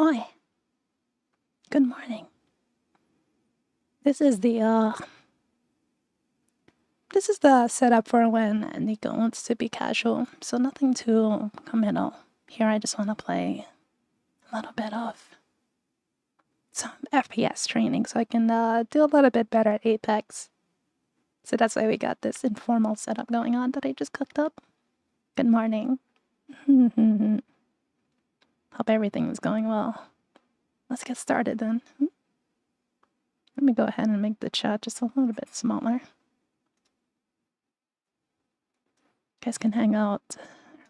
Hi. Good morning. This is the setup for when Nico wants to be casual, so nothing too committal. Here I just want to play a little bit of some FPS training so I can do a little bit better at Apex. So that's why we got this informal setup going on that I just cooked up. Good morning. Hope everything is going well. Let's get started then. Let me go ahead and make the chat just a little bit smaller. You guys can hang out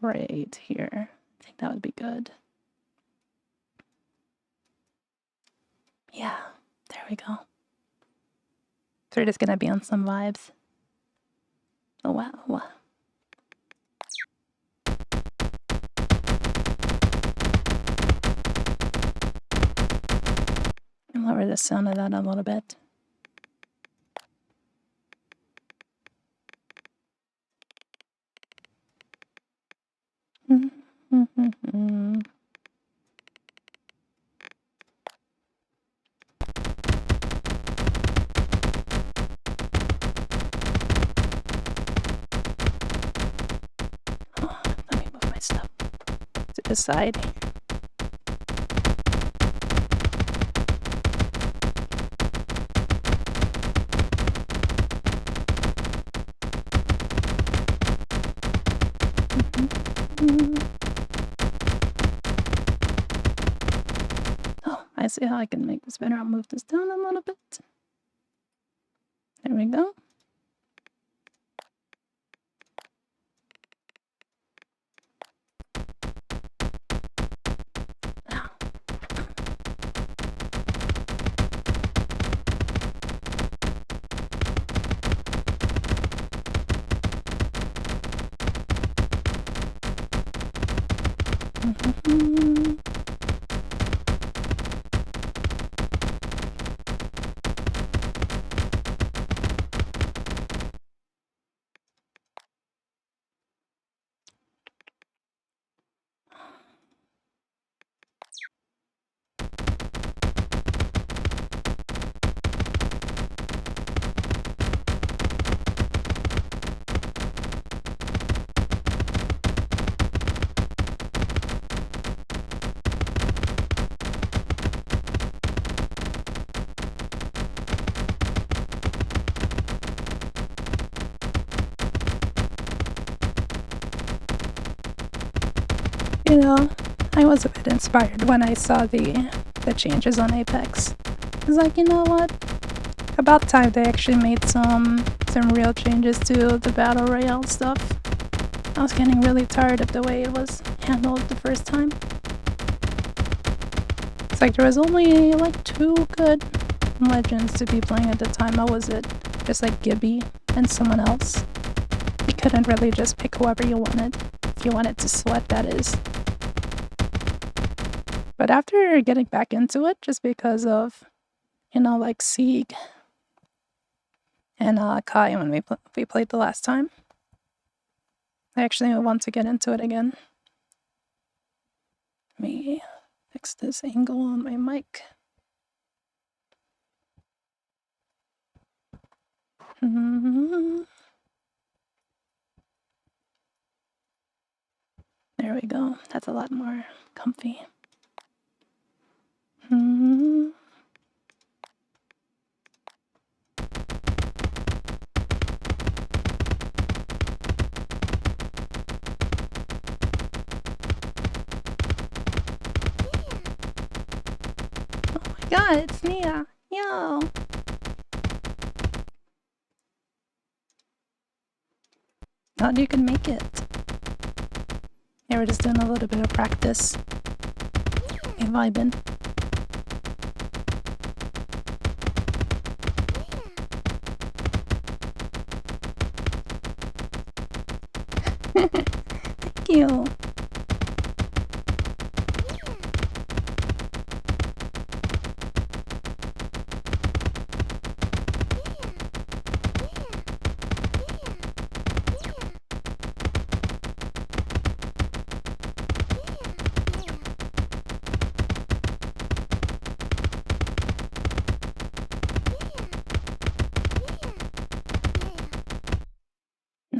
right here. I think that would be good. Yeah, there we go. So we're just gonna be on some vibes. Oh wow. And lower the sound of that a little bit. Oh, let me move my stuff to the side. Oh, I see how I can make this better. I'll move this down a little bit. There we go. You know, I was a bit inspired when I saw the changes on Apex. I was like, you know what? About time they actually made some real changes to the Battle Royale stuff. I was getting really tired of the way it was handled the first time. It's like there was only like 2 good legends to be playing at the time. How was it? Just like Gibby and someone else. You couldn't really just pick whoever you wanted. If you wanted to sweat, that is. But after getting back into it, just because of, you know, like Sieg and Kai when we played the last time, I actually want to get into it again. Let me fix this angle on my mic. There we go. That's a lot more comfy. God, it's Nia. Yo. Glad you can make it. Yeah, we're just doing a little bit of practice. Hey, vibin'. Thank you.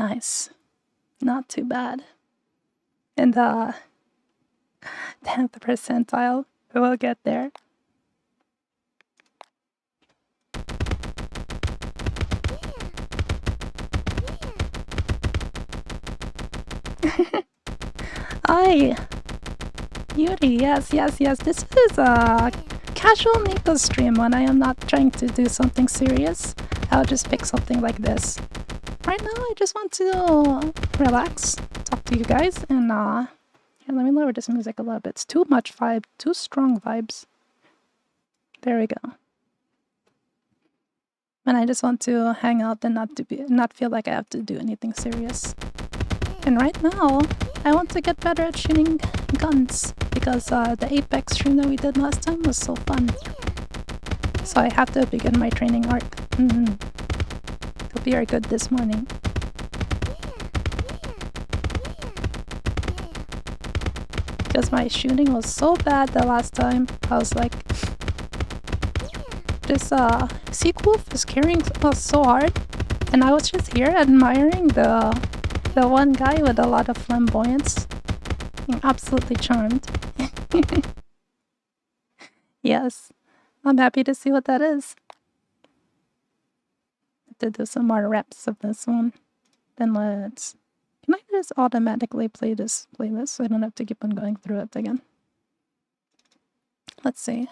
Nice. Not too bad. In the 10th percentile, we'll get there. Hi, Yuri. Yes. This is a casual Nico stream when I am not trying to do something serious. I'll just pick something like this. Right now, I just want to relax, talk to you guys, and here, let me lower this music a little bit. It's too much vibe, too strong vibes. There we go. And I just want to hang out and not feel like I have to do anything serious. And right now, I want to get better at shooting guns because the Apex stream that we did last time was so fun. So I have to begin my training arc. It'll be very good this morning. Because my shooting was so bad the last time, I was like, this Sequolf is carrying us so hard, and I was just here admiring the one guy with a lot of flamboyance, being absolutely charmed. Yes, I'm happy to see what that is. Have to do some more reps of this one. Then can I just automatically play this playlist so I don't have to keep on going through it again? Let's see.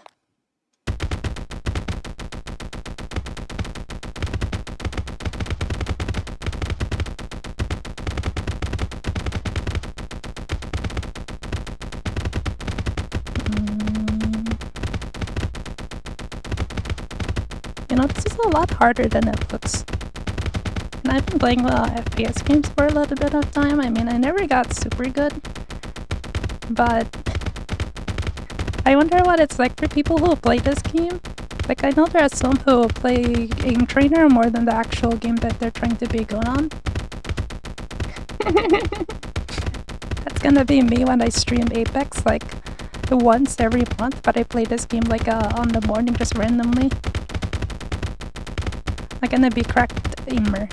You know, this is a lot harder than it looks. And I've been playing FPS games for a little bit of time. I mean, I never got super good, but I wonder what it's like for people who play this game. Like, I know there are some who play Aim Trainer more than the actual game that they're trying to be good on. That's gonna be me when I stream Apex, like, once every month, but I play this game, like, on the morning, just randomly. I'm gonna be cracked aimer.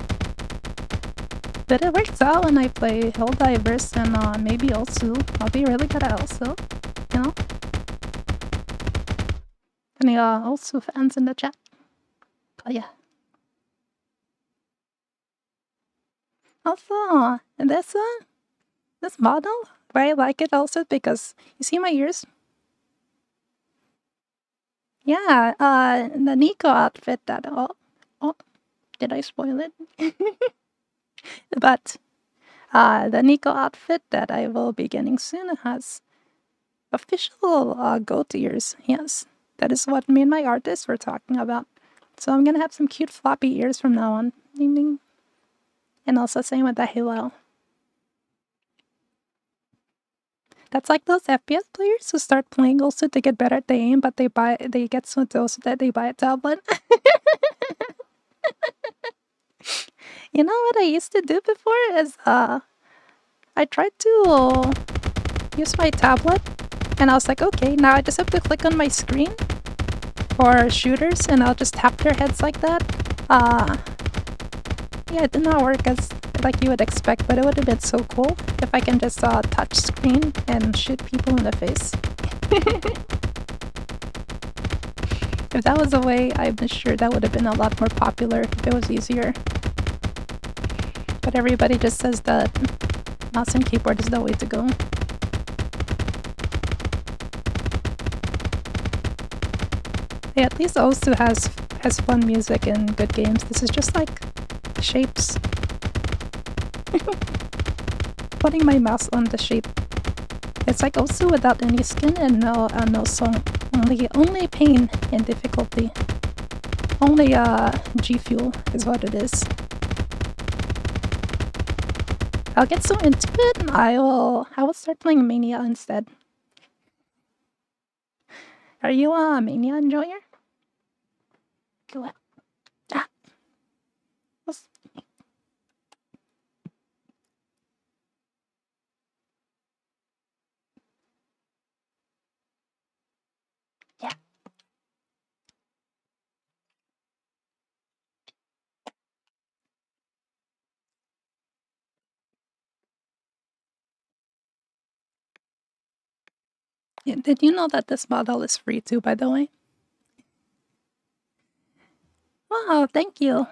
But it works out when I play Helldivers and maybe Osu. I'll be really good at Osu, you know? Any Osu fans in the chat? Oh yeah. Also, this model, why I like it also because you see my ears? Yeah, the Nico outfit that did I spoil it? But the Nico outfit that I will be getting soon has official goat ears. Yes, that is what me and my artist were talking about. So I'm gonna have some cute floppy ears from now on. Ding ding. And also same with the halo. That's like those FPS players who start playing also to get better at the aim, but they get so dosed that they buy a tablet. You know what I used to do before is I tried to use my tablet and I was like, okay, now I just have to click on my screen for shooters and I'll just tap their heads like that. Yeah, it did not work as like you would expect, but it would have been so cool if I can just touch screen and shoot people in the face. If that was a way, I'm sure that would have been a lot more popular if it was easier. But everybody just says that mouse and keyboard is the way to go. Yeah, at least Osu has fun music and good games. This is just like shapes. Putting my mouse on the shape. It's like Osu without any skin and no song. Only pain and difficulty. Only G Fuel is what it is. I'll get so into it and I will start playing Mania instead. Are you a Mania enjoyer? Go ahead. Ah. Yeah. Did you know that this model is free too, by the way? Wow, thank you.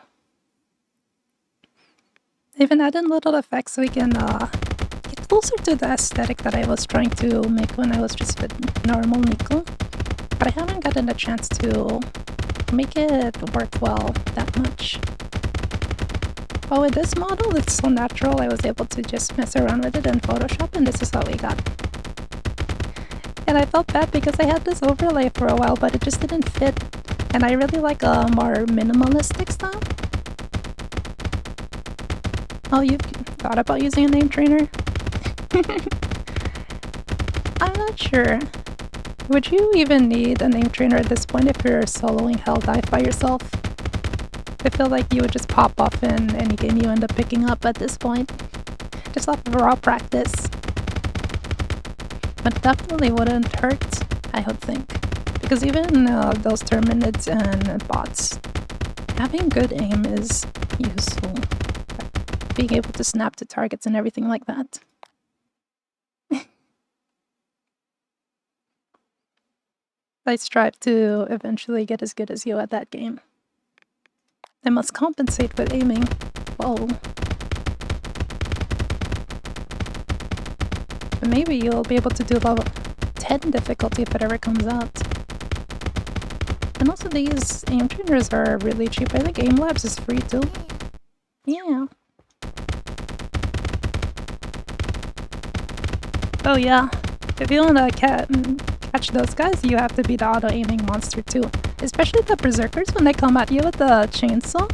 Even added little effects so we can get closer to the aesthetic that I was trying to make when I was just with normal Nico. But I haven't gotten a chance to make it work well that much. But with this model, it's so natural, I was able to just mess around with it in Photoshop, and this is what we got. And I felt bad because I had this overlay for a while, but it just didn't fit. And I really like a more minimalistic style. Oh, you've thought about using a name trainer? I'm not sure. Would you even need a name trainer at this point if you're soloing Helldive by yourself? I feel like you would just pop off in any game you end up picking up at this point. Just off of raw practice. But definitely wouldn't hurt, I would think. Because even those Terminids and bots, having good aim is useful. Being able to snap to targets and everything like that. I strive to eventually get as good as you at that game. I must compensate with aiming. Whoa. But maybe you'll be able to do level 10 difficulty if it ever comes out. And also these aim trainers are really cheap. I think Aim Labs is free too. Yeah. Oh yeah. If you want to catch those guys, you have to be the auto-aiming monster too. Especially the berserkers when they come at you with the chainsaw.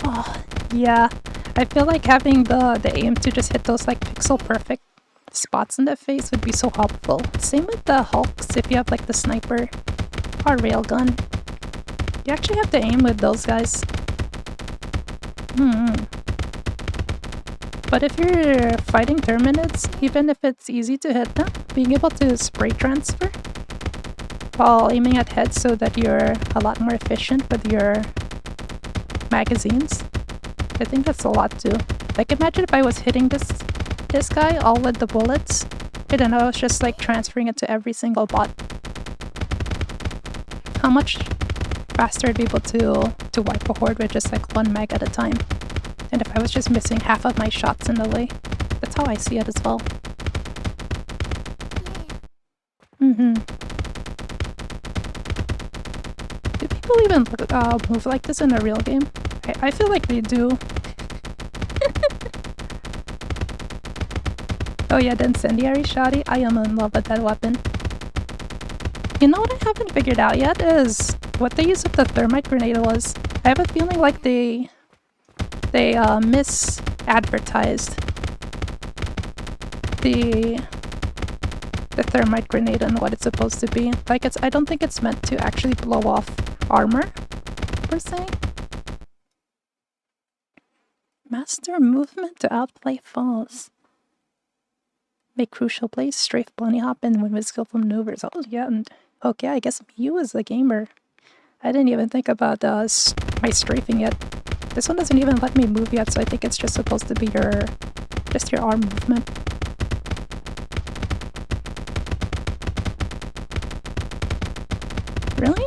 Oh, yeah. I feel like having the aim to just hit those like pixel perfect spots in the face would be so helpful. Same with the Hulks if you have like the sniper or railgun. You actually have to aim with those guys. But if you're fighting Terminids, even if it's easy to hit them, being able to spray transfer while aiming at heads so that you're a lot more efficient with your magazines, I think that's a lot too. Like imagine if I was hitting this guy all with the bullets, and then I was just like transferring it to every single bot. How much faster I'd be able to wipe a horde with just like 1 meg at a time. And if I was just missing half of my shots in the way. That's how I see it as well. Do people even move like this in a real game? I feel like they do. Oh yeah, the incendiary shotty. I am in love with that weapon. You know what I haven't figured out yet is what the use of the thermite grenade was. I have a feeling like they misadvertised the thermite grenade and what it's supposed to be. Like I don't think it's meant to actually blow off armor, per se. Master movement to outplay foes. Make crucial plays, strafe bunny hop, and win with skillful maneuvers. Oh yeah, and okay, I guess you as a gamer. I didn't even think about my strafing yet. This one doesn't even let me move yet, so I think it's just supposed to be your arm movement. Really?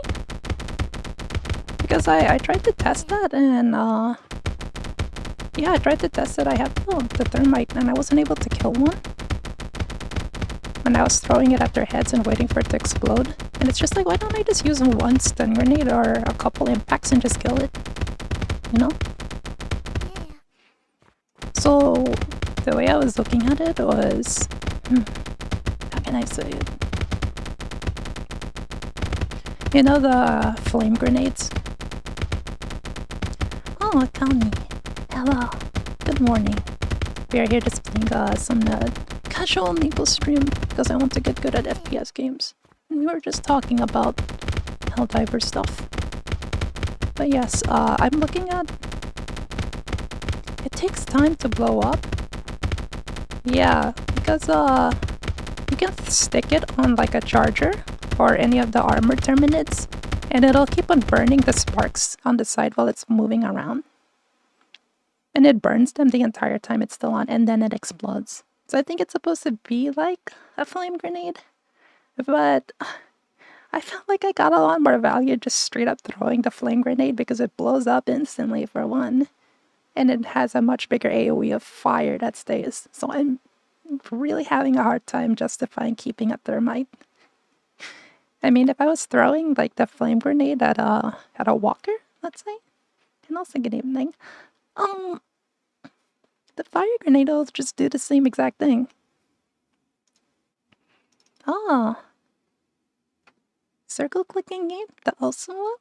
Because I tried to test that and yeah, I tried to test it. I have the thermite and I wasn't able to kill one. And I was throwing it at their heads and waiting for it to explode. And it's just like, why don't I just use one stun grenade or a couple impacts and just kill it? You know? So, the way I was looking at it was... how can I say it? You know the flame grenades? Oh, Kami. Hello. Good morning. We are here just playing some casual Nico stream because I want to get good at FPS games. And we were just talking about Helldiver stuff. But yes, I'm looking at... It takes time to blow up. Yeah, because you can stick it on like a charger or any of the armored Terminids, and it'll keep on burning the sparks on the side while it's moving around. And it burns them the entire time it's still on, and then it explodes. So I think it's supposed to be like a flame grenade. But I felt like I got a lot more value just straight up throwing the flame grenade because it blows up instantly for one. And it has a much bigger AoE of fire that stays. So I'm really having a hard time justifying keeping a thermite. I mean, if I was throwing like the flame grenade at a walker, let's say, and also good evening, the fire grenade will just do the same exact thing. Oh, circle clicking game, the also one.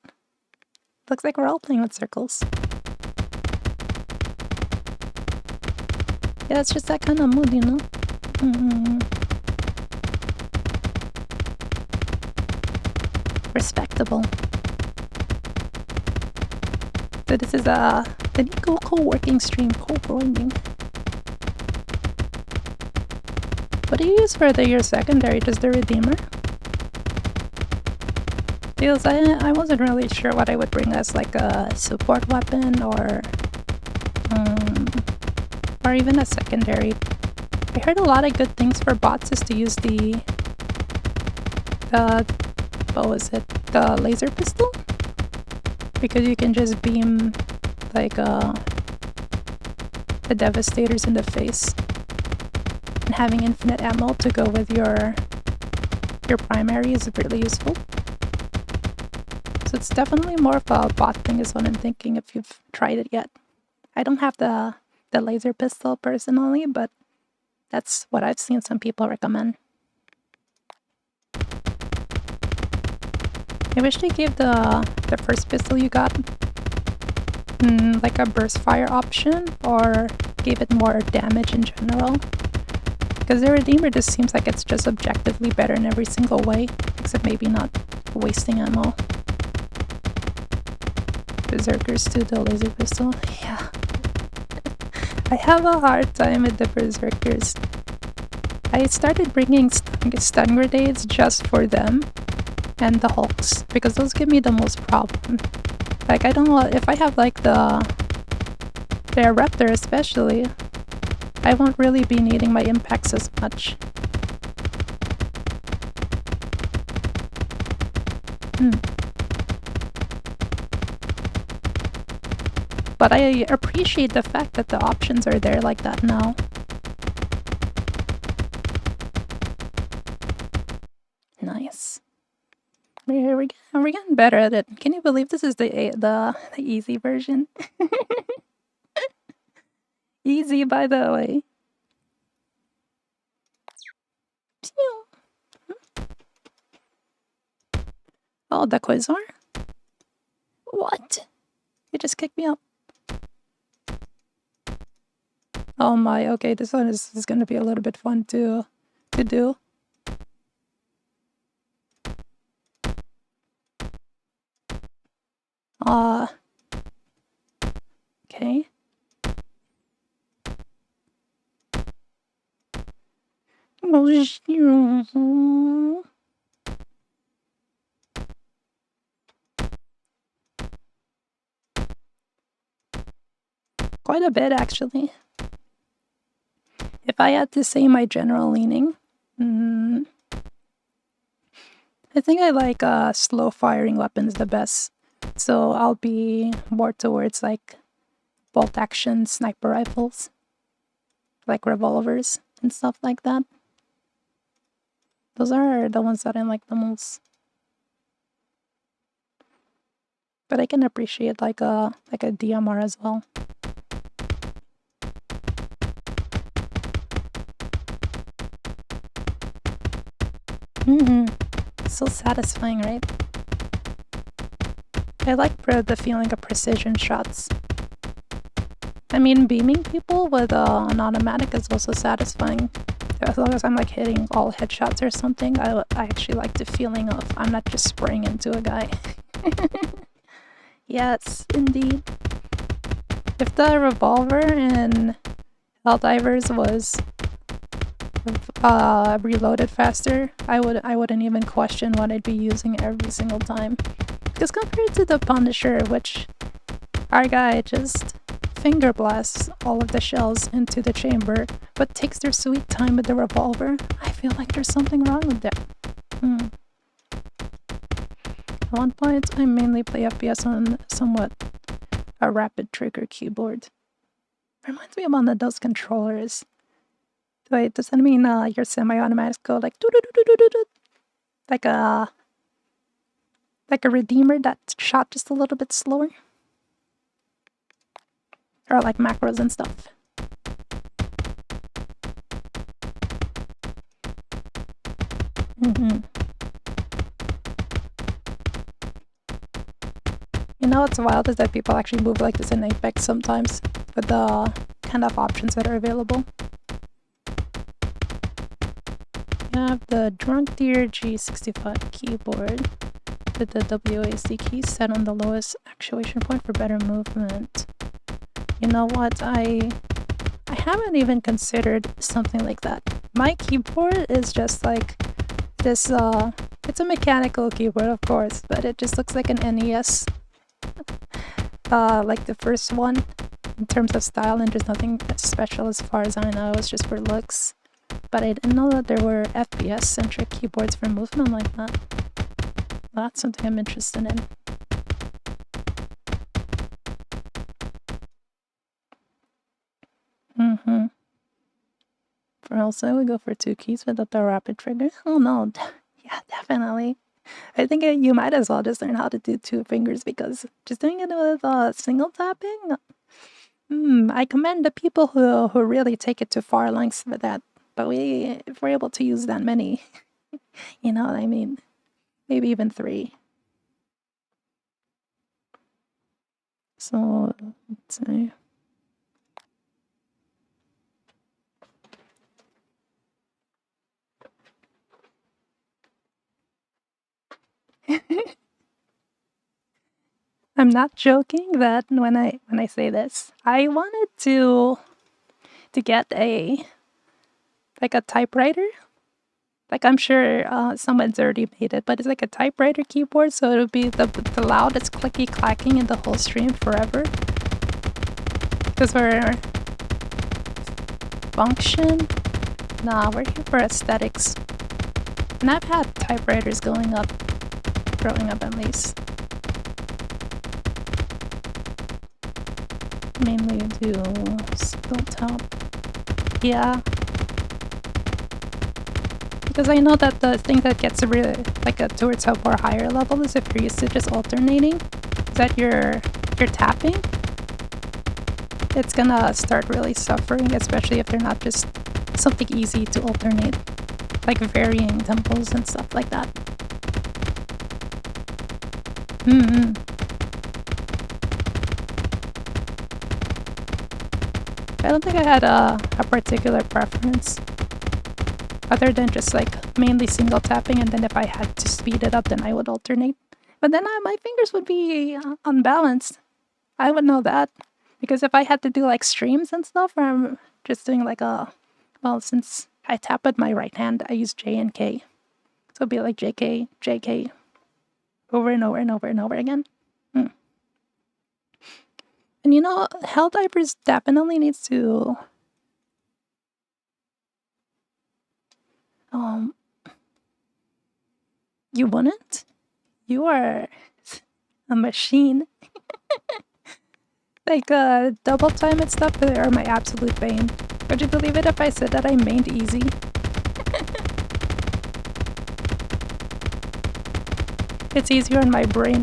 Looks like we're all playing with circles. Yeah, it's just that kind of mood, you know? Respectable. So this is the Nico co-working stream, co-grinding. What do you use for your secondary? Just the Redeemer? Because I wasn't really sure what I would bring as like a support weapon or even a secondary. I heard a lot of good things for bots is to use the what was it? The laser pistol? Because you can just beam like the devastators in the face. And having infinite ammo to go with your primary is really useful. So it's definitely more of a bot thing is what I'm thinking if you've tried it yet. I don't have the laser pistol personally, but that's what I've seen some people recommend. I wish they gave the first pistol you got like a burst fire option or gave it more damage in general. Because the Redeemer just seems like it's just objectively better in every single way, except maybe not wasting ammo. Berserkers to the laser pistol, yeah. I have a hard time with the Berserkers. I started bringing stun grenades just for them and the Hulks, because those give me the most problem. Like, I don't know, if I have like the Raptor especially, I won't really be needing my impacts as much. But I appreciate the fact that the options are there like that now. Nice. We're getting better at it. Can you believe this is the easy version? Easy, by the way. Oh, the Quasar? What? You just kicked me up. Oh my, okay, this one is gonna be a little bit fun to do. Okay. Quite a bit, actually. If I had to say my general leaning, I think I like slow firing weapons the best. So I'll be more towards like bolt action sniper rifles, like revolvers and stuff like that. Those are the ones that I like the most. But I can appreciate like a DMR as well. So satisfying, right? I like the feeling of precision shots. I mean, beaming people with an automatic is also satisfying. As long as I'm like hitting all headshots or something, I actually like the feeling of I'm not just spraying into a guy. Yes, indeed. If the revolver in Helldivers was reloaded faster, I wouldn't even question what I'd be using every single time. Because compared to the Punisher, which our guy just finger blasts all of the shells into the chamber, but takes their sweet time with the revolver, I feel like there's something wrong with that. Hmm. At one point, I mainly play FPS on somewhat a rapid trigger keyboard. Reminds me of one of those controllers. Wait, does that mean your semi-automatics go like doo doo doo doo doo doo, like a redeemer that shot just a little bit slower, or like macros and stuff? Mm-hmm. You know what's wild is that people actually move like this in Apex sometimes with the kind of options that are available. You have the Drunk Deer G65 keyboard with the WASD key set on the lowest actuation point for better movement. You know what? I haven't even considered something like that. My keyboard is just like this, it's a mechanical keyboard, of course, but it just looks like an NES, like the first one in terms of style, and there's nothing special as far as I know. It's just for looks. But I didn't know that there were FPS-centric keyboards for movement like that. That's something I'm interested in. Mm-hmm. For also, we go for 2 keys without the rapid trigger. Oh no, yeah, definitely. I think you might as well just learn how to do 2 fingers, because just doing it with single tapping, I commend the people who really take it to far lengths for that. But if we're able to use that many, you know what I mean? Maybe even 3. So, let's see. I'm not joking that when I say this, I wanted to get a typewriter. Like, I'm sure someone's already made it, but it's like a typewriter keyboard, so it'll be the loudest clicky clacking in the whole stream forever. Because we're function. Nah, we're here for aesthetics. And I've had typewriters growing up at least. Mainly do single tap. Yeah. Because I know that the thing that gets really towards a more higher level is if you're used to just alternating, is that you're tapping. It's gonna start really suffering, especially if they're not just something easy to alternate, like varying tempos and stuff like that. I don't think I had a particular preference, other than just like mainly single tapping, and then if I had to speed it up, then I would alternate. But then my fingers would be unbalanced. I would know that. Because if I had to do like streams and stuff, or I'm just doing like since I tap with my right hand, I use J and K. So it'd be like JK, JK, over and over and over and over again. And you know, Helldivers definitely needs to you wouldn't? You are a machine. Like double time and stuff are my absolute bane. Would you believe it if I said that I mained easy? It's easier in my brain.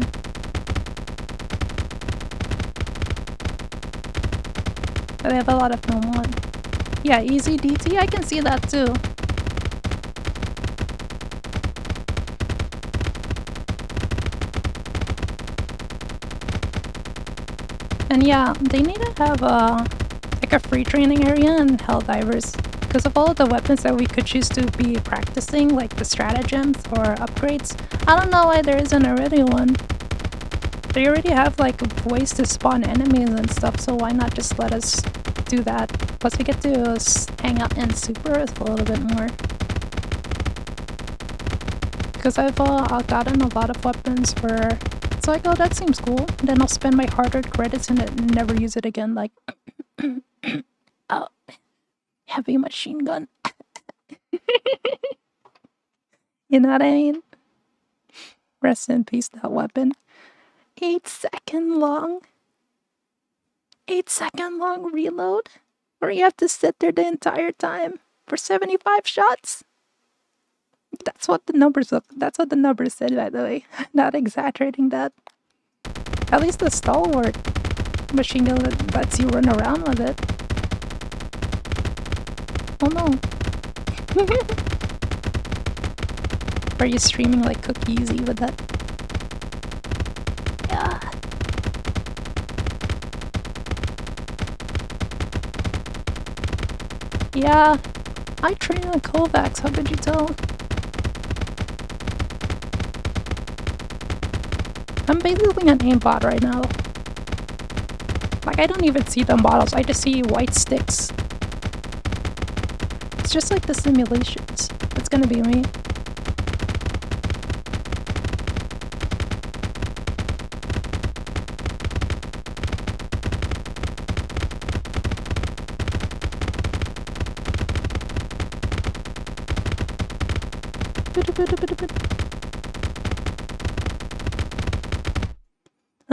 But I have a lot of film one. Yeah, easy DT, I can see that too. And yeah, they need to have a free training area in Helldivers, because of all of the weapons that we could choose to be practicing, like the stratagems or upgrades. I don't know why there isn't already one. They already have like ways to spawn enemies and stuff, so why not just let us do that? Plus we get to hang out in Super Earth a little bit more. Because I've gotten a lot of weapons where it's like, oh, that seems cool. And then I'll spend my hard-earned credits and never use it again. Like, oh, heavy machine gun. You know what I mean? Rest in peace, that weapon. 8-second long? 8-second long reload? Or you have to sit there the entire time for 75 shots? That's what the numbers look. That's what the numbers said, by the way. Not exaggerating that. At least the stalwart machine gun lets you run around with it. Oh no. Are you streaming like cookies with that? Yeah. Yeah. I train on Kovacs, how could you tell? I'm basically an aimbot right now. Like, I don't even see the models, I just see white sticks. It's just like the simulations. That's gonna be me.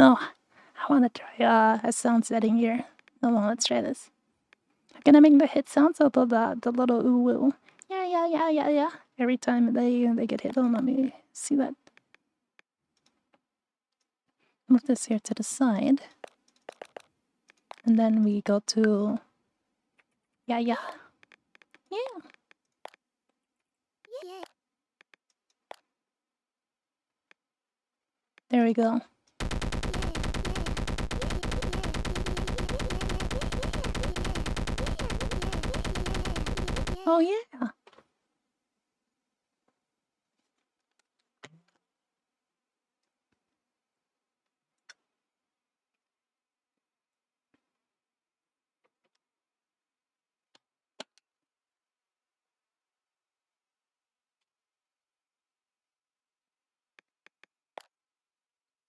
Oh, I want to try a sound setting here. Hold on, let's try this. I'm gonna make the hit sounds of the little ooh woo. Yeah. Every time they get hit. Hold on, let me see that. Move this here to the side. And then we go to yeah. There we go. Oh yeah.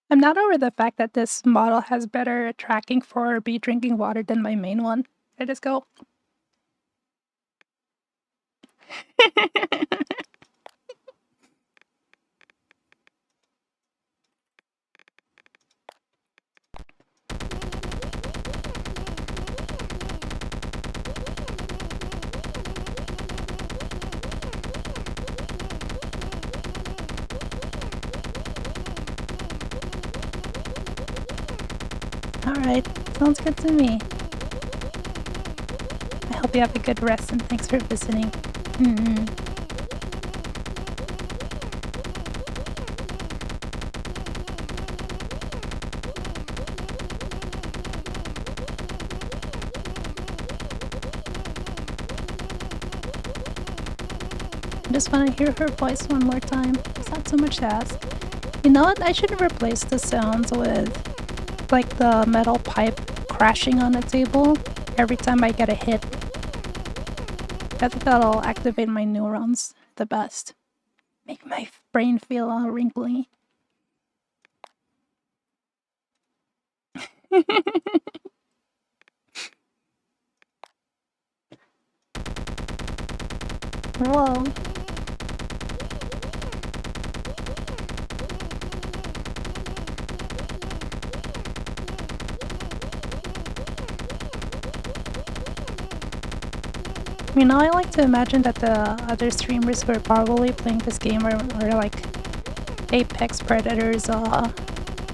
I'm not over the fact that this model has better tracking for bee drinking water than my main one. I just go. Alright, sounds good to me. I hope you have a good rest and thanks for visiting. I just want to hear her voice one more time. It's not so much to ask. You know what? I should replace the sounds with like the metal pipe crashing on the table every time I get a hit. I think that'll activate my neurons the best. Make my brain feel all wrinkly. Whoa. You know, I like to imagine that the other streamers who are probably playing this game are like Apex Predators,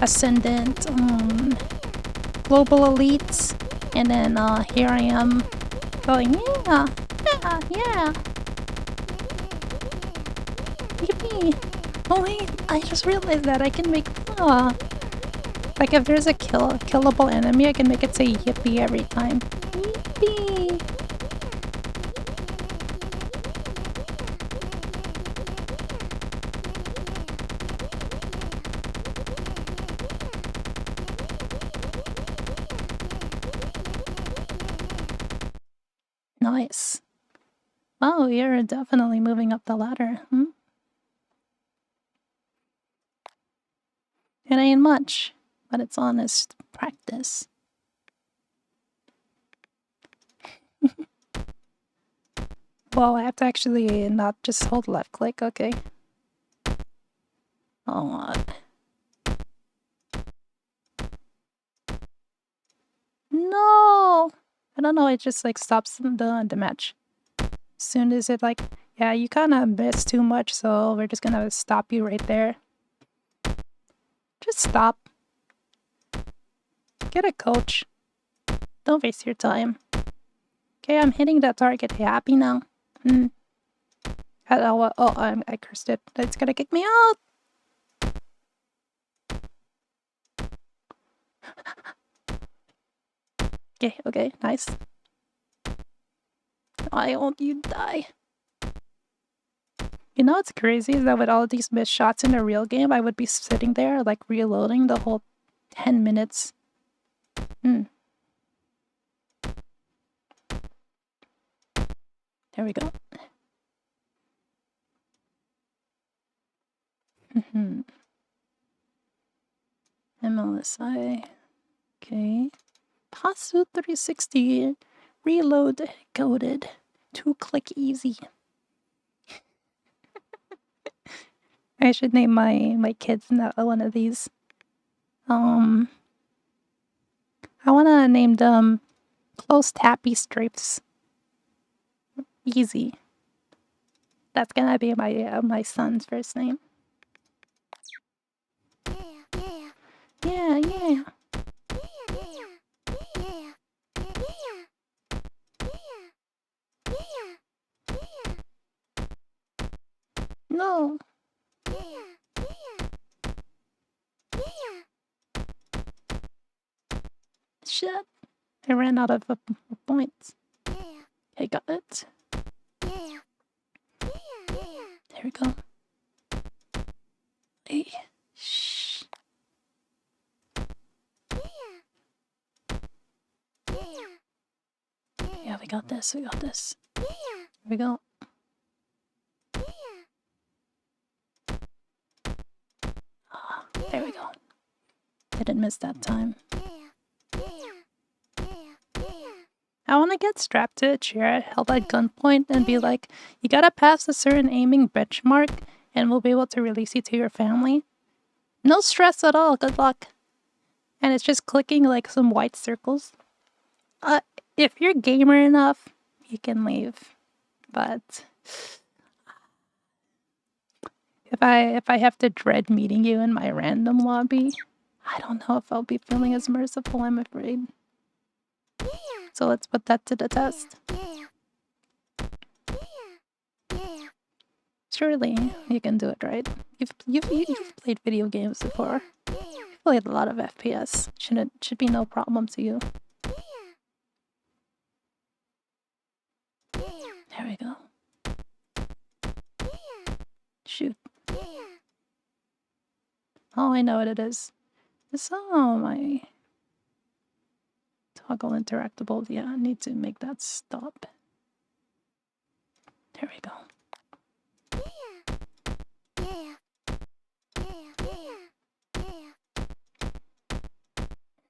Ascendant, Global Elites, and then here I am going, yeah. Yippee! Oh wait, I just realized that I can make, like if there's a killable enemy, I can make it say yippee every time. Yippee! Nice. Oh, you're definitely moving up the ladder. It ain't much, but it's honest practice. Well, I have to actually not just hold left click, okay. Oh, no! I don't know, it just like stops the match. As soon as it like, yeah, you kind of missed too much, so we're just gonna stop you right there. Just stop. Get a coach. Don't waste your time. Okay, I'm hitting that target. You happy now? Oh, I cursed it. It's gonna kick me out. Okay, nice. Why won't you die? You know what's crazy is that with all these missed shots in a real game, I would be sitting there like reloading the whole 10 minutes. There we go. MLSI. Okay. Pasu 360. Reload coded. 2-click easy. I should name my kids one of these. I wanna name them Close Tappy Stripes. Easy. That's gonna be my son's first name. Yeah. No. Shit. I ran out of points. I got it. There we go. Hey. Shh. Yeah, we got this. Here we go. There we go. Didn't miss that time. I want to get strapped to a chair, held at gunpoint, and be like, you gotta pass a certain aiming benchmark, and we'll be able to release you to your family. No stress at all, good luck. And it's just clicking like some white circles. If you're gamer enough, you can leave. But if I have to dread meeting you in my random lobby, I don't know if I'll be feeling as merciful, I'm afraid. So let's put that to the test. Surely you can do it, right? You've played video games before. You've played a lot of FPS. Should be no problem to you. There we go. Shoot. Oh, I know what it is. Oh, my toggle interactable. Yeah, I need to make that stop. There we go.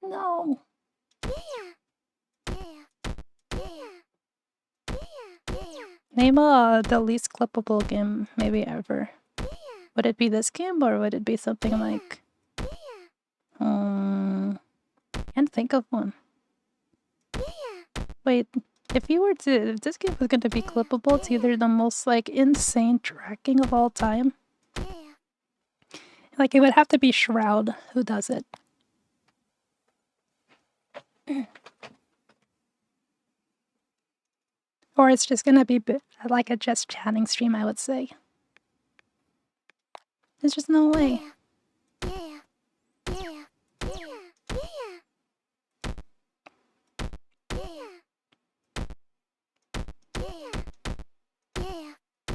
No. Name the least clippable game maybe ever. Would it be this game or would it be something like... can't think of one. Wait, if this game was going to be clippable, it's either the most like insane tracking of all time. Like it would have to be Shroud who does it. Or it's just gonna be like a just chatting stream, I would say. There's just no way.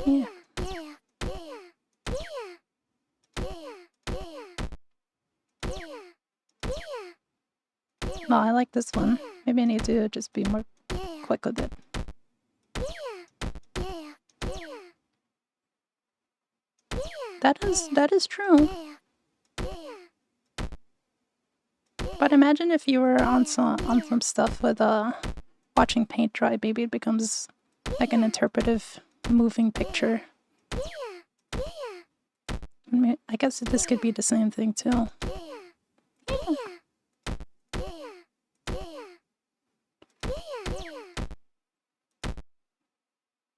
Yeah. No, I like this one. Maybe I need to just be more quick with it. That is true. But imagine if you were on some stuff with watching paint dry, maybe it becomes like an interpretive moving picture. I guess this could be the same thing too.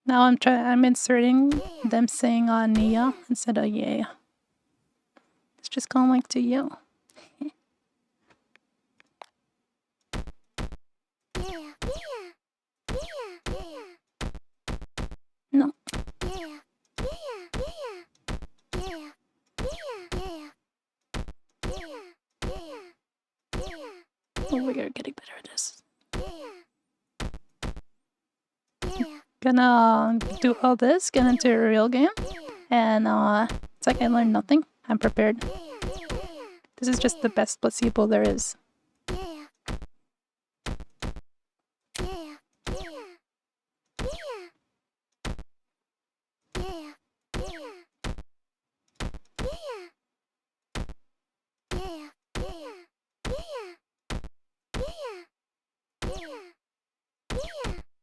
Now I'm inserting them saying Nia instead of yeah. It's just going like to you. No. Oh, we are getting better at this. Gonna do all this, get into a real game, and it's like I learned nothing. I'm prepared. This is just the best placebo there is.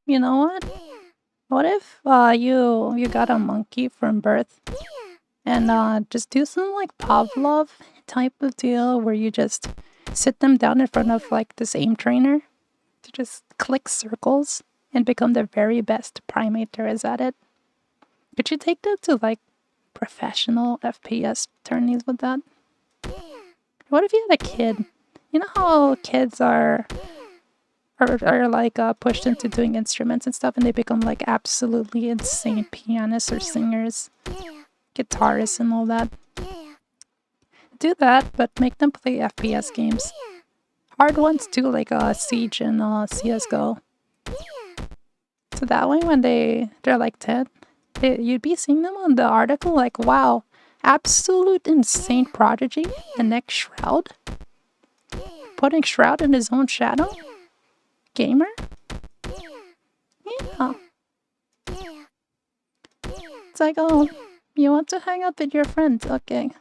You know what? What if you got a monkey from birth and just do some like Pavlov type of deal where you just sit them down in front of like this aim trainer to just click circles and become the very best primate there is at it? Could you take that to like professional FPS tourneys with that? What if you had a kid? You know how kids are like pushed into doing instruments and stuff, and they become like absolutely insane pianists or singers, guitarists and all that. Do that, but make them play FPS games. Hard ones too, like Siege and CSGO. So that way when they're like 10, you'd be seeing them on the article like, wow, absolute insane prodigy, the next Shroud. Putting Shroud in his own shadow? Gamer? Yeah. It's like, oh, you want to hang out with your friends? Okay.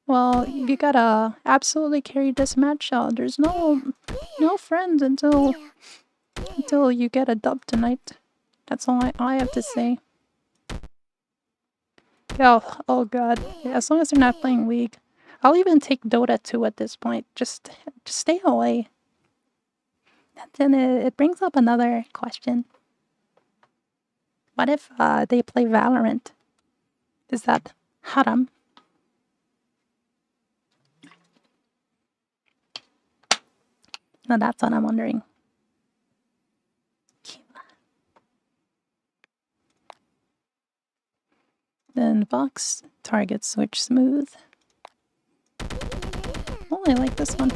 Well, you gotta absolutely carry this match out. There's no friends until you get a dub tonight. That's all I have to say. Oh god. Yeah, as long as they're not playing League. I'll even take Dota 2 at this point. Just stay away. Then it brings up another question. What if they play Valorant? Is that haram? No, that's what I'm wondering. Then Vox, target switch smooth. Oh, I like this one.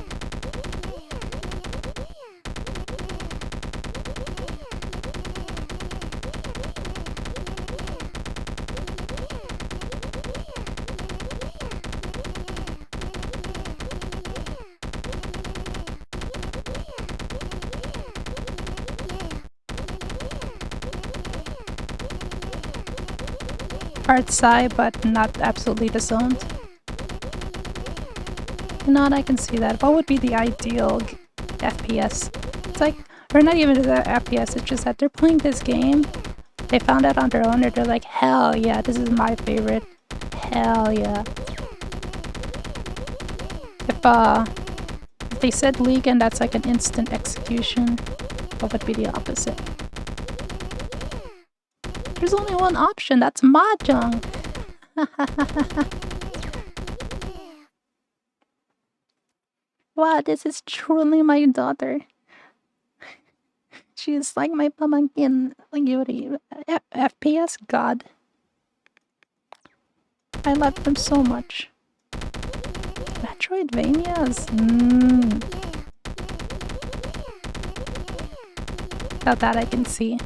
Hard sigh, but not absolutely disowned. Not, I can see that. What would be the ideal FPS? It's like, or not even the FPS, it's just that they're playing this game. They found out on their own, and they're like, hell yeah, this is my favorite. Hell yeah. If they said League and that's like an instant execution, what would be the opposite? There's only one option, that's Mahjong! Wow, this is truly my daughter. She is like my pamangkin, Yuri. FPS god. I love them so much. Metroidvanias? Now that I can see.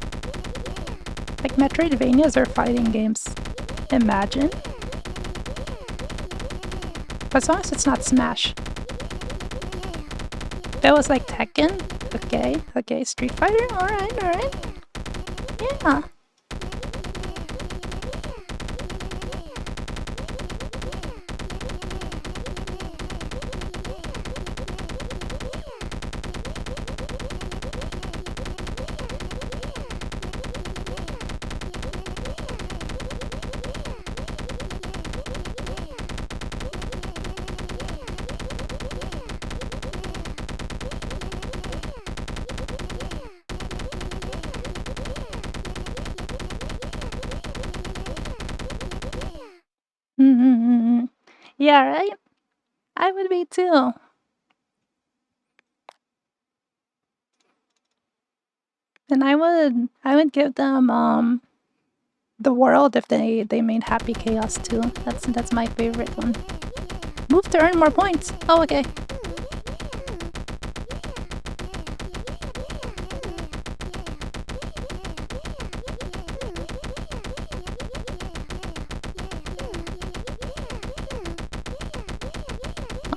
Like, Metroidvanias are fighting games. Imagine. But as long as it's not Smash. If it was like Tekken, okay, Street Fighter, alright. Yeah. Yeah, right? I would be too. And I would give them the world if they made Happy Chaos too. That's my favorite one. Move to earn more points. Oh, okay.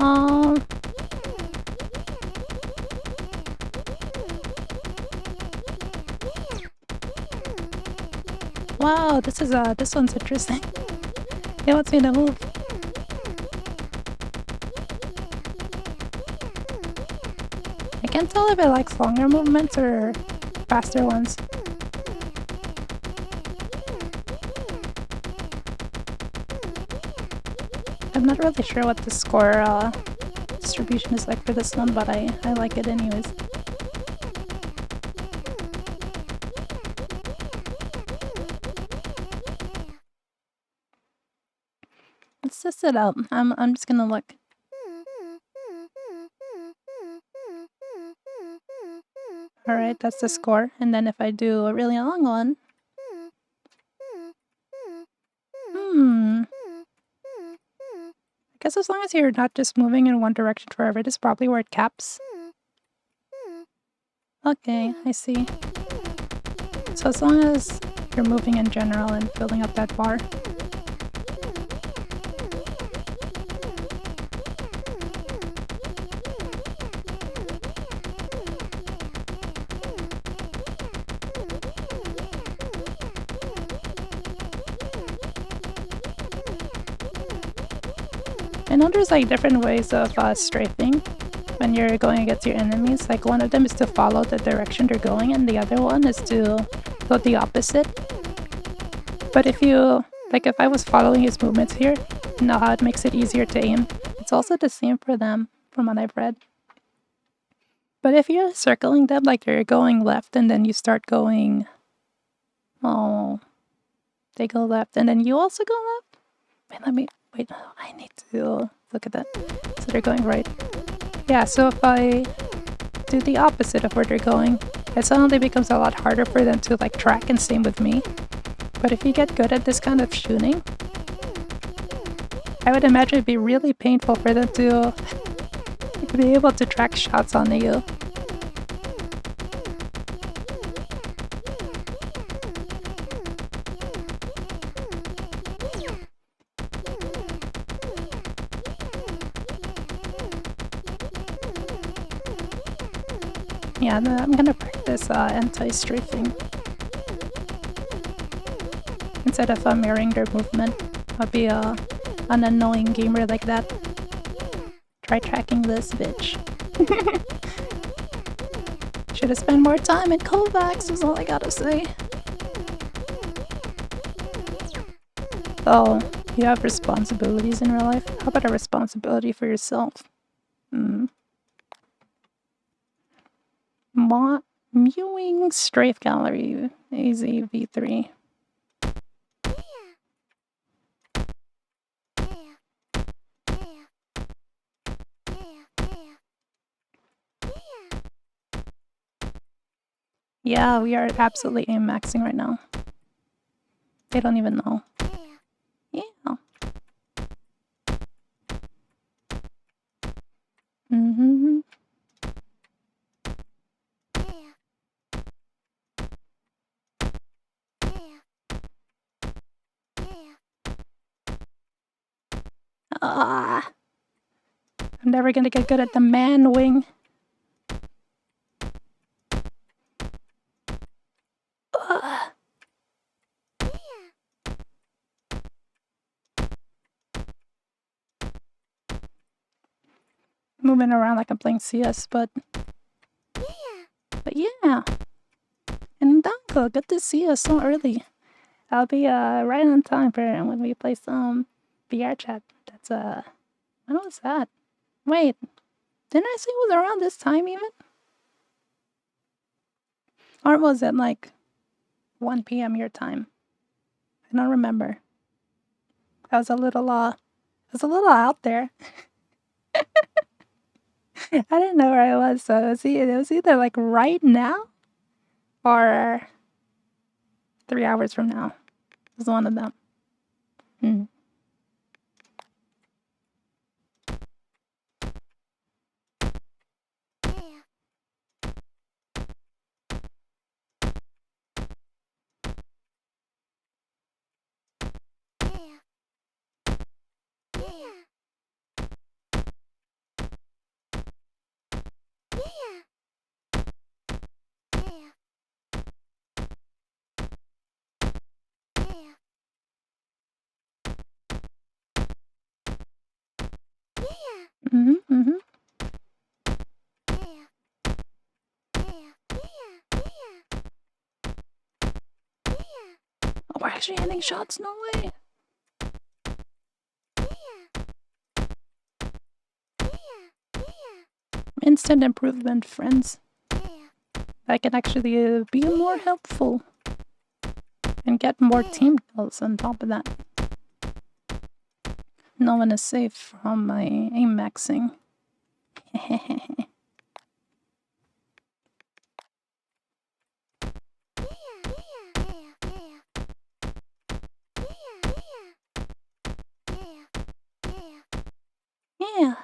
Um. Wow, this one's interesting. It wants me to move. I can't tell if it likes longer movements or faster ones. I'm not really sure what the score distribution is like for this one, but I like it anyways. Let's test it out. I'm just gonna look. Alright, that's the score. And then if I do a really long one. I guess as long as you're not just moving in one direction forever, it is probably where it caps. Okay, I see. So as long as you're moving in general and building up that bar. I know there's like different ways of strafing when you're going against your enemies. Like one of them is to follow the direction they're going and the other one is to go the opposite. But if I was following his movements here, you know how it makes it easier to aim. It's also the same for them, from what I've read. But if you're circling them, like you're going left and then you start going, they go left and then you also go left? Wait, I need to look at that. So they're going right. Yeah, so if I do the opposite of where they're going, it suddenly becomes a lot harder for them to like track, and same with me. But if you get good at this kind of shooting, I would imagine it'd be really painful for them to be able to track shots onto you. Yeah, I'm gonna practice anti-strafing. Instead of mirroring their movement, I'll be an annoying gamer like that. Try tracking this bitch. Should've spent more time in Kovacs is all I gotta say. Oh, you have responsibilities in real life? How about a responsibility for yourself? Mewing Strafe Gallery, AZV3. Yeah, we are absolutely aim maxing right now. They don't even know. Yeah. I'm never gonna get good at the man wing. Moving around like I'm playing CS, but yeah. And Danko, good to see you so early. I'll be right on time for when we play some VR chat. That's when was that? Wait, didn't I say it was around this time even? Or was it like 1 p.m. your time? I don't remember. I was a was a little out there. I didn't know where I was, so it was either like right now or 3 hours from now. It was one of them. Mm. Mm-hmm, mm-hmm. Oh, we're actually hitting shots? No way. Instant improvement, friends. That can actually be more helpful and get more team kills on top of that. No one is safe from my aim maxing. Yeah.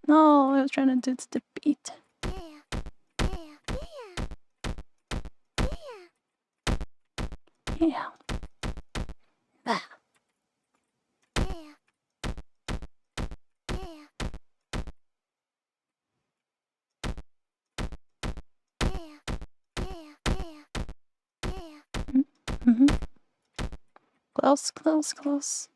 No, I was trying to do its defeat. Yeah. Ah. Mm-hmm. Close, close, close.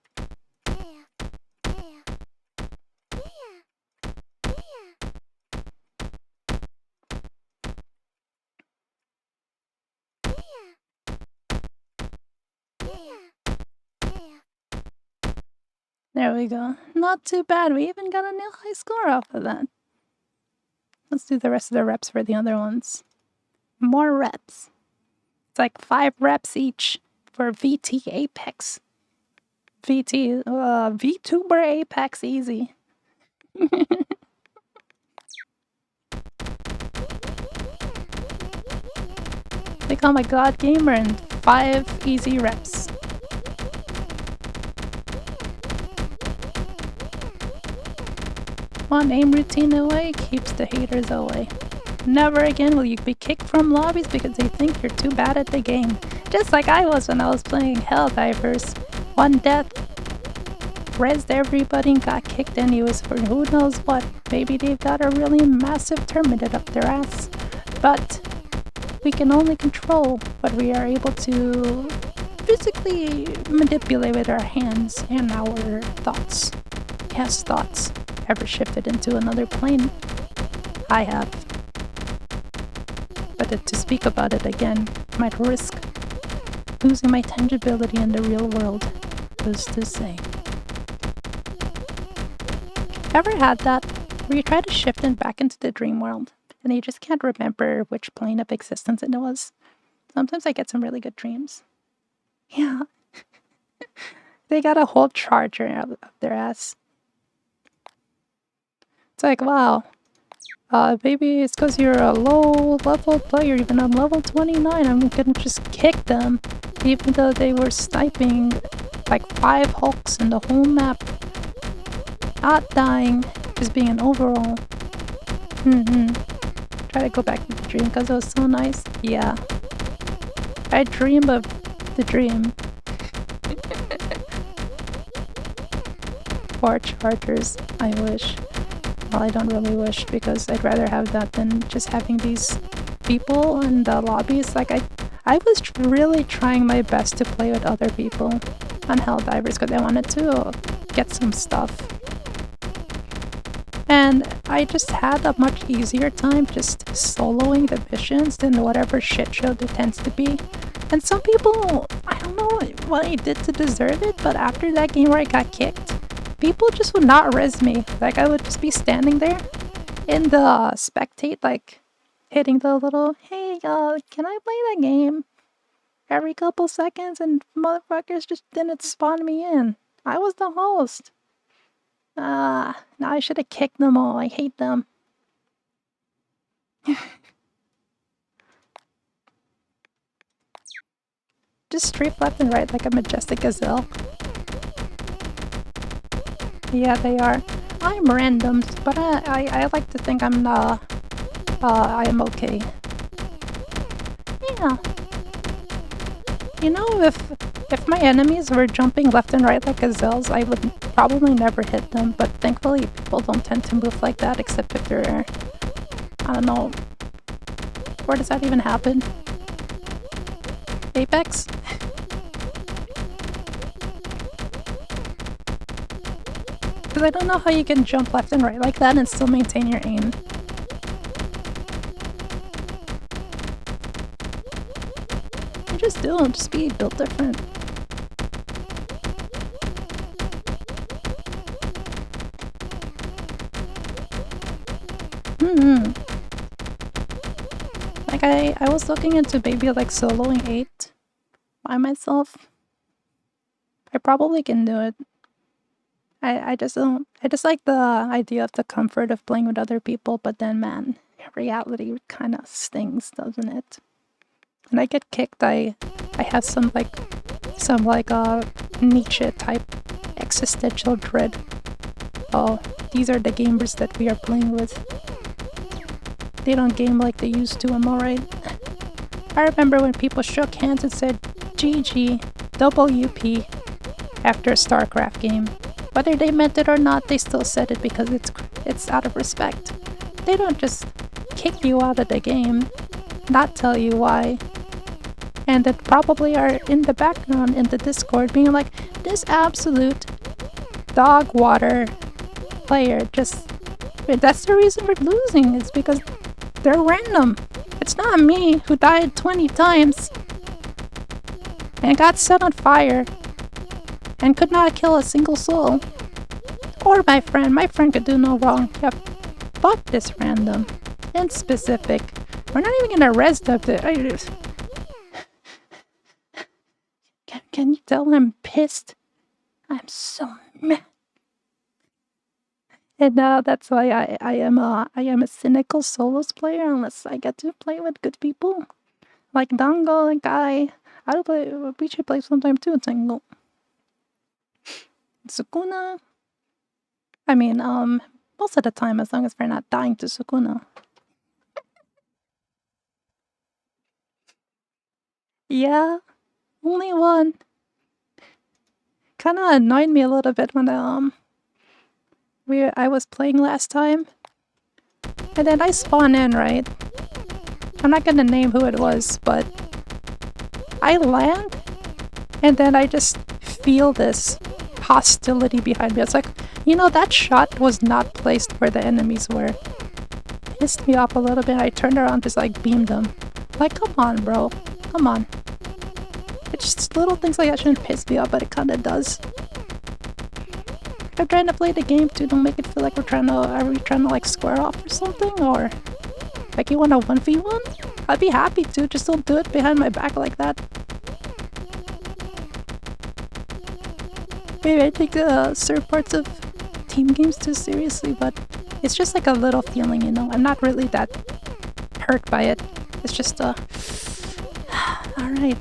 There we go. Not too bad. We even got a new high score off of that. Let's do the rest of the reps for the other ones. More reps. It's like 5 reps each for VT Apex. VTuber Apex easy. Become a god gamer in 5 easy reps. One aim routine away keeps the haters away. Never again will you be kicked from lobbies because they think you're too bad at the game. Just like I was when I was playing Helldivers. One death, rezzed everybody and got kicked anyways for who knows what. Maybe they've got a really massive terminate up their ass. But we can only control what we are able to physically manipulate with our hands and our thoughts. Has thoughts ever shifted into another plane? I have. But to speak about it again might risk losing my tangibility in the real world. Who's to say? Ever had that where you try to shift it back into the dream world and you just can't remember which plane of existence it was? Sometimes I get some really good dreams. Yeah. They got a whole charger up their ass. It's like, wow. Maybe it's because you're a low-level player, even I'm level 29, I'm gonna just kick them, even though they were sniping like 5 hulks in the whole map. Not dying, just being an overall. Try to go back to the dream because it was so nice. Yeah. I dream of the dream. 4 chargers, I wish. Well, I don't really wish because I'd rather have that than just having these people in the lobbies. Like, I was really trying my best to play with other people on Helldivers because I wanted to get some stuff. And I just had a much easier time just soloing the missions than whatever shit show there tends to be. And some people, I don't know what I did to deserve it, but after that game where I got kicked, people just would not res me. Like, I would just be standing there in the spectate, like, hitting the little, hey, can I play the game? Every couple seconds, and motherfuckers just didn't spawn me in. I was the host. Now I should have kicked them all. I hate them. Just strafe left and right like a majestic gazelle. Yeah, they are. I'm random, but I like to think I'm I am okay. Yeah. You know, if my enemies were jumping left and right like gazelles, I would probably never hit them, but thankfully people don't tend to move like that except if they're, I don't know, where does that even happen? Apex? Because I don't know how you can jump left and right like that and still maintain your aim. You just don't, just be built different. Like I was looking into maybe like soloing 8 by myself. I probably can do it. I just don't. I just like the idea of the comfort of playing with other people, but then, man, reality kind of stings, doesn't it? When I get kicked, I have some Nietzsche type existential dread. Oh, these are the gamers that we are playing with. They don't game like they used to, am I right? I remember when people shook hands and said GG, WP after a StarCraft game. Whether they meant it or not, they still said it because it's out of respect. They don't just kick you out of the game, not tell you why, and that probably are in the background in the Discord being like, this absolute dog water player just... That's the reason we're losing, is because they're random. It's not me who died 20 times and got set on fire and could not kill a single soul. Or my friend. My friend could do no wrong. Yep. Fuck this random. In specific. We're not even gonna res up it. Can you tell I'm pissed? I'm so mad. And that's why I am a cynical solos player unless I get to play with good people. Like Dango and Guy. We should play sometime too, Tango. Sukuna. I mean, most of the time, as long as we're not dying to Sukuna. Yeah, only one. Kinda annoyed me a little bit when I was playing last time. And then I spawn in, right? I'm not gonna name who it was, but I land and then I just feel this hostility behind me. It's like, you know, that shot was not placed where the enemies were. Pissed me off a little bit. I turned around, just like beamed them. Like, come on, bro. Come on. It's just little things like that shouldn't piss me off, but it kinda does. I'm trying to play the game too, don't make it feel like are we trying to like square off or something? Or like you want a 1v1? I'd be happy to, just don't do it behind my back like that. Maybe I take certain parts of team games too seriously, but it's just like a little feeling, you know? I'm not really that hurt by it. It's just alright,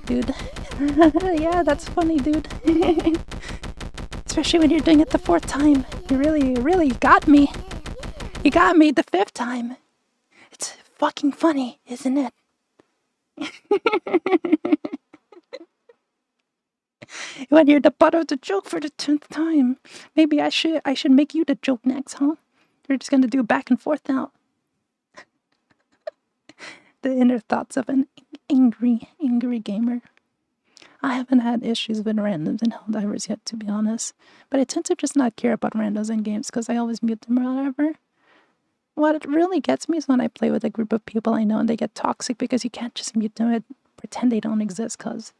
dude. Yeah, that's funny, dude. Especially when you're doing it the 4th time. You really got me. You got me the 5th time. It's fucking funny, isn't it? When you're the butt of the joke for the 10th time. Maybe I should make you the joke next, huh? You're just gonna do back and forth now. The inner thoughts of an angry gamer. I haven't had issues with randoms in Helldivers yet, to be honest. But I tend to just not care about randoms in games because I always mute them or whatever. What really gets me is when I play with a group of people I know and they get toxic because you can't just mute them and pretend they don't exist, because...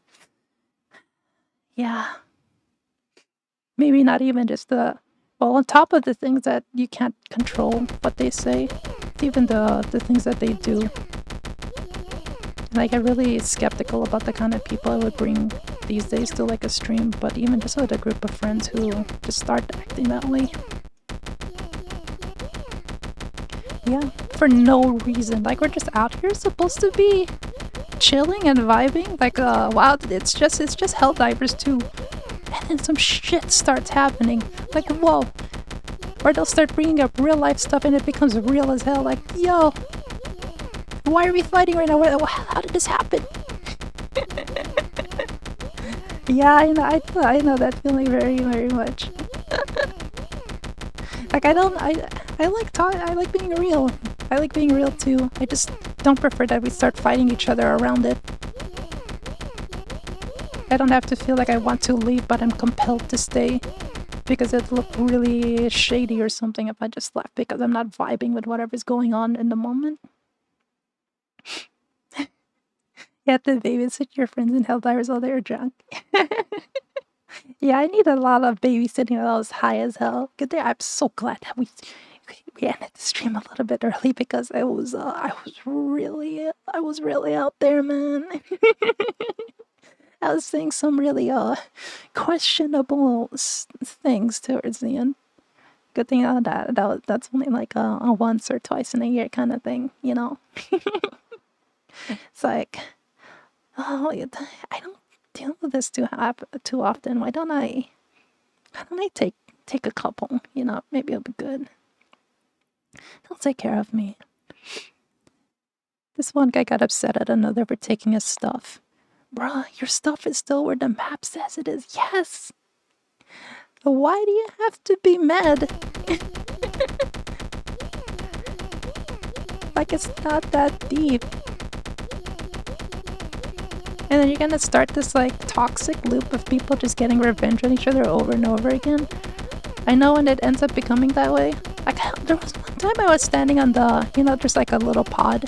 Yeah. Maybe not even just well, on top of the things that you can't control what they say, even the things that they do. And I get really skeptical about the kind of people I would bring these days to like a stream, but even just with a group of friends who just start acting that way. Yeah, for no reason. Like, we're just out here supposed to be chilling and vibing. Like, wow, it's just Helldivers too. And then some shit starts happening. Like, whoa. Or they'll start bringing up real life stuff and it becomes real as hell. Like, yo, why are we fighting right now? How did this happen? Yeah, I know that feeling very, very much. Like, I like being real. I like being real too. I just don't prefer that we start fighting each other around it. I don't have to feel like I want to leave, but I'm compelled to stay. Because it'd look really shady or something if I just left because I'm not vibing with whatever's going on in the moment. You have to babysit your friends in Helldivers while they're drunk. Yeah, I need a lot of babysitting while I was high as hell. Good day. I'm so glad that we ended the stream a little bit early because I was really out there, man. I was saying some really questionable things towards the end. Good thing that's only like a once or twice in a year kind of thing, you know. It's like, oh, I don't deal with this too often. Why don't I take a couple? You know, maybe it'll be good. They'll take care of me. This one guy got upset at another for taking his stuff. Bruh, your stuff is still where the map says it is. Yes. Why do you have to be mad? Like, it's not that deep. And then you're gonna start this like toxic loop of people just getting revenge on each other over and over again. I know when it ends up becoming that way. Like, there was one time I was standing on the, you know, there's like a little pod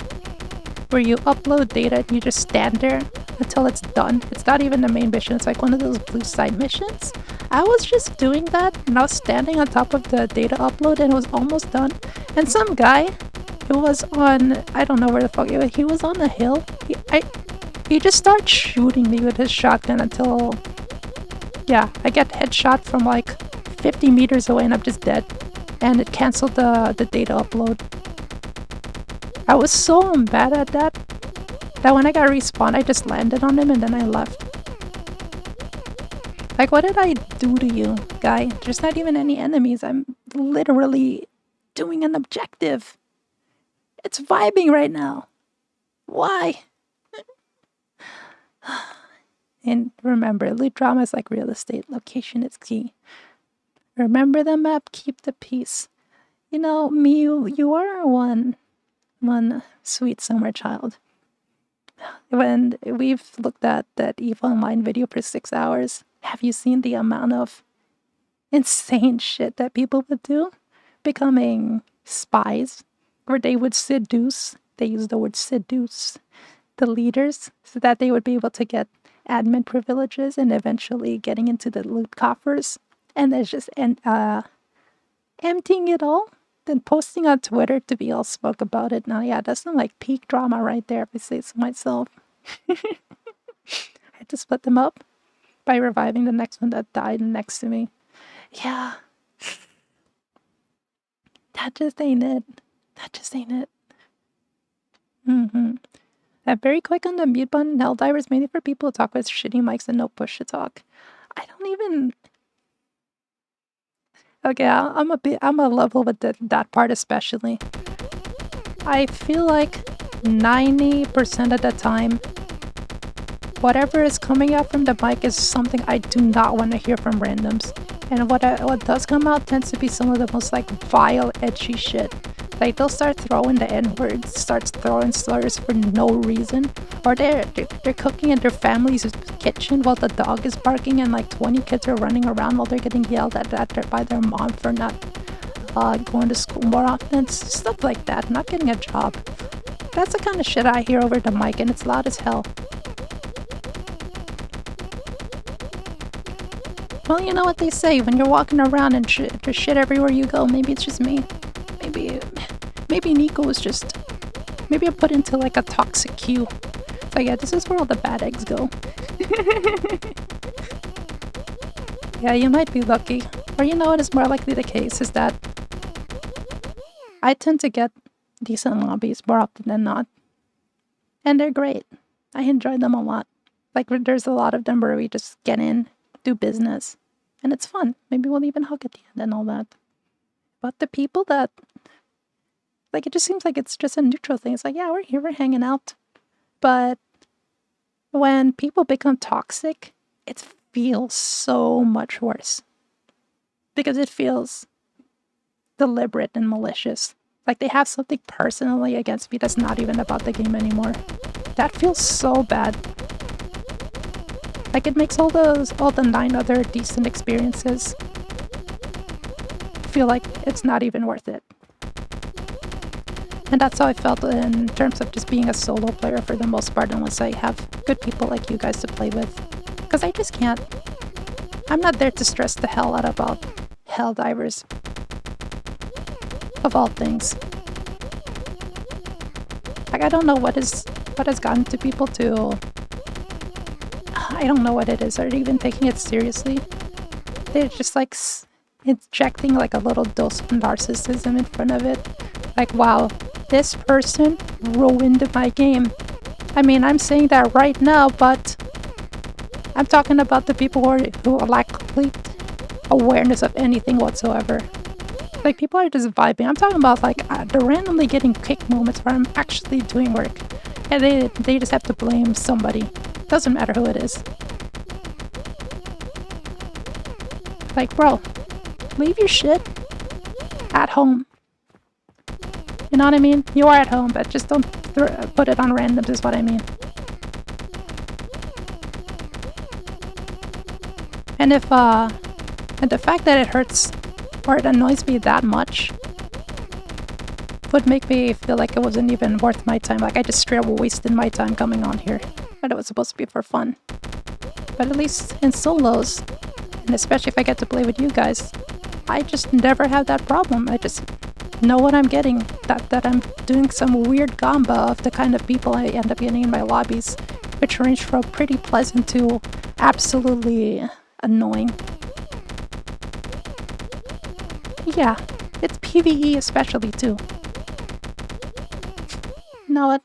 where you upload data and you just stand there until it's done. It's not even the main mission. It's like one of those blue side missions. I was just doing that and I was standing on top of the data upload and it was almost done. And some guy who was on, I don't know where the fuck he was on the hill. He just starts shooting me with his shotgun until, yeah, I get headshot from like 50 meters away and I'm just dead. And it canceled the data upload. I was so bad at that when I got respawned, I just landed on him and then I left. Like, what did I do to you, guy? There's not even any enemies. I'm literally doing an objective. It's vibing right now. Why? And remember, loot drama is like real estate. Location is key. Remember the map, keep the peace. You know, Miu, you are one sweet summer child. When we've looked at that EVE Online video for 6 hours, have you seen the amount of insane shit that people would do? Becoming spies, where they would seduce, they use the word seduce, the leaders so that they would be able to get admin privileges and eventually getting into the loot coffers. And there's just emptying it all, then posting on Twitter to be all spoke about it. Now, yeah, that's some like peak drama right there, if I say so myself. I had to split them up by reviving the next one that died next to me. Yeah. That just ain't it. Mm-hmm. Very quick on the mute button. Helldivers mainly for people who talk with shitty mics and no push to talk. I don't even... Okay, I'm a level with that part especially. I feel like 90% of the time, whatever is coming out from the mic is something I do not want to hear from randoms. And what does come out tends to be some of the most like vile, edgy shit. Like, they'll start throwing the N-words, starts throwing slurs for no reason. Or they're cooking in their family's kitchen while the dog is barking and like 20 kids are running around while they're getting yelled at by their mom for not going to school more often. Stuff like that, not getting a job. That's the kind of shit I hear over the mic and it's loud as hell. Well, you know what they say, when you're walking around and there's shit everywhere you go. Maybe it's just me. Maybe Nico was just... Maybe I'm put into like a toxic queue. So yeah, this is where all the bad eggs go. Yeah, you might be lucky. Or you know what is more likely the case is that I tend to get decent lobbies more often than not. And they're great. I enjoy them a lot. Like, there's a lot of them where we just get in, do business, and it's fun. Maybe we'll even hug at the end and all that. But the people that, like, it just seems like it's just a neutral thing. It's like, yeah, we're here, we're hanging out. But when people become toxic, it feels so much worse. Because it feels deliberate and malicious. Like they have something personally against me that's not even about the game anymore. That feels so bad. Like it makes all the 9 other decent experiences feel like it's not even worth it. And that's how I felt in terms of just being a solo player for the most part, unless I have good people like you guys to play with. Because I just can't. I'm not there to stress the hell out about Helldivers. Of all things. Like I don't know what has gotten to people to... I don't know what it is. Are they even taking it seriously? They're just like injecting like a little dose of narcissism in front of it. Like, wow, this person ruined my game. I mean, I'm saying that right now, but I'm talking about the people who lack complete awareness of anything whatsoever. Like, people are just vibing. I'm talking about, like, they're randomly getting kick moments where I'm actually doing work. And they just have to blame somebody. Doesn't matter who it is. Like, bro, leave your shit at home. You know what I mean? You are at home, but just don't put it on randoms is what I mean. And if, and the fact that it hurts or it annoys me that much would make me feel like it wasn't even worth my time. Like I just straight up wasted my time coming on here. But it was supposed to be for fun. But at least in solos, and especially if I get to play with you guys, I just never have that problem. I just know what I'm getting. That I'm doing some weird gamba of the kind of people I end up getting in my lobbies, which range from pretty pleasant to absolutely annoying. Yeah, it's PvE especially too. Know what?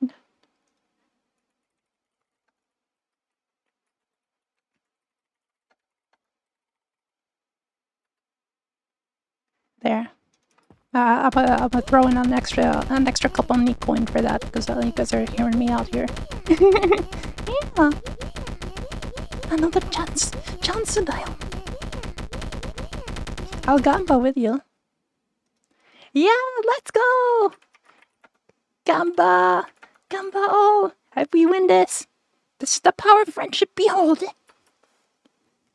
There. I'm gonna throw in an extra couple neat coin for that because you guys are hearing me out here. Yeah. Another chance to dial. I'll gamba with you. Yeah, let's go! Gamba! Oh! Have we win this? This is the power of friendship, behold!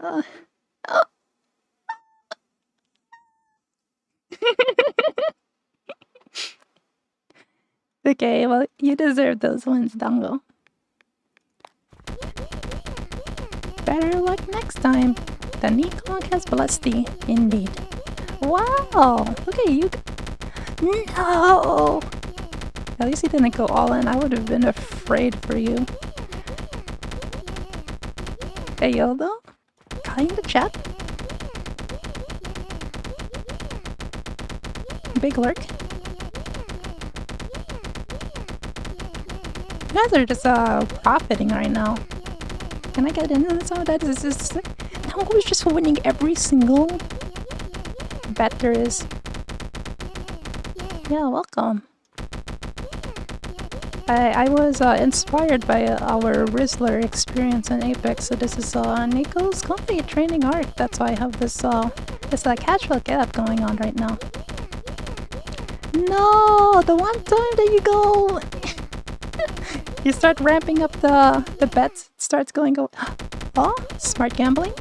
Oh. Okay, well, you deserve those wins, Dango. Better luck next time. The Nikon has blessed thee, indeed. Wow! Look at you. No! At least he didn't go all in. I would have been afraid for you. Hey, Yodo? Kinda chat? Big lurk. You guys are just profiting right now. Can I get into this? Oh, that is just... No, I was just winning every single bet there is. Yeah, welcome. I was inspired by our Rizzler experience in Apex, so this is Nico's company training arc. That's why I have this casual getup going on right now. No, the one time that you go, you start ramping up the bets, it starts going. Oh, smart gambling.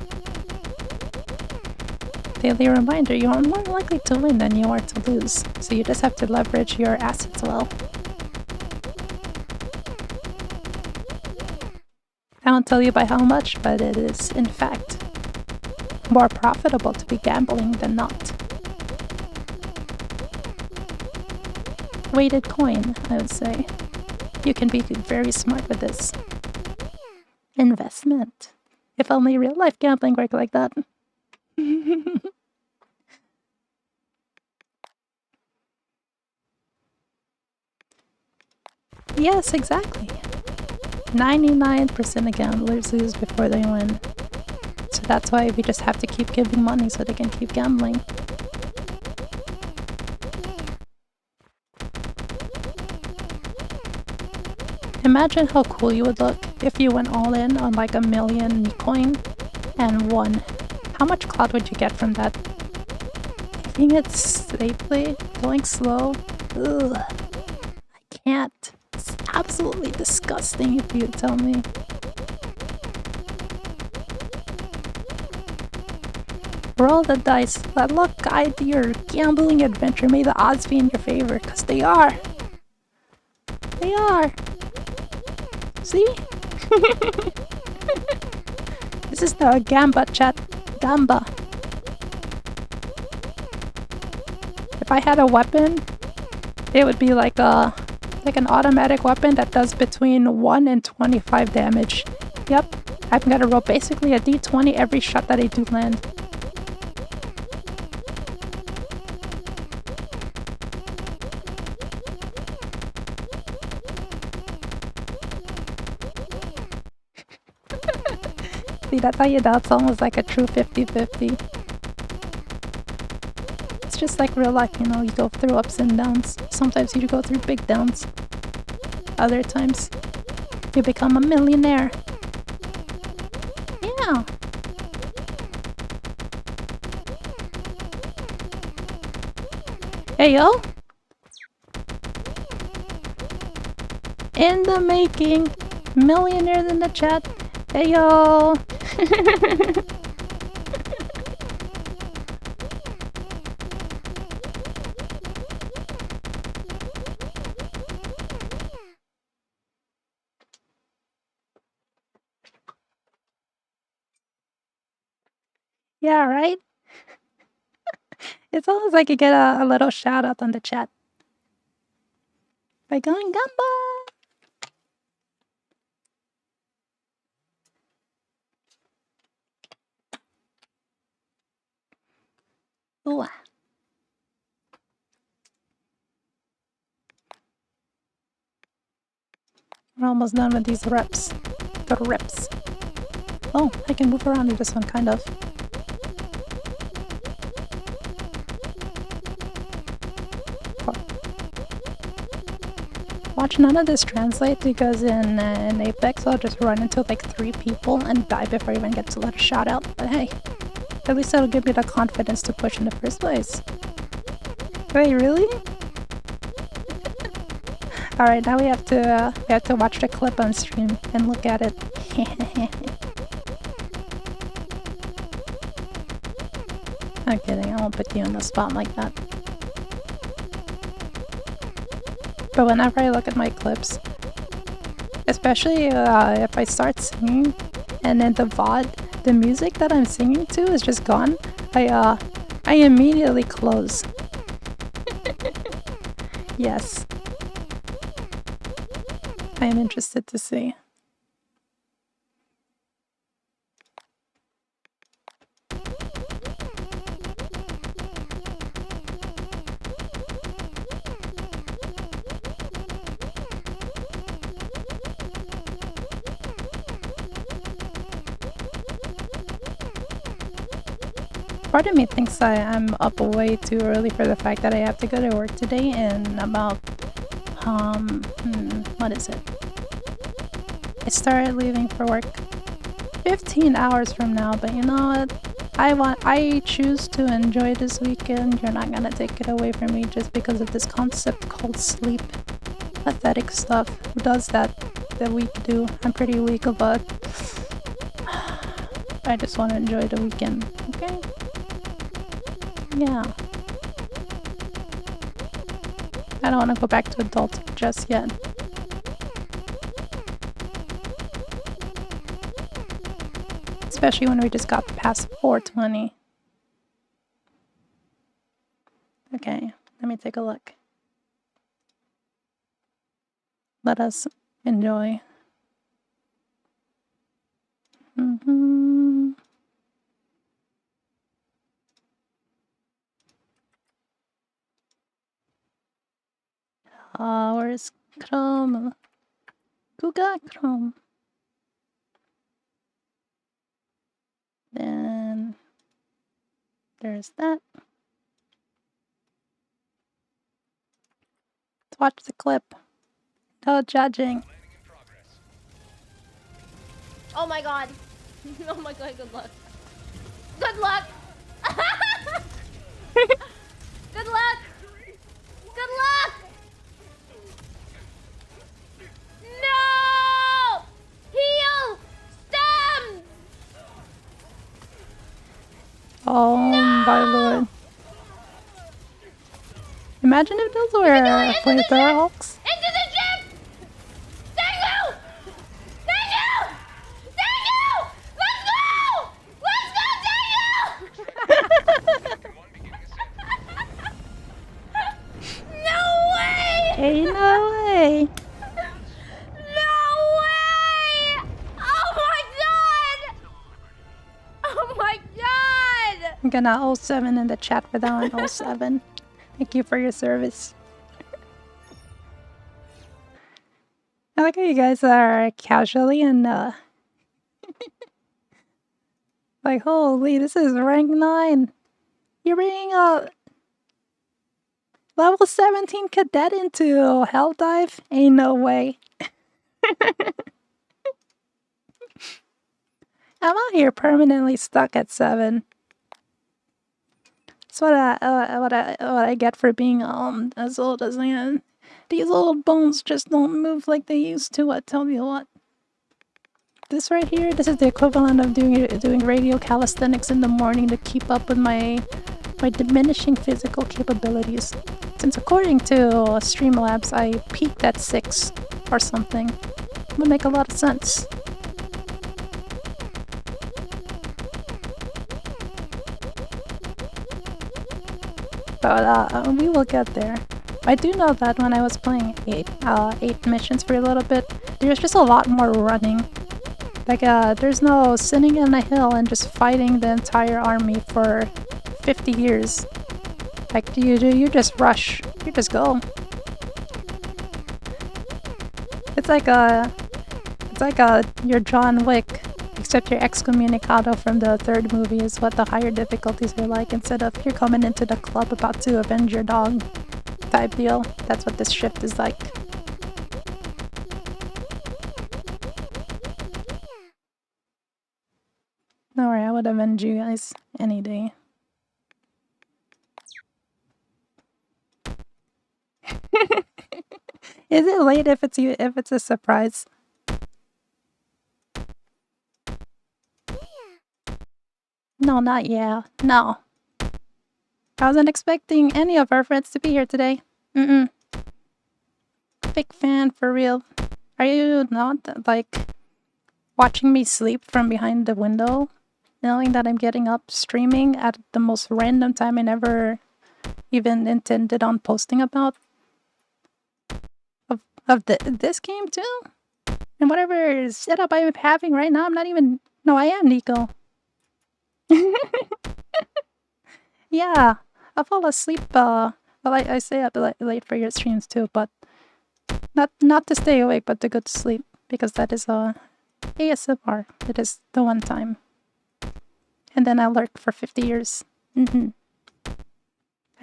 Daily reminder: you are more likely to win than you are to lose, so you just have to leverage your assets well. I won't tell you by how much, but it is, in fact, more profitable to be gambling than not. Weighted coin, I would say. You can be very smart with this. investment. If only real life gambling worked like that. Yes, exactly. 99% of gamblers lose before they win. So that's why we just have to keep giving money so they can keep gambling. Imagine how cool you would look if you went all in on like 1,000,000 Bitcoin and won. How much clout would you get from that? Making it safely, going slow. Ugh. I can't. It's absolutely disgusting if you tell me. Roll the dice. Let luck guide your gambling adventure. May the odds be in your favor, because they are. They are. See? This is the Gamba chat. Gamba. If I had a weapon, it would be like an automatic weapon that does between 1 and 25 damage. Yep. I'm gonna roll basically a d20 every shot that I do land. See, that's how you know it's almost like a true 50-50. It's just like real life, you know, you go through ups and downs. Sometimes you go through big downs. Other times, you become a millionaire. Yeah. Hey, yo. In the making. Millionaires in the chat. Hey, yo. Yeah, right? It's almost like you get a little shout out on the chat by going Gamba. Ooh. We're almost done with these reps. The reps. Oh, I can move around in this one, kind of. Watch, none of this translate because in Apex I'll just run into like 3 people and die before I even get to let a shot out. But hey, at least that'll give me the confidence to push in the first place. Wait, really? Alright, now we have to watch the clip on stream and look at it. I'm kidding, I won't put you on the spot like that. But whenever I look at my clips, especially if I start singing and then the VOD, the music that I'm singing to is just gone, I immediately close. Yes. I am interested to see. Part of me thinks I'm up way too early for the fact that I have to go to work today in about, what is it? I started leaving for work 15 hours from now, but you know what? I choose to enjoy this weekend. You're not gonna take it away from me just because of this concept called sleep. Pathetic stuff. Who does that weak do? I'm pretty weak, but I just want to enjoy the weekend, okay? Yeah. I don't want to go back to adulthood just yet. Especially when we just got past 420. Okay, let me take a look. Let us enjoy. Mm-hmm. Where's Chrome? Kuga Chrome. Then there's that. Let's watch the clip. No judging. Oh my god. Oh my god, good luck. Good luck! Good luck! Good luck! No! Heal! Stem! Oh my lord. Imagine if those were flamethrower hulks. Into the ship! Thank you! Thank you! Thank you! Let's go! Let's go, thank you! No way! Ain't no way. No way! Oh my god! Oh my god! I'm gonna 07 in the chat for that one. 07. Thank you for your service. I like how you guys are casually and like, holy, this is rank 9. You're bringing a level 17 cadet into Hell Dive? Ain't no way. I'm out here permanently stuck at 7. That's what I get for being as old as I am. These old bones just don't move like they used to. I tell you what. This right here, this is the equivalent of doing radio calisthenics in the morning to keep up with my diminishing physical capabilities. Since according to Streamlabs, I peaked at 6 or something. It would make a lot of sense. But we will get there. I do know that when I was playing 8 missions for a little bit, there's just a lot more running. Like, there's no sitting in a hill and just fighting the entire army for 50 years. Like, you just rush. You just go. It's like your John Wick, except you're excommunicado from the 3rd movie is what the higher difficulties are like, instead of you're coming into the club about to avenge your dog type deal. That's what this shift is like. Don't worry, I would avenge you guys any day. Is it late if it's a surprise? No, not yeah. No. I wasn't expecting any of our friends to be here today. Big fan for real. Are you not, like, watching me sleep from behind the window? Knowing that I'm getting up streaming at the most random time I never even intended on posting about? Of this game too? And whatever setup I'm having right now, I'm not even... No, I am Nico. Yeah, I fall asleep, well, I stay up late for your streams too, but not to stay awake, but to go to sleep, because that is ASMR. It is the one time. And then I lurk for 50 years. I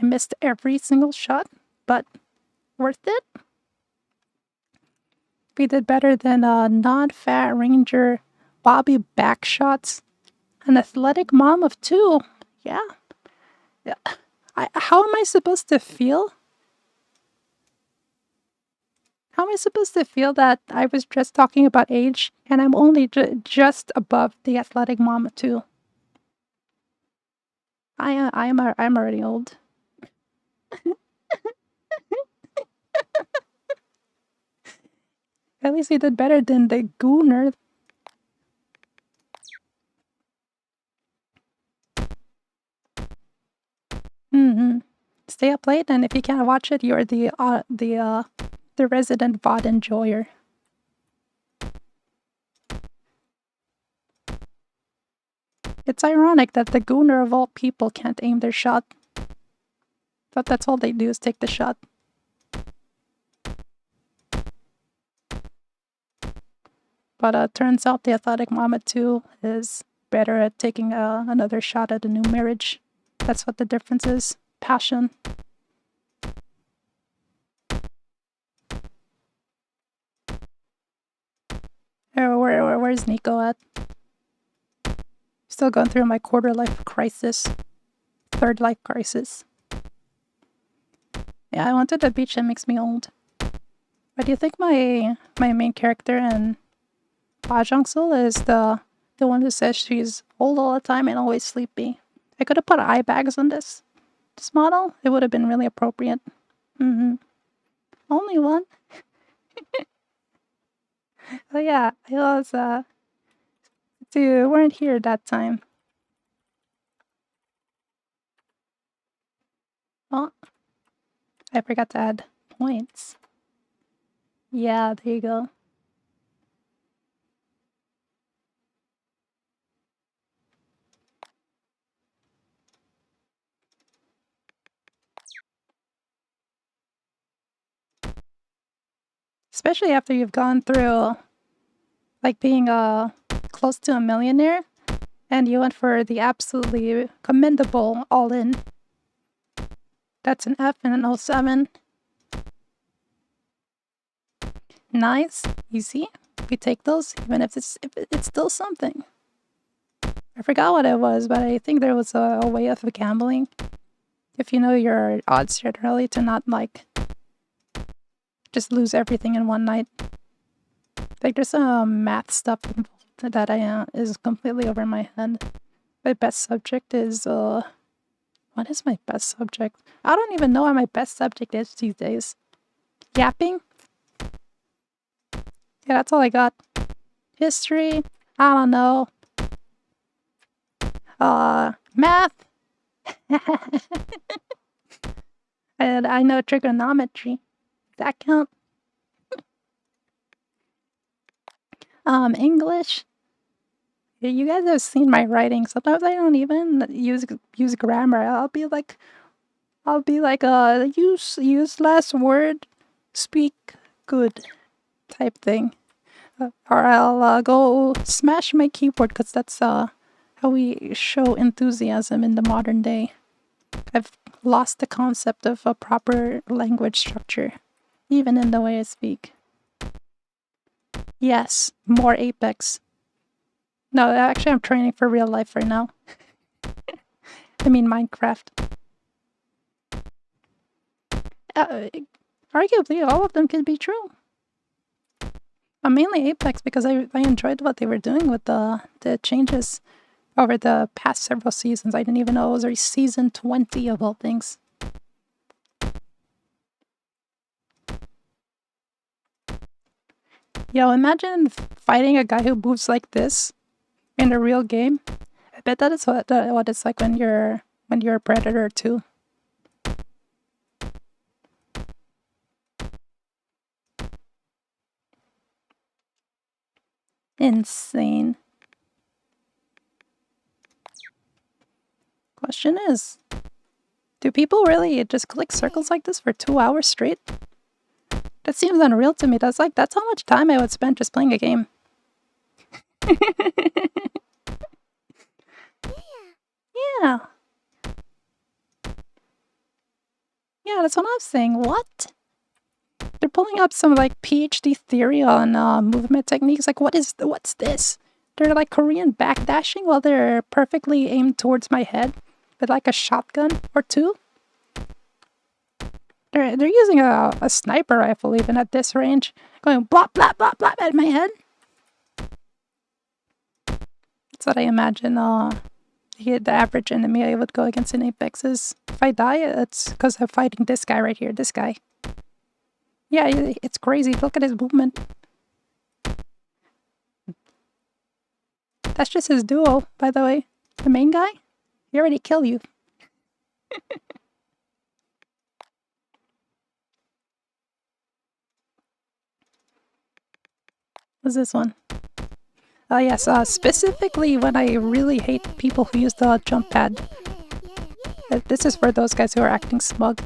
missed every single shot, but worth it. We did better than non-fat ranger Bobby Backshots, an athletic mom of 2. Yeah. How am I supposed to feel? How am I supposed to feel that I was just talking about age and I'm only just above the athletic mom of 2? I'm already old. At least we did better than the Gooner. Stay up late, and if you can't watch it, you're the resident VOD enjoyer. It's ironic that the Gooner of all people can't aim their shot. But that's all they do is take the shot. But turns out the Athletic Mama 2 is better at taking another shot at a new marriage. That's what the difference is. Passion. Where's Nico at? Still going through my quarter life crisis. Third life crisis. Yeah, I went to the beach that makes me old. But do you think my main character in Hwajeongseul is the one who says she's old all the time and always sleepy? I could have put eye bags on this model. It would have been really appropriate. Only one. Oh yeah, I was you weren't here that time. Oh, I forgot to add points. Yeah, there you go. Especially after you've gone through, like, being close to a millionaire, and you went for the absolutely commendable all-in. That's an F and an 07. Nice, easy. We take those, even if it's still something. I forgot what it was, but I think there was a way of gambling. If you know your odds generally, to not, like, just lose everything in one night. Like, there's some math stuff involved that is completely over my head. My best subject is, what is my best subject? I don't even know what my best subject is these days. Yapping? Yeah, that's all I got. History? I don't know. Math? And I know trigonometry. Does that count? English? You guys have seen my writing. Sometimes I don't even use grammar. I'll be like, use less word, speak good type thing. Or I'll go smash my keyboard, because that's how we show enthusiasm in the modern day. I've lost the concept of a proper language structure, even in the way I speak. Yes, more Apex. No, actually I'm training for real life right now. I mean Minecraft. Arguably, all of them could be true. Mainly Apex, because I enjoyed what they were doing with the changes over the past several seasons. I didn't even know it was season 20 of all things. Yo, imagine fighting a guy who moves like this in a real game. I bet that is what it's like when you're a predator too. Insane. Question is, do people really just click circles like this for 2 hours straight? That seems unreal to me. That's how much time I would spend just playing a game. Yeah. Yeah, that's what I'm saying. What? They're pulling up some, like, PhD theory on movement techniques. Like, what's this? They're, like, Korean backdashing while they're perfectly aimed towards my head with, like, a shotgun or two. They're using a sniper rifle even at this range, going blop blop blop blop at my head. That's what I imagine. The average enemy I would go against in Apex is. If I die, it's because I'm fighting this guy right here. This guy. Yeah, it's crazy. Look at his movement. That's just his duo, by the way. The main guy, he already killed you. What's this one? Oh yes, specifically when I really hate people who use the jump pad. This is for those guys who are acting smug.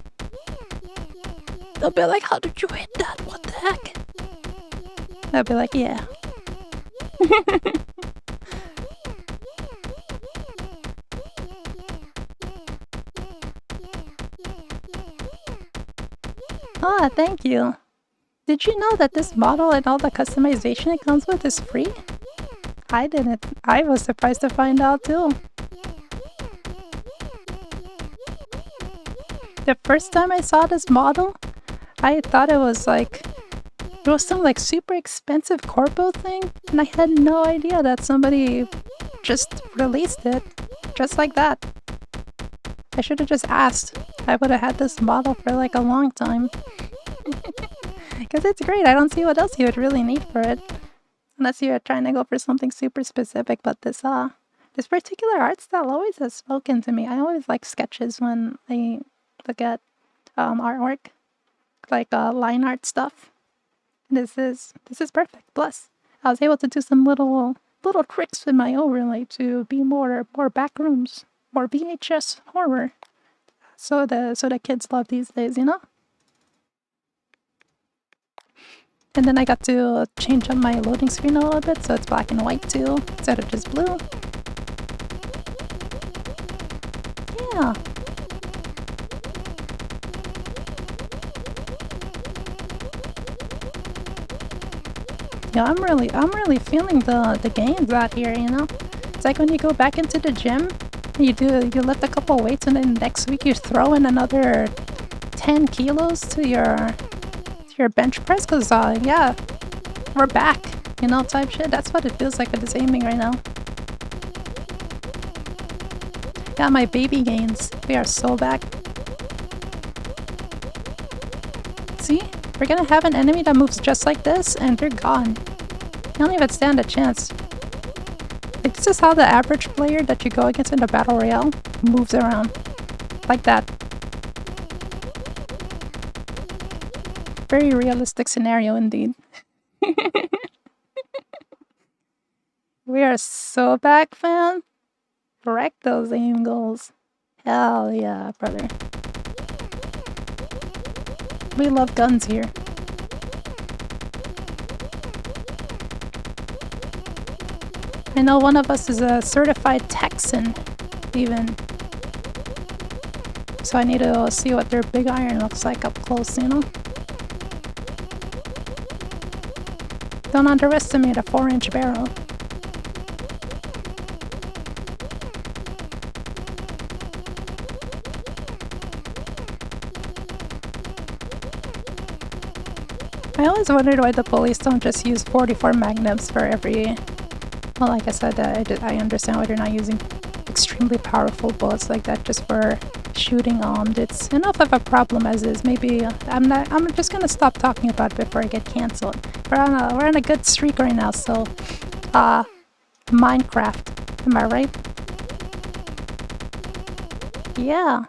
They'll be like, how did you hit that? What the heck? I'll be like, yeah. Ah, thank you. Did you know that this model and all the customization it comes with is free? I didn't. I was surprised to find out too. The first time I saw this model, I thought it was like, it was some like super expensive corpo thing, and I had no idea that somebody just released it, just like that. I should have just asked. I would have had this model for like a long time. Because it's great, I don't see what else you would really need for it. Unless you're trying to go for something super specific, but this particular art style always has spoken to me. I always like sketches when I look at artwork, like line art stuff. This is perfect. Plus, I was able to do some little tricks with my overlay to be more backrooms, more VHS horror. So the kids love these days, you know. And then I got to change up my loading screen a little bit, so it's black and white too, instead of just blue. Yeah. Yeah, I'm really feeling the gains out here, you know? It's like when you go back into the gym, you lift a couple weights, and then next week you throw in another 10 kilos to your bench press, because yeah, we're back, you know, type shit. That's what it feels like with this aiming right now. Yeah, my baby gains, we are so back. See? We're gonna have an enemy that moves just like this, and they're gone. You don't even stand a chance. Like, this is how the average player that you go against in the Battle Royale moves around. Like that. Very realistic scenario indeed. We are so back, fam. Wreck those aim goals. Hell yeah, brother. We love guns here. I know one of us is a certified Texan, even. So I need to see what their big iron looks like up close, you know? Don't underestimate a 4-inch barrel. I always wondered why the police don't just use 44 magnums for every... Well, like I said, I understand why they're not using extremely powerful bullets like that just for shooting armed. It's enough of a problem as is. Maybe I'm just gonna stop talking about it before I get cancelled. We're on a good streak right now, so Minecraft. Am I right? Yeah.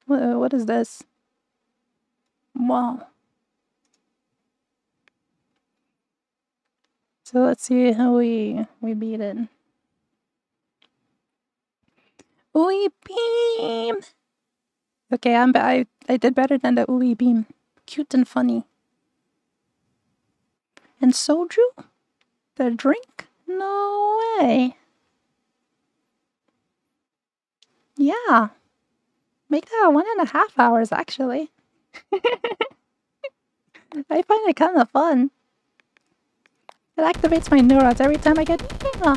What is this? Wow. So let's see how we beat it. Ooey beam! Okay, I did better than the ooey beam. Cute and funny. And soju? The drink? No way. Yeah. Make that 1.5 hours, actually. I find it kind of fun. It activates my neurons every time I get... Yeah.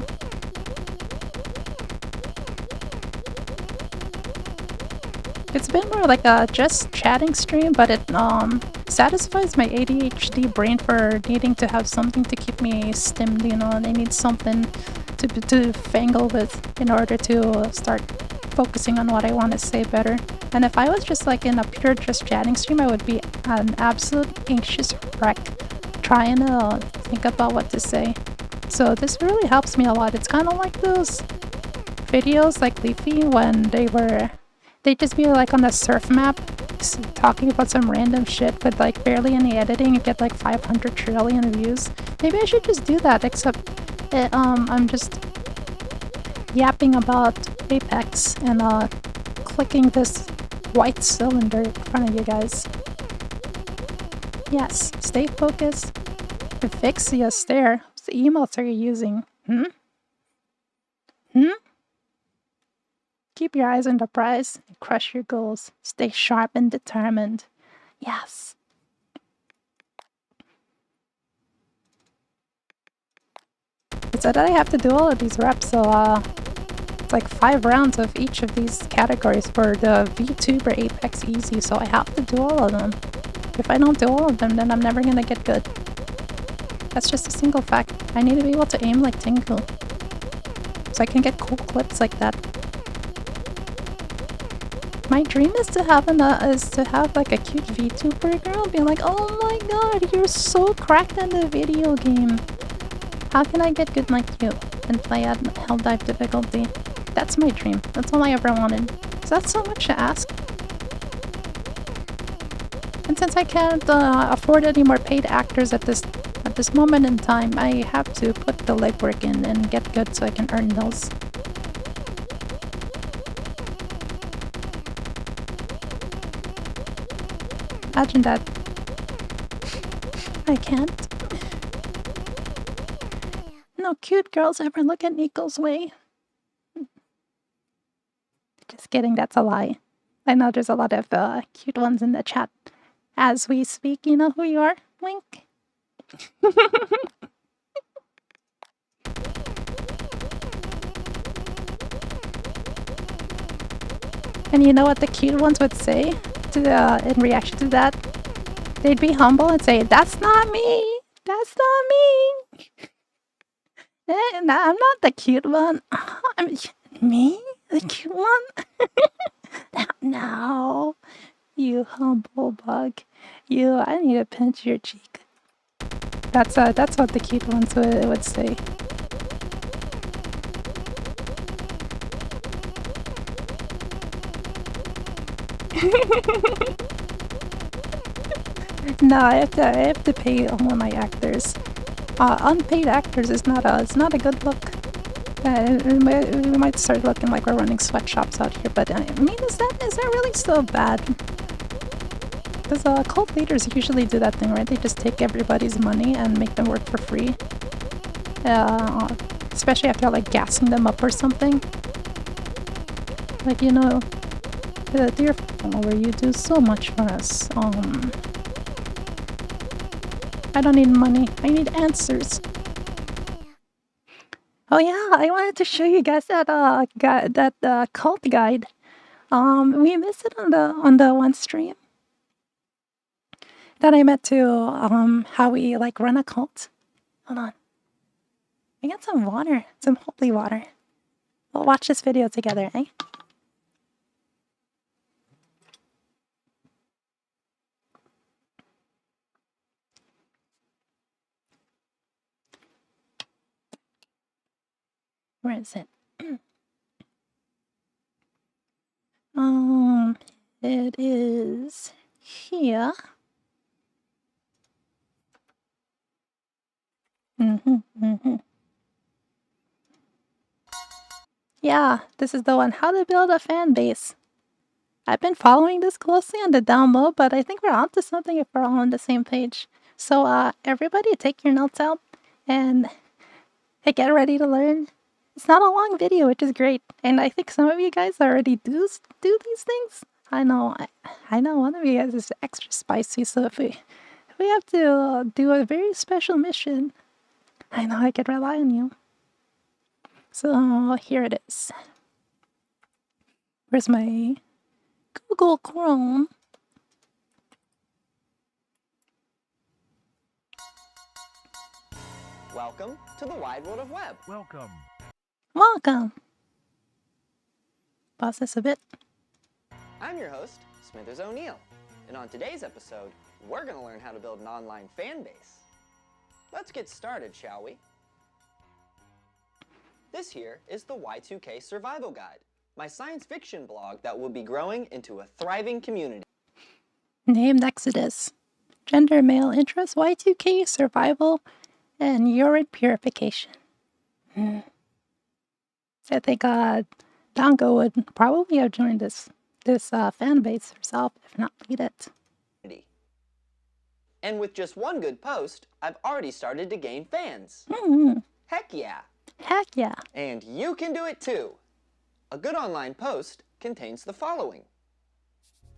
It's been more like a just chatting stream, but it satisfies my ADHD brain for needing to have something to keep me stimmed, you know, and I need something to fangle with in order to start focusing on what I want to say better. And if I was just like in a pure just chatting stream, I would be an absolute anxious wreck trying to think about what to say. So this really helps me a lot. It's kind of like those videos like Leafy when they'd just be like on a surf map talking about some random shit with like barely any editing and get like 500 trillion views. Maybe I should just do that, except I'm just yapping about Apex and clicking this white cylinder in front of you guys. Yes, stay focused. Vixia stare. What emotes are you using? Keep your eyes on the prize and crush your goals. Stay sharp and determined. Yes. It said that I have to do all of these reps, so it's like 5 rounds of each of these categories for the VTuber Apex Easy, so I have to do all of them. If I don't do all of them, then I'm never gonna get good. That's just a single fact. I need to be able to aim like Tengu, so I can get cool clips like that. My dream is to have like a cute VTuber girl and be like, oh my god, you're so cracked in the video game. How can I get good like you and play at Hell Dive difficulty? That's my dream. That's all I ever wanted. Is that so much to ask? And since I can't afford any more paid actors at this moment in time, I have to put the legwork in and get good so I can earn those. Imagine that. I can't. No cute girls ever look at Nico's way. Just kidding, that's a lie. I know there's a lot of cute ones in the chat. As we speak, you know who you are? Wink. And you know what the cute ones would say to in reaction to that? They'd be humble and say, "That's not me. That's not me. I'm not the cute one. Me, the cute one. No, you humble bug. I need to pinch your cheek." That's what the cute ones would say. No, I have to pay all of my actors. Unpaid actors is not a good look. We might start looking like we're running sweatshops out here, but I mean, is that really so bad? Because cult leaders usually do that thing, right? They just take everybody's money and make them work for free. Especially after like gassing them up or something. Like, you know, dear follower, you do so much for us. I don't need money. I need answers. Oh yeah, I wanted to show you guys that cult guide. We missed it on the one stream that I meant to how we like run a cult. Hold on. I got some water, some holy water. We'll watch this video together, eh? Where is it? It is here. Yeah, this is the one. How to build a fan base. I've been following this closely on the down low, but I think we're onto something if we're all on the same page. So, everybody take your notes out and get ready to learn. It's not a long video, which is great. And I think some of you guys already do these things. I know one of you guys is extra spicy, so if we have to do a very special mission, I know I could rely on you. So here it is. Where's my Google Chrome? Welcome to the wide world of web. Welcome. Pause this a bit. I'm your host, Smithers O'Neill, and on today's episode, we're going to learn how to build an online fan base. Let's get started, shall we? This here is the Y2K Survival Guide, my science fiction blog that will be growing into a thriving community. Named Exodus. Gender male interest, Y2K, survival, and urine purification. So I think Dango would probably have joined this fan base herself, if not lead it. And with just one good post, I've already started to gain fans. Heck yeah! Heck yeah. And you can do it too. A good online post contains the following.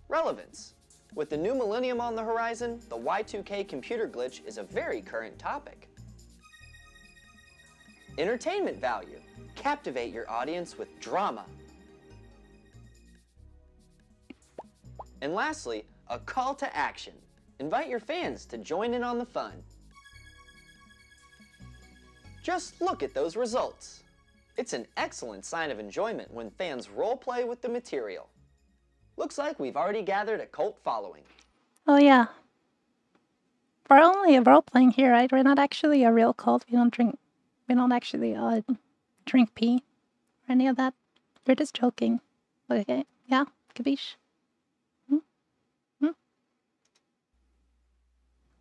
Relevance. With the new millennium on the horizon, the Y2K computer glitch is a very current topic. Entertainment value. Captivate your audience with drama. And lastly, a call to action. Invite your fans to join in on the fun. Just look at those results. It's an excellent sign of enjoyment when fans roleplay with the material. Looks like we've already gathered a cult following. Oh yeah. We're only a role-playing here, right? We're not actually a real cult. We don't actually drink pee or any of that. We're just joking. Okay, yeah, capiche?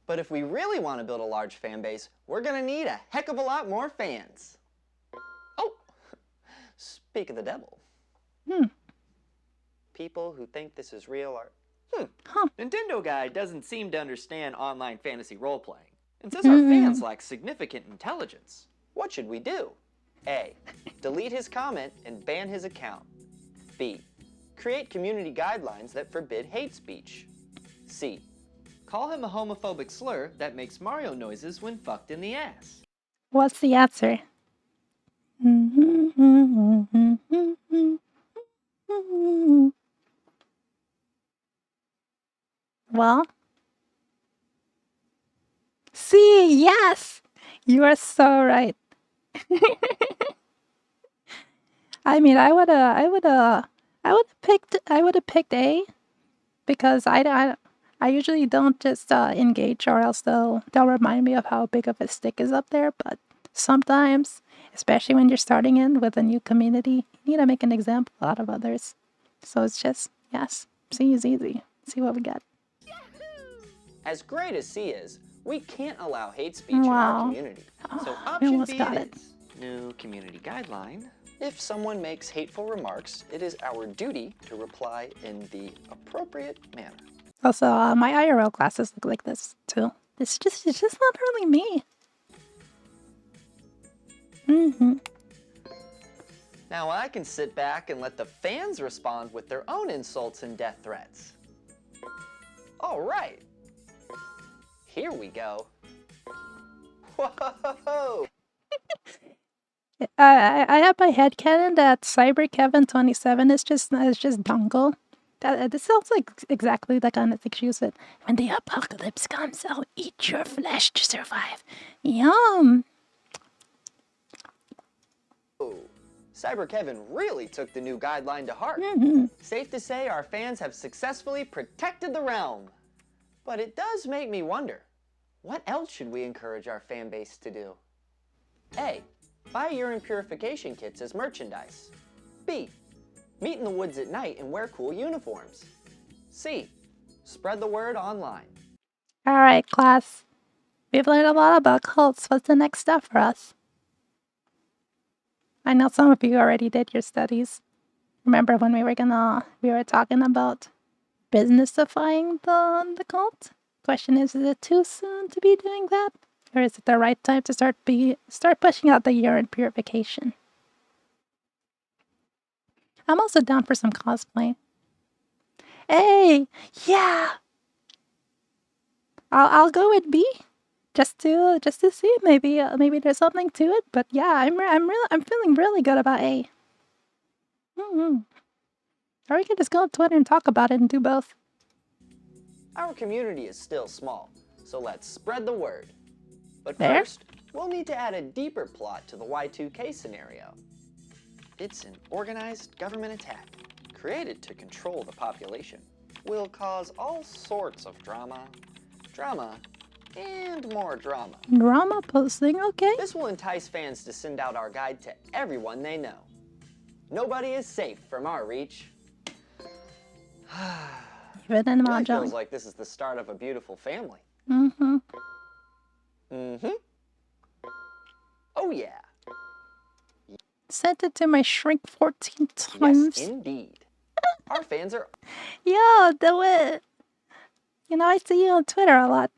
But if we really want to build a large fan base, we're gonna need a heck of a lot more fans. Oh, speak of the devil. People who think this is real are... Nintendo Guy doesn't seem to understand online fantasy role-playing and says our fans lack significant intelligence. What should we do? A. Delete his comment and ban his account. B. Create community guidelines that forbid hate speech. C. Call him a homophobic slur that makes Mario noises when fucked in the ass. What's the answer? Well, C, yes! You are so right. I mean, I would have picked A, because I usually don't just engage, or else they'll remind me of how big of a stick is up there. But sometimes, especially when you're starting in with a new community, you need to make an example out of others. So it's just, yes, C is easy. See what we get. As great as C is, we can't allow hate speech in our community. So option B is new community guideline. If someone makes hateful remarks, it is our duty to reply in the appropriate manner. Also, my IRL classes look like this too. It's just not really me. Now I can sit back and let the fans respond with their own insults and death threats. All right. Here we go. Whoa! I have my headcanon that CyberKevin27 is just Dongle. This sounds like exactly the kind of thing she said. When the apocalypse comes, I'll eat your flesh to survive. Yum! CyberKevin really took the new guideline to heart. Safe to say our fans have successfully protected the realm. But it does make me wonder, what else should we encourage our fan base to do? A. Buy urine purification kits as merchandise. B. Meet in the woods at night and wear cool uniforms. C. Spread the word online. Alright, class. We've learned a lot about cults. What's the next step for us? I know some of you already did your studies. Remember when we were talking about businessifying the cult? Question is it too soon to be doing that? Or is it the right time to start pushing out the urine purification? I'm also down for some cosplay. Hey, yeah. I'll go with B, just to see. Maybe there's something to it. But yeah, I'm feeling really good about A. Or we can just go on Twitter and talk about it and do both. Our community is still small, so let's spread the word. But There? first, we'll need to add a deeper plot to the Y2K scenario. It's an organized government attack, created to control the population. Will cause all sorts of drama, and more drama. Drama posting, okay. This will entice fans to send out our guide to everyone they know. Nobody is safe from our reach. even in Really feels Mahjong. like this is the start of a beautiful family. Mm-hmm. Mm-hmm. Oh yeah. Sent it to my shrink 14 Yes, times. indeed. Our fans are Yo, do it. You know, I see you on Twitter a lot.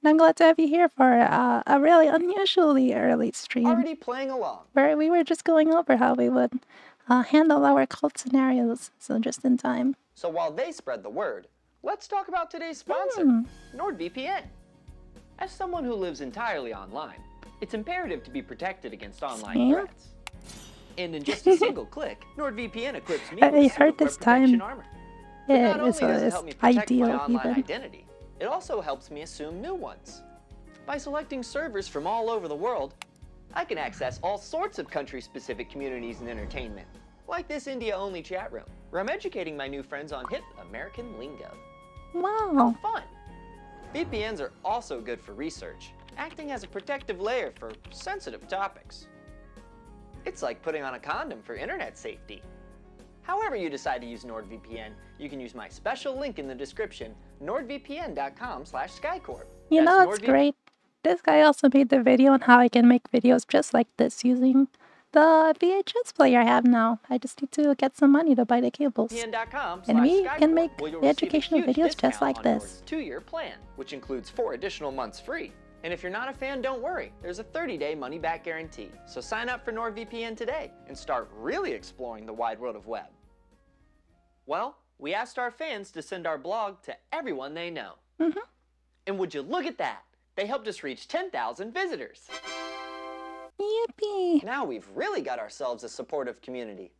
And I'm glad to have you here for a really unusually early stream. already playing along. Where we were just going over how we would handle our cult scenarios. So just in time. So while they spread the word, let's talk about today's sponsor, NordVPN. As someone who lives entirely online, it's imperative to be protected against online Same. threats. And in just a single click, NordVPN equips me I with heard super this protection time. armor. But Yeah, not only it's does it help me protect my ideal online even. identity, it also helps me assume new ones. By selecting servers from all over the world, I can access all sorts of country-specific communities and entertainment, like this India-only chat room, where I'm educating my new friends on hip American lingo. Wow. How fun! VPNs are also good for research, acting as a protective layer for sensitive topics. It's like putting on a condom for internet safety. However you decide to use NordVPN, you can use my special link in the description, nordvpn.com/skycorp. You know That's what's great? This guy also made the video on how I can make videos just like this using the VHS player I have now. I just need to get some money to buy the cables. And we can make educational videos just like this. 2-year plan, which includes 4 additional months free. And if you're not a fan, don't worry. There's a 30-day money-back guarantee. So sign up for NordVPN today and start really exploring the wide world of web. Well, we asked our fans to send our blog to everyone they know. And would you look at that? They helped us reach 10,000 visitors. Yippee. Now we've really got ourselves a supportive community.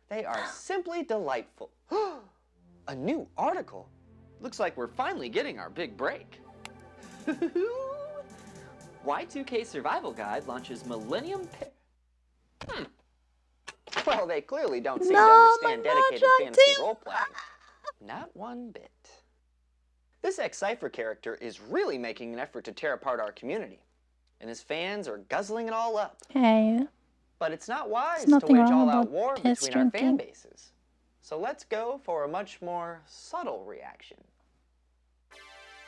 They are simply delightful. A new article. Looks like we're finally getting our big break. Y2K Survival Guide launches Millennium Well, they clearly don't seem to understand dedicated fantasy role-playing. Not one bit. This X-Cypher character is really making an effort to tear apart our community. And his fans are guzzling it all up. Hey. But it's not wise There's to nothing wage wrong all-out about war piss between our fan drinking. bases. So let's go for a much more subtle reaction.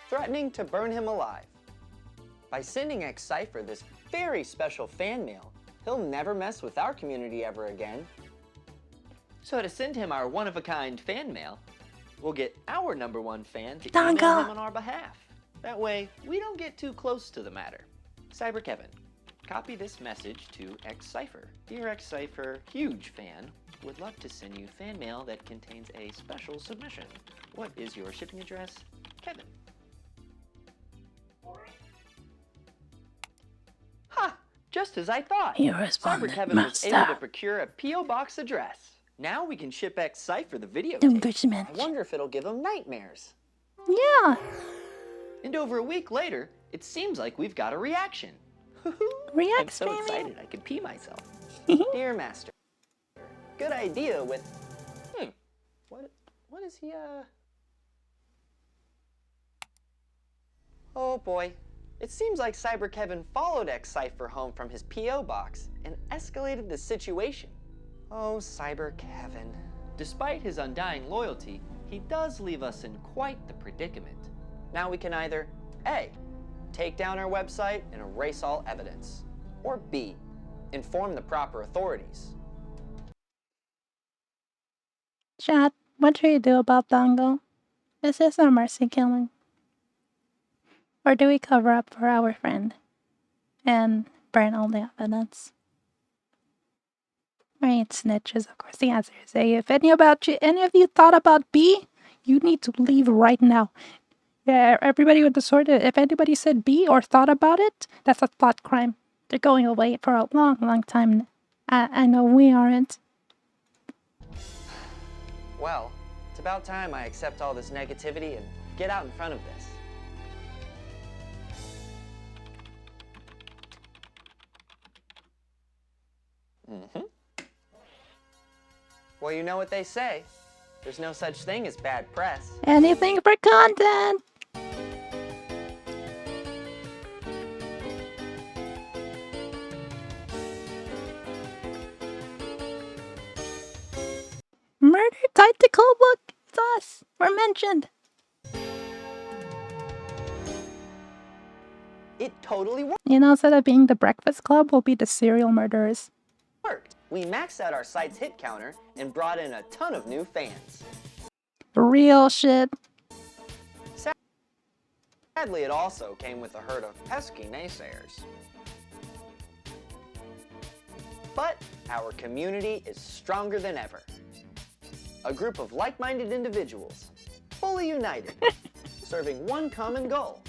Threatening to burn him alive. By sending X-Cypher this very special fan mail, he'll never mess with our community ever again. So to send him our one-of-a-kind fan mail, we'll get our #1 fan to email him on our behalf. That way, we don't get too close to the matter. Cyber Kevin, copy this message to X-Cypher. Dear X-Cypher, huge fan, would love to send you fan mail that contains a special submission. What is your shipping address? Kevin. Ha! Just as I thought. You Cyber responded, Kevin was able to master. procure a P.O. box address. Now we can ship X-Cypher the video. Engagement. I wonder if it'll give him nightmares. Yeah. And over a week later, it seems like we've got a reaction. I'm React, so baby. excited I could pee myself. Dear Master, good idea with... What is he, Oh boy. It seems like Cyber Kevin followed X-Cypher home from his P.O. box and escalated the situation. Oh, Cyber Kevin. Despite his undying loyalty, he does leave us in quite the predicament. Now we can either A, take down our website and erase all evidence, or B, inform the proper authorities. Chat, what should you do about Dango? Is this a mercy killing? Or do we cover up for our friend and burn all the evidence? Right, snitches. Of course, the answer is A. If any of you thought about B, you need to leave right now. Yeah, everybody with the sword. If anybody said B or thought about it, that's a thought crime. They're going away for a long, long time. I know we aren't. Well, it's about time I accept all this negativity and get out in front of this. Well, you know what they say. There's no such thing as bad press. Anything for content! Murder Tactical Book It's us. We're mentioned. It totally You know, instead of being the Breakfast Club, we'll be the serial murderers. worked. We maxed out our site's hit counter and brought in a ton of new fans. Real shit. Sadly, it also came with a herd of pesky naysayers. But our community is stronger than ever. A group of like-minded individuals, fully united, serving one common goal.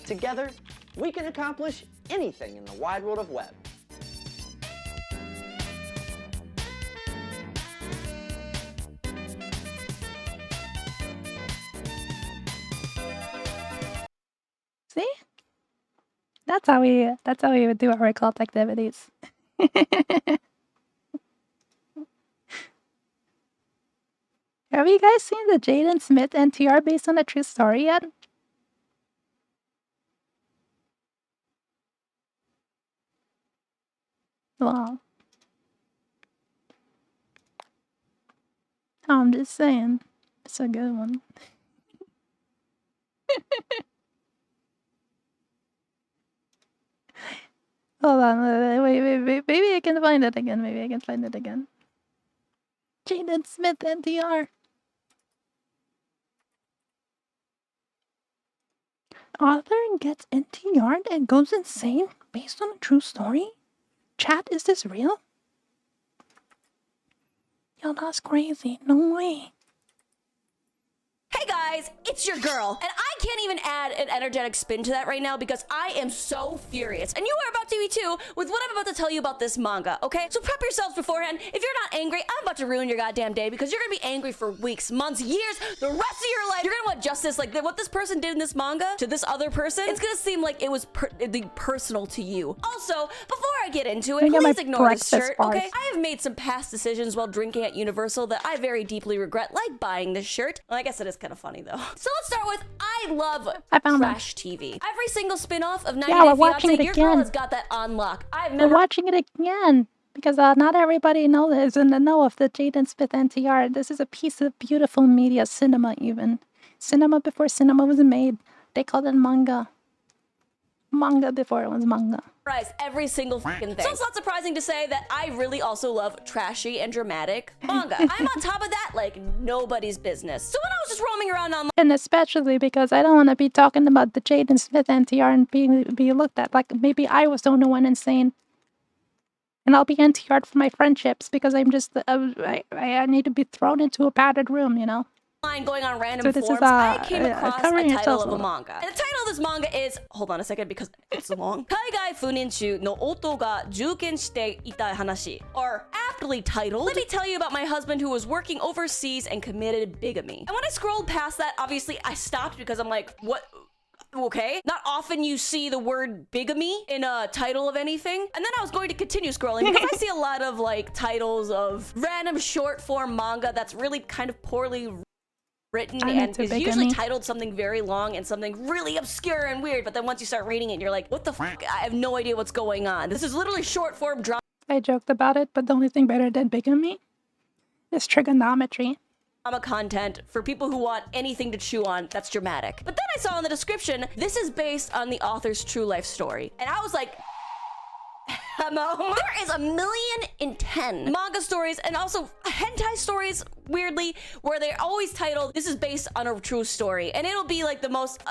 Together, we can accomplish anything in the wide world of web. See? That's how we would do our cult activities. Have you guys seen the Jaden Smith NTR based on a true story yet? Well, I'm just saying, it's a good one. Hold on, wait, maybe I can find it again. Maybe I can find it again. Jaden Smith NTR. Author gets NTR'd and goes insane based on a true story? Chat, is this real? Yo, that's crazy. No way. Hey guys, it's your girl, and I can't even add an energetic spin to that right now because I am so furious, and you are about to be too with what I'm about to tell you about this manga, okay? So prep yourselves beforehand. If you're not angry, I'm about to ruin your goddamn day because you're gonna be angry for weeks, months, years, the rest of your life. You're gonna want justice, like what this person did in this manga to this other person. It's gonna seem like it was personal to you. Also, before I get into it, please ignore this shirt, okay? I have made some past decisions while drinking at Universal that I very deeply regret, like buying this shirt. Well, I guess it is kind of funny though. So let's start with I love trash TV. Every single spin-off of 90 Day Fiancé, your girl has got that on lock. We're watching it again because not everybody is in the know of the Jaden Smith NTR. This is a piece of beautiful media, cinema even. Cinema before cinema was made. They called it manga. Manga before it was manga. Every single fucking thing. So it's not surprising to say that I really also love trashy and dramatic manga. I'm on top of that like nobody's business. So when I was just roaming around online, and especially because I don't want to be talking about the Jaden Smith NTR and be looked at like maybe I was the only one insane. And I'll be NTR'd for my friendships because I'm just I need to be thrown into a padded room, you know. Going on random forums, I came across a title of a manga. And the title of this manga is, hold on a second because it's long. Kaigai Funinchu no Oto ga Juken shite itai hanashi. Or aptly titled, let me tell you about my husband who was working overseas and committed bigamy. And when I scrolled past that, obviously I stopped because I'm like, what? Okay, not often you see the word bigamy in a title of anything. And then I was going to continue scrolling because I see a lot of like titles of random short form manga that's really kind of poorly written and is usually titled something very long and something really obscure and weird, but then once you start reading it, you're like, what the fuck? I have no idea what's going on. This is literally short form drama. I joked about it, but the only thing better than bigamy is trigonometry. Content for people who want anything to chew on that's dramatic. But then I saw in the description, this is based on the author's true life story. And I was like, there is 1,000,010 manga stories and also hentai stories, weirdly, where they're always titled, this is based on a true story. And it'll be like the most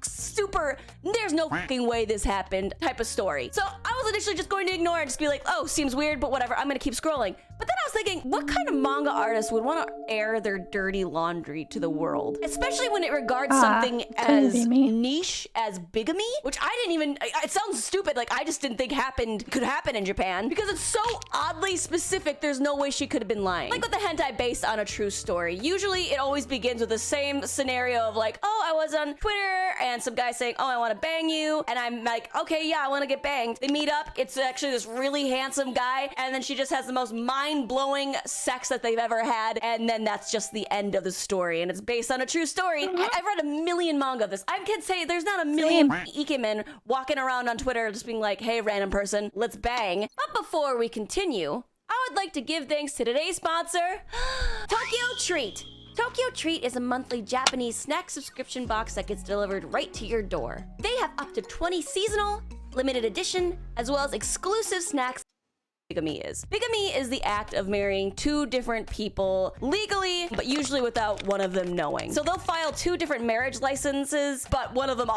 super, there's no fucking way this happened type of story. So I was initially just going to ignore it, just be like, oh, seems weird, but whatever, I'm gonna keep scrolling. But then I was thinking, what kind of manga artist would want to air their dirty laundry to the world? Especially when it regards something as niche as bigamy, which I didn't even, it sounds stupid, like I just didn't think could happen in Japan, because it's so oddly specific, there's no way she could have been lying. Like with the hentai based on a true story, usually it always begins with the same scenario of like, oh, I was on Twitter, and some guy saying, oh, I want to bang you, and I'm like, okay, yeah, I want to get banged. They meet up, it's actually this really handsome guy, and then she just has the most mind-blowing sex that they've ever had, and then that's just the end of the story, and it's based on a true story. I've read 1,000,000 manga of this. I can say there's not 1,000,000 ikemen walking around on Twitter just being like, hey, random person, let's bang. But before we continue, I I'd like to give thanks to today's sponsor, Tokyo Treat. Tokyo Treat is a monthly Japanese snack subscription box that gets delivered right to your door. They have up to 20 seasonal, limited edition, as well as exclusive snacks. Bigamy is. Bigamy is the act of marrying two different people legally, but usually without one of them knowing. So they'll file two different marriage licenses, but one of them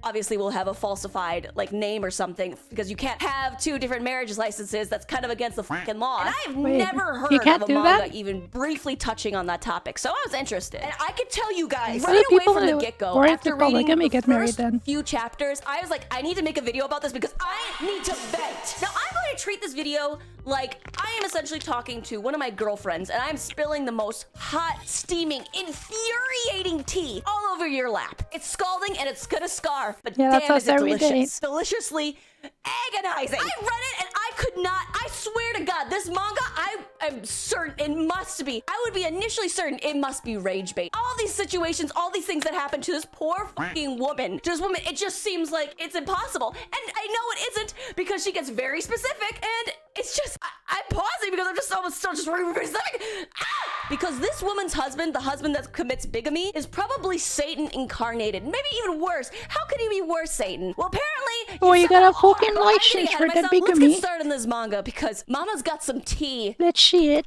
obviously will have a falsified like name or something, because you can't have two different marriage licenses. That's kind of against the fucking law. And I've never heard of a manga even briefly touching on that topic, so I was interested. And I could tell you guys right away from the get-go, after reading the first few chapters, I was like, I need to make a video about this because I need to vent. Now I'm going to treat this video like I am essentially talking to one of my girlfriends and I'm spilling the most hot, steaming, infuriating tea all over your lap. It's scalding and it's gonna scar, but damn is it delicious. Deliciously agonizing. I read it and I could not, I swear to God, this manga, I am certain it must be, I would be initially certain it must be rage bait. All these situations, all these things that happen to this poor fucking woman, it just seems like it's impossible. And I know it isn't, because she gets very specific, and it's just, I'm pausing because I'm just almost still just very specific. Because this woman's husband, the husband that commits bigamy, is probably Satan incarnated. Maybe even worse. How could he be worse, Satan? Well, apparently, oh, you got a fucking license for the bigamy. Let's get started in this manga because Mama's got some tea. Let's see it.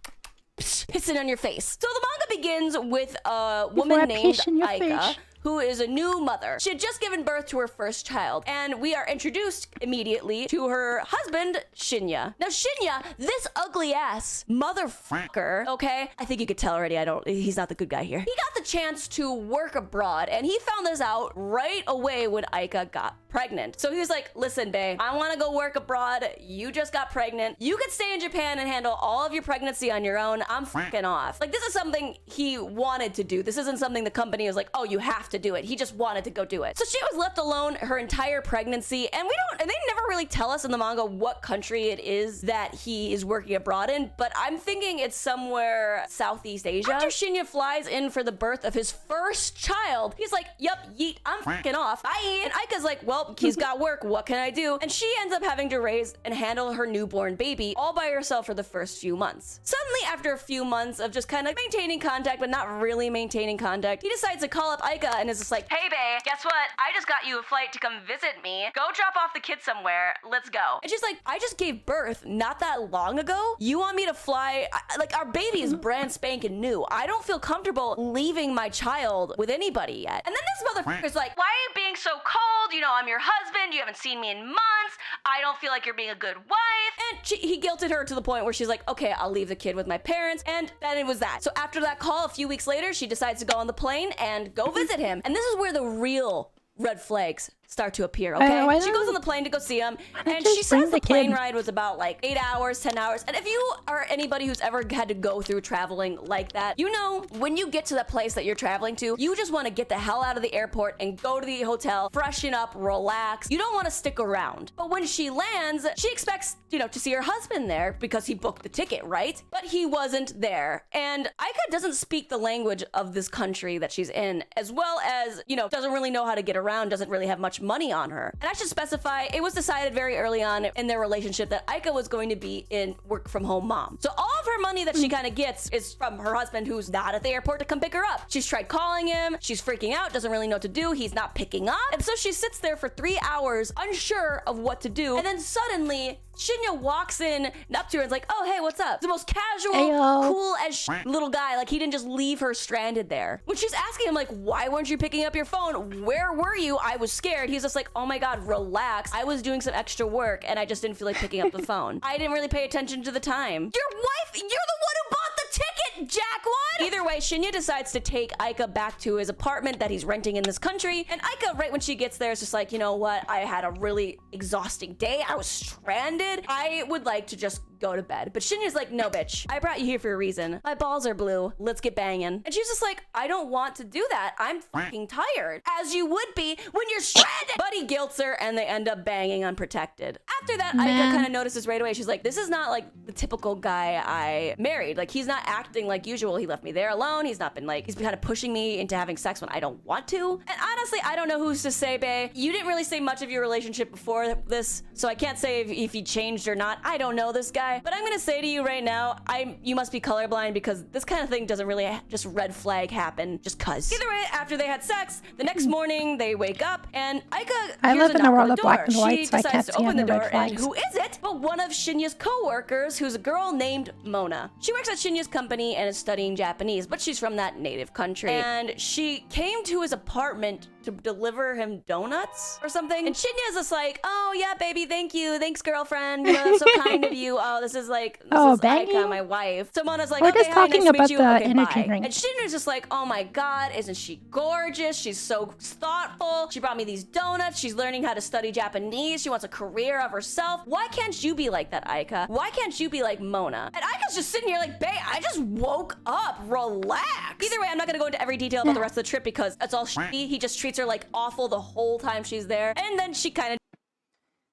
Pissing on your face. So the manga begins with a woman named Aika, who is a new mother. She had just given birth to her first child, and we are introduced immediately to her husband, Shinya. Now, Shinya, this ugly ass motherfucker, okay? I think you could tell already he's not the good guy here. He got the chance to work abroad, and he found this out right away when Aika got pregnant. So he was like, listen, babe, I want to go work abroad. You just got pregnant. You could stay in Japan and handle all of your pregnancy on your own. I'm fucking off. Like, this is something he wanted to do. This isn't something the company was like, oh, you have to do it. He just wanted to go do it. So she was left alone her entire pregnancy, and they never really tell us in the manga what country it is that he is working abroad in, but I'm thinking it's somewhere Southeast Asia. After Shinya flies in for the birth of his first child, he's like, yep, yeet, I'm fucking off. Bye. And Aika's like, well, he's got work, what can I do? And she ends up having to raise and handle her newborn baby all by herself for the first few months. Suddenly, after a few months of just kind of maintaining contact, but not really maintaining contact, he decides to call up Aika and is just like, hey babe, guess what? I just got you a flight to come visit me. Go drop off the kid somewhere. Let's go. And she's like, I just gave birth not that long ago. You want me to fly? Like, our baby is brand spanking new. I don't feel comfortable leaving my child with anybody yet. And then this motherfucker's like, why are you being so cold? You know, I'm your husband. You haven't seen me in months. I don't feel like you're being a good wife. And he guilted her to the point where she's like, okay, I'll leave the kid with my parents. And then it was that. So after that call, a few weeks later, she decides to go on the plane and go visit him. And this is where the real red flags start to appear, okay? She goes on the plane to go see him, and she says the plane ride was about like 8 hours, 10 hours. And if you are anybody who's ever had to go through traveling like that, you know, when you get to that place that you're traveling to, you just want to get the hell out of the airport and go to the hotel, freshen up, relax. You don't want to stick around. But when she lands, she expects, you know, to see her husband there because he booked the ticket, right? But he wasn't there. And Aika doesn't speak the language of this country that she's in, as well as, you know, doesn't really know how to get around, doesn't really have much money on her. And I should specify, it was decided very early on in their relationship that Aika was going to be in work from home mom. So all of her money that she kind of gets is from her husband, who's not at the airport to come pick her up. She's tried calling him. She's freaking out, doesn't really know what to do. He's not picking up. And so she sits there for 3 hours, unsure of what to do. And then suddenly, Shinya walks in up to her and is like, oh, hey, what's up? The most casual, cool as little guy. Like, he didn't just leave her stranded there. When she's asking him, like, why weren't you picking up your phone? Where were you? I was scared. He's just like, oh my God, relax. I was doing some extra work and I just didn't feel like picking up the phone. I didn't really pay attention to the time. Your wife, you're the one who bought the ticket, jackwad! Either way, Shinya decides to take Aika back to his apartment that he's renting in this country. And Aika, right when she gets there, is just like, you know what? I had a really exhausting day. I was stranded. I would like to just go to bed. But Shinya's like, no, bitch. I brought you here for a reason. My balls are blue. Let's get banging. And she's just like, I don't want to do that. I'm fucking tired. As you would be when you're stranded. But he guilts her and they end up banging unprotected. After that, Aika kind of notices right away. She's like, this is not like the typical guy I married. Like, he's not acting like usual. He left me there alone. He's not been like, he's kind of pushing me into having sex when I don't want to. And honestly, I don't know who's to say, babe. You didn't really say much of your relationship before this, so I can't say if he changed or not. I don't know this guy. guy. But I'm gonna say to you right now, you must be colorblind because this kind of thing doesn't really just red flag happen just cuz. Either way, after they had sex, the next morning they wake up and Aika I hears live in knock a on world the of black door. and white, She so I decides can't to see open the any red door, and flags. who is it but one of Shinya's co-workers, who's a girl named Mona. She works at Shinya's company and is studying Japanese, but she's from that native country. And she came to his apartment to deliver him donuts or something. And Shinya's just like, oh yeah, baby, thank you. Thanks, girlfriend. You know, that's so kind of you. Oh, this is banging? Aika, my wife. So Mona's like, We're okay, just hi, talking nice to about meet you. the Okay, energy bye. drink. And Shinya's just like, oh my god, isn't she gorgeous? She's so thoughtful. She brought me these donuts. She's learning how to study Japanese. She wants a career of herself. Why can't you be like that, Aika? Why can't you be like Mona? And Aika's just sitting here like, babe, I just woke up. Relax. Either way, I'm not gonna go into every detail about the rest of the trip because it's all shitty. He just treats her like awful the whole time she's there. And then she kind of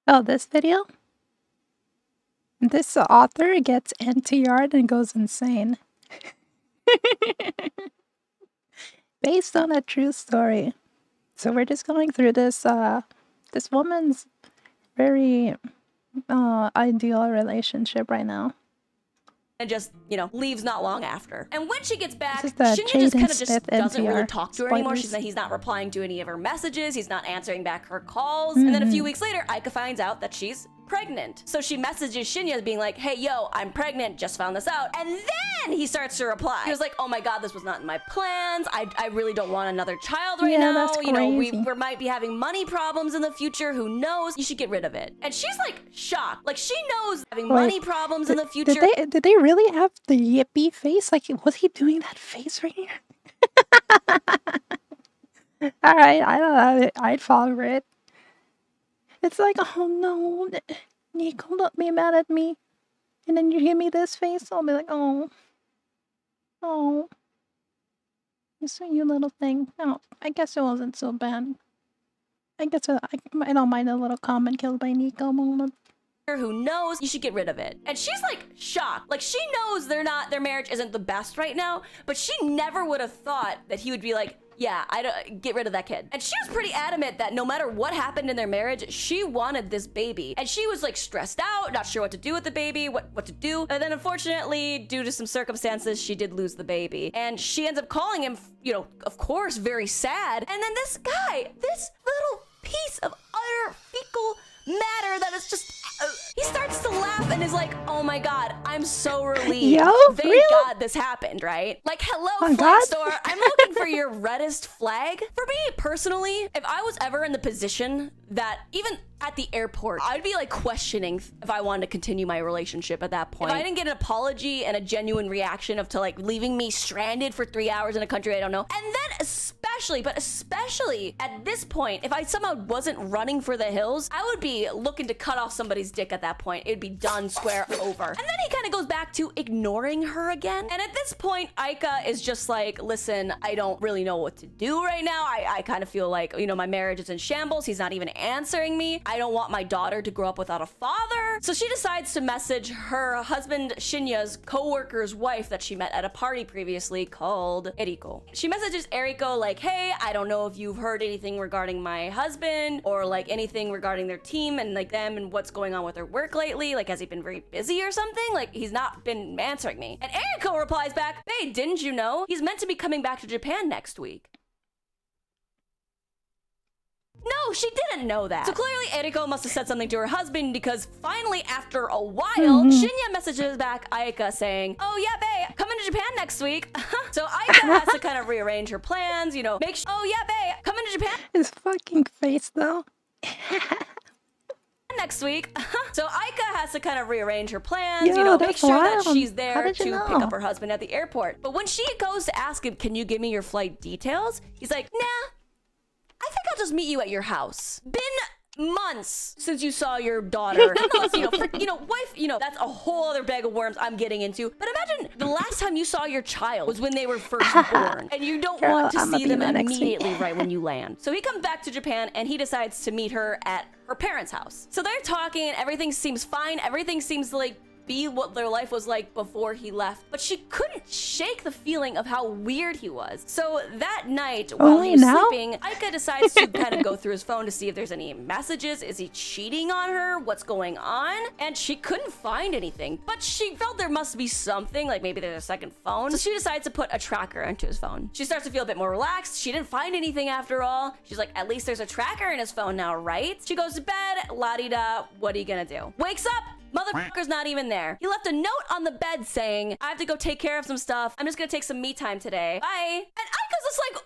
Oh, this video? This author gets NTR'd and goes insane. Based on a true story. So we're just going through this, this woman's very ideal relationship right now. and just, you know, leaves not long after. And when she gets back, This is the Shinya just kind of Jaden just Smith doesn't really NTR talk to her anymore. spoilers. He's not replying to any of her messages. He's not answering back her calls. And then a few weeks later, Aika finds out that she's pregnant. So she messages Shinya being like, hey, yo, I'm pregnant, just found this out. And then he starts to reply. He was like, oh my God, this was not in my plans. I really don't want another child right Yeah, now. that's You know, we crazy. might be having money problems in the future. Who knows? You should get rid of it. And she's like shocked. Like she knows having Wait, money problems in the future. Did they really have the yippee face? Like, was he doing that face right here? All right, I don't know. I'd fall for it. It's like, oh no, Nico, don't be mad at me. And then you give me this face, I'll be like, oh, you sweet little thing. No, I guess it wasn't so bad. I guess I don't mind a little comment killed by Nico moment. Who knows, you should get rid of it. And she's like shocked. Like she knows their marriage isn't the best right now, but she never would have thought that he would be like, yeah, I don't get rid of that kid. And she was pretty adamant that no matter what happened in their marriage, she wanted this baby. And she was like stressed out, not sure what to do with the baby, what to do. And then unfortunately, due to some circumstances, she did lose the baby. And she ends up calling him, you know, of course, very sad. And then this guy, this little piece of utter fecal matter that is just he starts to laugh and is like, oh my God, I'm so relieved. Yo, Thank really? God this happened, right? Like, hello, Oh, flag God. store. I'm looking for your reddest flag. For me personally, if I was ever in the position that even at the airport, I'd be like questioning if I wanted to continue my relationship at that point. If I didn't get an apology and a genuine reaction to like leaving me stranded for 3 hours in a country I don't know. And then especially at this point, if I somehow wasn't running for the hills, I would be looking to cut off somebody's dick at that point. It'd be done, square over. And then he kind of goes back to ignoring her again. And at this point, Aika is just like, listen, I don't really know what to do right now. I kind of feel like, you know, my marriage is in shambles. He's not even answering me. I don't want my daughter to grow up without a father. So she decides to message her husband Shinya's co-worker's wife that she met at a party previously called Eriko. She messages Eriko like, hey, I don't know if you've heard anything regarding my husband or like anything regarding their team and like them and what's going on with their work lately. Like, has he been very busy or something? Like, he's not been answering me. And Eriko replies back, hey, didn't you know? He's meant to be coming back to Japan next week. No, she didn't know that. So clearly Eriko must have said something to her husband because finally after a while, Shinya messages back Aika saying, oh yeah, babe, coming to Japan next week. So Aika has to kind of rearrange her plans, you know, oh yeah, babe, coming to Japan His fucking face, though. next week. So Aika has to kind of rearrange her plans, Yo, you know, make that's sure that wild. she's How there did to you pick know? up her husband at the airport. But when she goes to ask him, can you give me your flight details? He's like, nah, I think I'll just meet you at your house. Been months since you saw your daughter. Nonetheless, wife, that's a whole other bag of worms I'm getting into. But imagine the last time you saw your child was when they were first born. And you don't Girl, want to I'ma see be them there next week. immediately right when you land. So he comes back to Japan and he decides to meet her at her parents' house. So they're talking and everything seems fine. Everything seems like be what their life was like before he left, but she couldn't shake the feeling of how weird he was. So that night, while he was sleeping, Aika decides to kind of go through his phone to see if there's any messages. Is he cheating on her? What's going on? And she couldn't find anything, but she felt there must be something, like maybe there's a second phone. So she decides to put a tracker into his phone. She starts to feel a bit more relaxed. She didn't find anything after all. She's like, at least there's a tracker in his phone now, right? She goes to bed, la-di-da, what are you gonna do? Wakes up, motherfucker's not even there. He left a note on the bed saying, I have to go take care of some stuff. I'm just gonna take some me time today. Bye. And Aika's just like,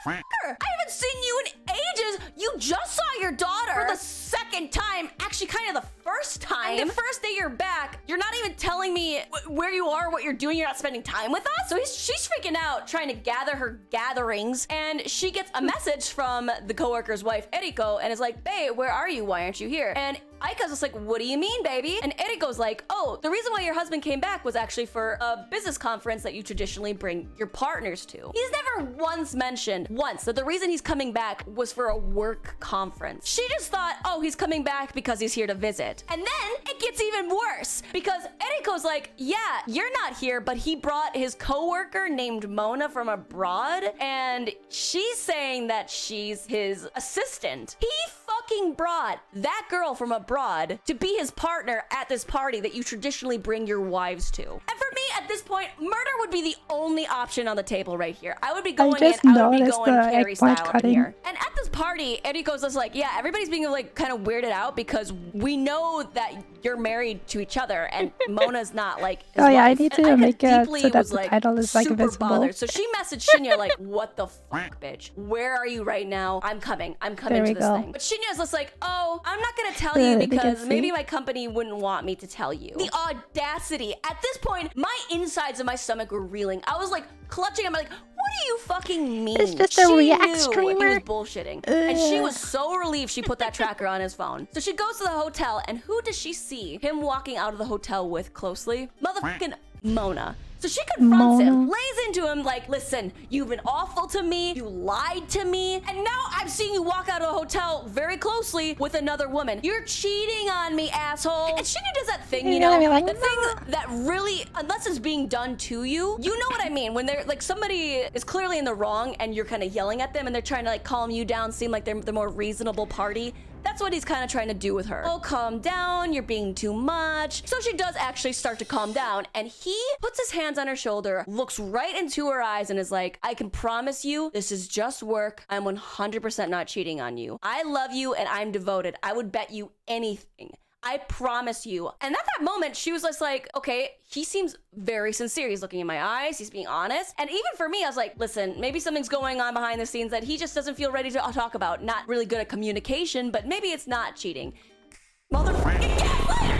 motherfucker, I haven't seen you in ages. You just saw your daughter for the second time. Actually, kind of the first time. And the first day you're back, you're not even telling me where you are, what you're doing. You're not spending time with us. So she's freaking out, trying to gather her gatherings. And she gets a message from the coworker's wife, Eriko, and is like, babe, where are you? Why aren't you here? And Aika's just like, what do you mean, baby? And Eriko's like, oh, the reason why your husband came back was actually for a business conference that you traditionally bring your partners to. He's never once mentioned that the reason he's coming back was for a work conference. She just thought, oh, he's coming back because he's here to visit. And then it gets even worse because Eriko's like, yeah, you're not here, but he brought his coworker named Mona from abroad, and she's saying that she's his assistant. He fucking brought that girl from abroad to be his partner at this party that you traditionally bring your wives to. And for me, at this point, murder would be the only option on the table right here. I would be going in, I would be going Carrie style up in here. And at this party, Eriko's just like, yeah, everybody's being like kind of weirded out because we know that you're married to each other and Mona's not like his wife. I need to make it so that the like, title is like visible. Bothered. So she messaged Shinya like, what the fuck, bitch? Where are you right now? I'm coming to this thing. But Shinya's just like, oh, I'm not gonna tell you because maybe my company wouldn't want me to tell you. The audacity. At this point, my insides of my stomach were reeling. I was like clutching. I'm like, what do you fucking mean? It's just a React streamer. He was bullshitting. And she was so relieved she put that tracker on his phone. So she goes to the hotel, and who does she see him walking out of the hotel with closely? Motherfucking Mona. So she confronts him, lays into him like, listen, you've been awful to me, you lied to me, and now I'm seeing you walk out of a hotel very closely with another woman. You're cheating on me, asshole. And Shinya does that thing, you know, like, the thing that really, unless it's being done to you, you know what I mean? When they're like, somebody is clearly in the wrong and you're kind of yelling at them and they're trying to like calm you down, seem like they're the more reasonable party. That's what he's kind of trying to do with her. Oh, calm down, you're being too much. So she does actually start to calm down, and he puts his hands on her shoulder, looks right into her eyes, and is like, I can promise you, this is just work. I'm 100% not cheating on you. I love you, and I'm devoted. I would bet you anything. I promise you. And at that moment, she was just like, okay, he seems very sincere. He's looking in my eyes. He's being honest. And even for me, I was like, listen, maybe something's going on behind the scenes that he just doesn't feel ready to talk about. Not really good at communication, but maybe it's not cheating. Motherfucking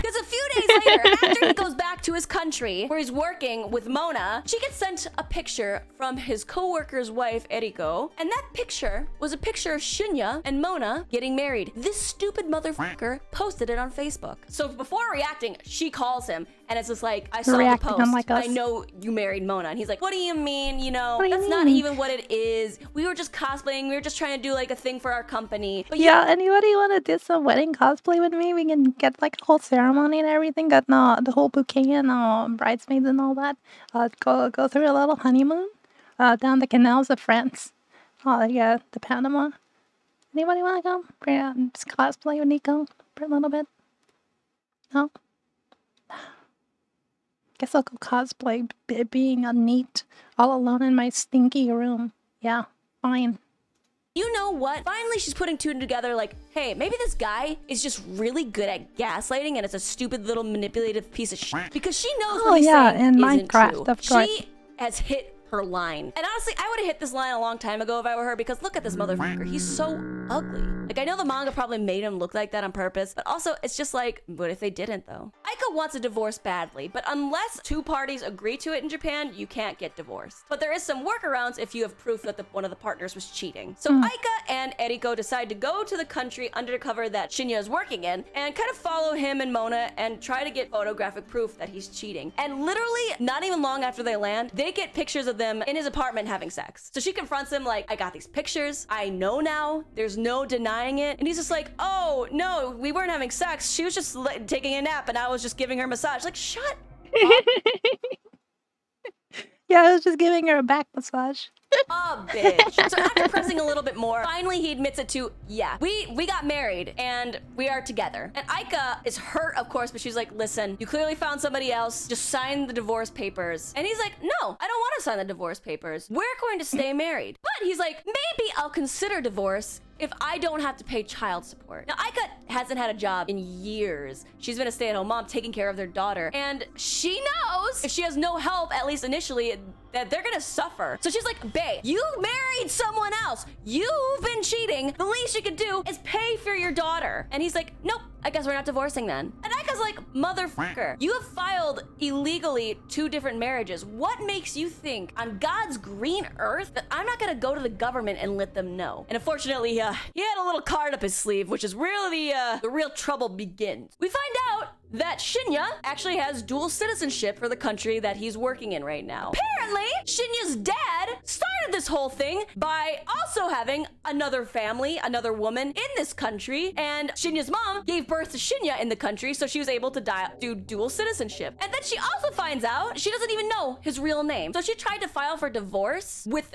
because a few days later, after he goes back to his country where he's working with Mona, she gets sent a picture from his co-worker's wife, Eriko, and that picture was a picture of Shinya and Mona getting married. This stupid motherfucker posted it on Facebook. So before reacting, she calls him, and it's just like, I saw the post. Like I know you married Mona. And he's like, what do you mean? You know, that's not even what it is. We were just cosplaying. We were just trying to do like a thing for our company. But yeah, anybody want to do some wedding cosplay with me? We can get like a whole ceremony and everything. Got the whole bouquet and bridesmaids and all that. Go through a little honeymoon down the canals of France. The Panama. Anybody want to go? Yeah, just cosplay with Nico for a little bit. No? Guess I'll go cosplay being a neat, all alone in my stinky room. Yeah, fine. You know what? Finally, she's putting two together like, hey, maybe this guy is just really good at gaslighting and it's a stupid little manipulative piece of shit. Because she knows what he's saying in isn't Minecraft, true. Of course. She has hit her line. And honestly, I would have hit this line a long time ago if I were her, because look at this motherfucker. He's so ugly. Like, I know the manga probably made him look like that on purpose, but also it's just like, what if they didn't though? Aika wants a divorce badly, but unless two parties agree to it in Japan, you can't get divorced. But there is some workarounds if you have proof that one of the partners was cheating. So Aika and Eriko decide to go to the country undercover that Shinya is working in and kind of follow him and Mona and try to get photographic proof that he's cheating. And literally, not even long after they land, they get pictures of them in his apartment having sex. So she confronts him like, I got these pictures. I know now. There's no denying signing it. And he's just like, oh, no, we weren't having sex. She was just taking a nap and I was just giving her a massage. Like, shut Yeah, I was just giving her a back massage. up, bitch. So after pressing a little bit more, finally he admits it to, yeah, we got married and we are together. And Aika is hurt, of course, but she's like, listen, you clearly found somebody else. Just sign the divorce papers. And he's like, no, I don't want to sign the divorce papers. We're going to stay married. But he's like, maybe I'll consider divorce if I don't have to pay child support. Now, Aika hasn't had a job in years. She's been a stay-at-home mom taking care of their daughter. And she knows if she has no help, at least initially, that they're gonna suffer. So she's like, babe, you married someone else. You've been cheating. The least you could do is pay for your daughter. And he's like, nope, I guess we're not divorcing then. And Aika's like, motherfucker, you have filed illegally 2 different marriages. What makes you think on God's green earth that I'm not gonna go to the government and let them know? And unfortunately, he had a little card up his sleeve, which is really the real trouble begins. We find out that Shinya actually has dual citizenship for the country that he's working in right now. Apparently, Shinya's dad started this whole thing by also having another family, another woman in this country, and Shinya's mom gave birth to Shinya in the country, so she was able to do dual citizenship. And then she also finds out she doesn't even know his real name. So she tried to file for divorce with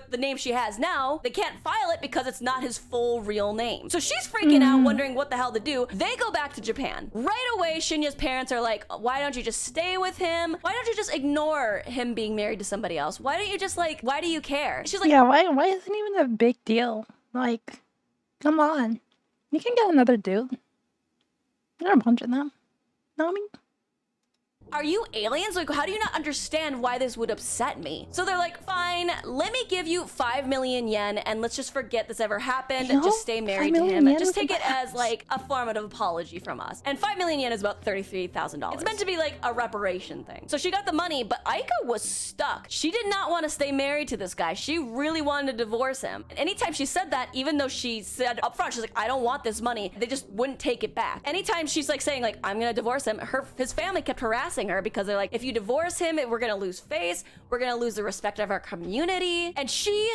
the name she has now. They can't file it because it's not his full real name. So she's freaking out, wondering what the hell to do. They go back to Japan. Right away, Shinya's parents are like, why don't you just stay with him? Why don't you just ignore him being married to somebody else? Why don't you just like, why do you care? She's like, Yeah, why isn't it even a big deal? Like, come on. You can get another dude. There are a bunch of them. Know what I mean? are you aliens? Like, how do you not understand why this would upset me? So they're like, fine, let me give you 5 million yen and let's just forget this ever happened and just stay married to him and just take it as like a formative apology from us. And 5 million yen is about $33,000. It's meant to be like a reparation thing. So she got the money, but Aika was stuck. She did not want to stay married to this guy. She really wanted to divorce him. And anytime she said that, even though she said up front, she's like, I don't want this money, they just wouldn't take it back. Anytime she's like saying like, I'm gonna divorce him, his family kept harassing her because they're like, if you divorce him, we're gonna lose face, we're gonna lose the respect of our community. And she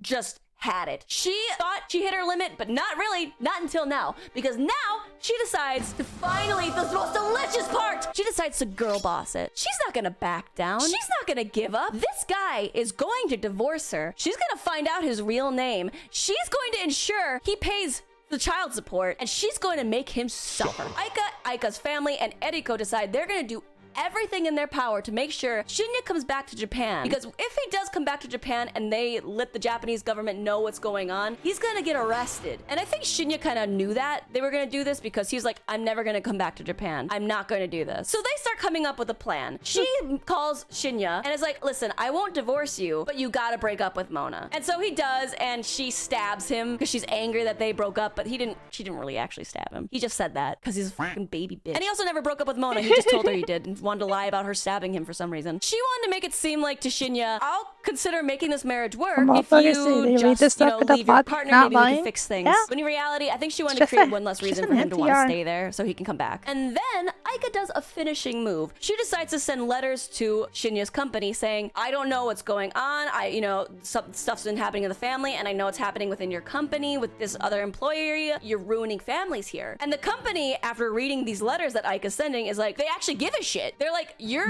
just had it. She thought she hit her limit, but not really, not until now. Because now she decides to finally, the most delicious part, she decides to girl boss it. She's not gonna back down. She's not gonna give up. This guy is going to divorce her. She's gonna find out his real name. She's going to ensure he pays the child support, and she's going to make him suffer. Aika's family, and Eriko decide they're gonna do everything in their power to make sure Shinya comes back to Japan. Because if he does come back to Japan and they let the Japanese government know what's going on, he's gonna get arrested. And I think Shinya kind of knew that they were gonna do this because he's like, I'm never gonna come back to Japan. I'm not gonna do this. So they start coming up with a plan. She calls Shinya and is like, listen, I won't divorce you, but you gotta break up with Mona. And so he does, and she stabs him because she's angry that they broke up, but she didn't really actually stab him. He just said that because he's a fucking baby bitch. And he also never broke up with Mona. He just told her he did and wanted to lie about her stabbing him for some reason. She wanted to make it seem like to Shinya, I'll consider making this marriage work if you just, leave your partner, maybe we can fix things. Yeah. But in reality, I think she wanted to create one less reason for him to want to stay there so he can come back. And then Aika does a finishing move. She decides to send letters to Shinya's company saying, I don't know what's going on. Some stuff's been happening in the family, and I know it's happening within your company with this other employer. You're ruining families here. And the company, after reading these letters that Aika's sending, is like, they actually give a shit. They're like, you're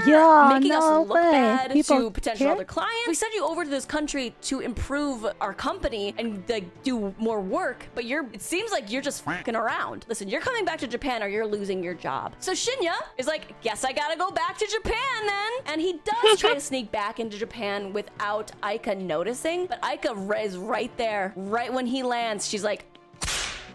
making us look bad to potential other clients. We sent you over to this country to improve our company and like do more work, but it seems like you're just fucking around. Listen, you're coming back to Japan or you're losing your job. So Shinya is like, guess I gotta go back to Japan then. And he does try to sneak back into Japan without Aika noticing, but Aika is right there. Right when he lands, she's like,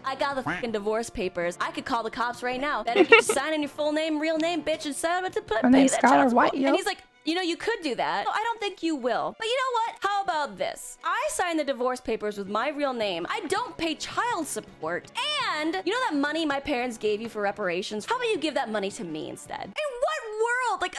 I got the fucking divorce papers. I could call the cops right now. Better get you signing your full name, real name, bitch, and set up to pay that child support. And he's like, you could do that. No, I don't think you will. But you know what? How about this? I signed the divorce papers with my real name. I don't pay child support. And you know that money my parents gave you for reparations? How about you give that money to me instead? In what world? Like,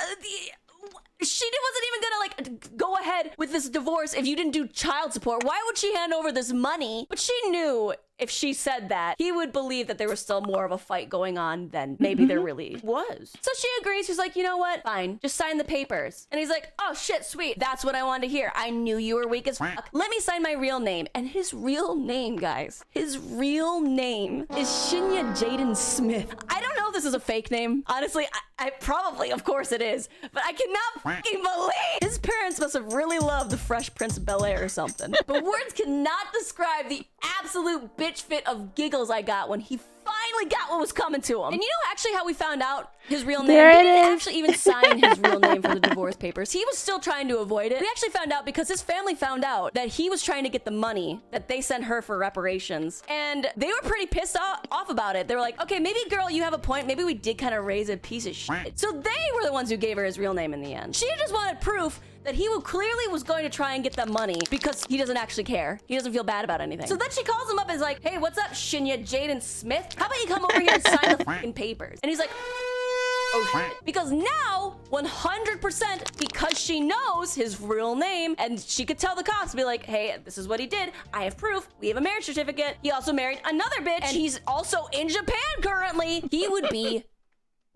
She wasn't even gonna like go ahead with this divorce if you didn't do child support. Why would she hand over this money? But she knew if she said that, he would believe that there was still more of a fight going on than maybe there really was. So she agrees. She's like, you know what? Fine. Just sign the papers. And he's like, oh shit, sweet. That's what I wanted to hear. I knew you were weak as fuck. Let me sign my real name. And his real name, guys, his real name is Shinya Jaden Smith. I don't know if this is a fake name. Honestly, I probably, of course it is. But I cannot fucking believe his parents must have really loved the Fresh Prince of Bel-Air or something. But words cannot describe the absolute bitch fit of giggles I got when he finally got what was coming to him. And you know actually how we found out his real name? There He it didn't is. actually even sign his real name for the divorce papers. He was still trying to avoid it. We actually found out because his family found out that he was trying to get the money that they sent her for reparations. And they were pretty pissed off about it. They were like, okay, maybe girl, you have a point. Maybe we did kind of raise a piece of shit. So they were the ones who gave her his real name in the end. She just wanted proof that he clearly was going to try and get that money because he doesn't actually care. He doesn't feel bad about anything. So then she calls him up and is like, hey, what's up, Shinya Jaden Smith? How about you come over here and sign the fucking papers? And he's like, oh shit. Because now, 100%, because she knows his real name, and she could tell the cops, be like, hey, this is what he did. I have proof. We have a marriage certificate. He also married another bitch, and he's also in Japan currently. He would be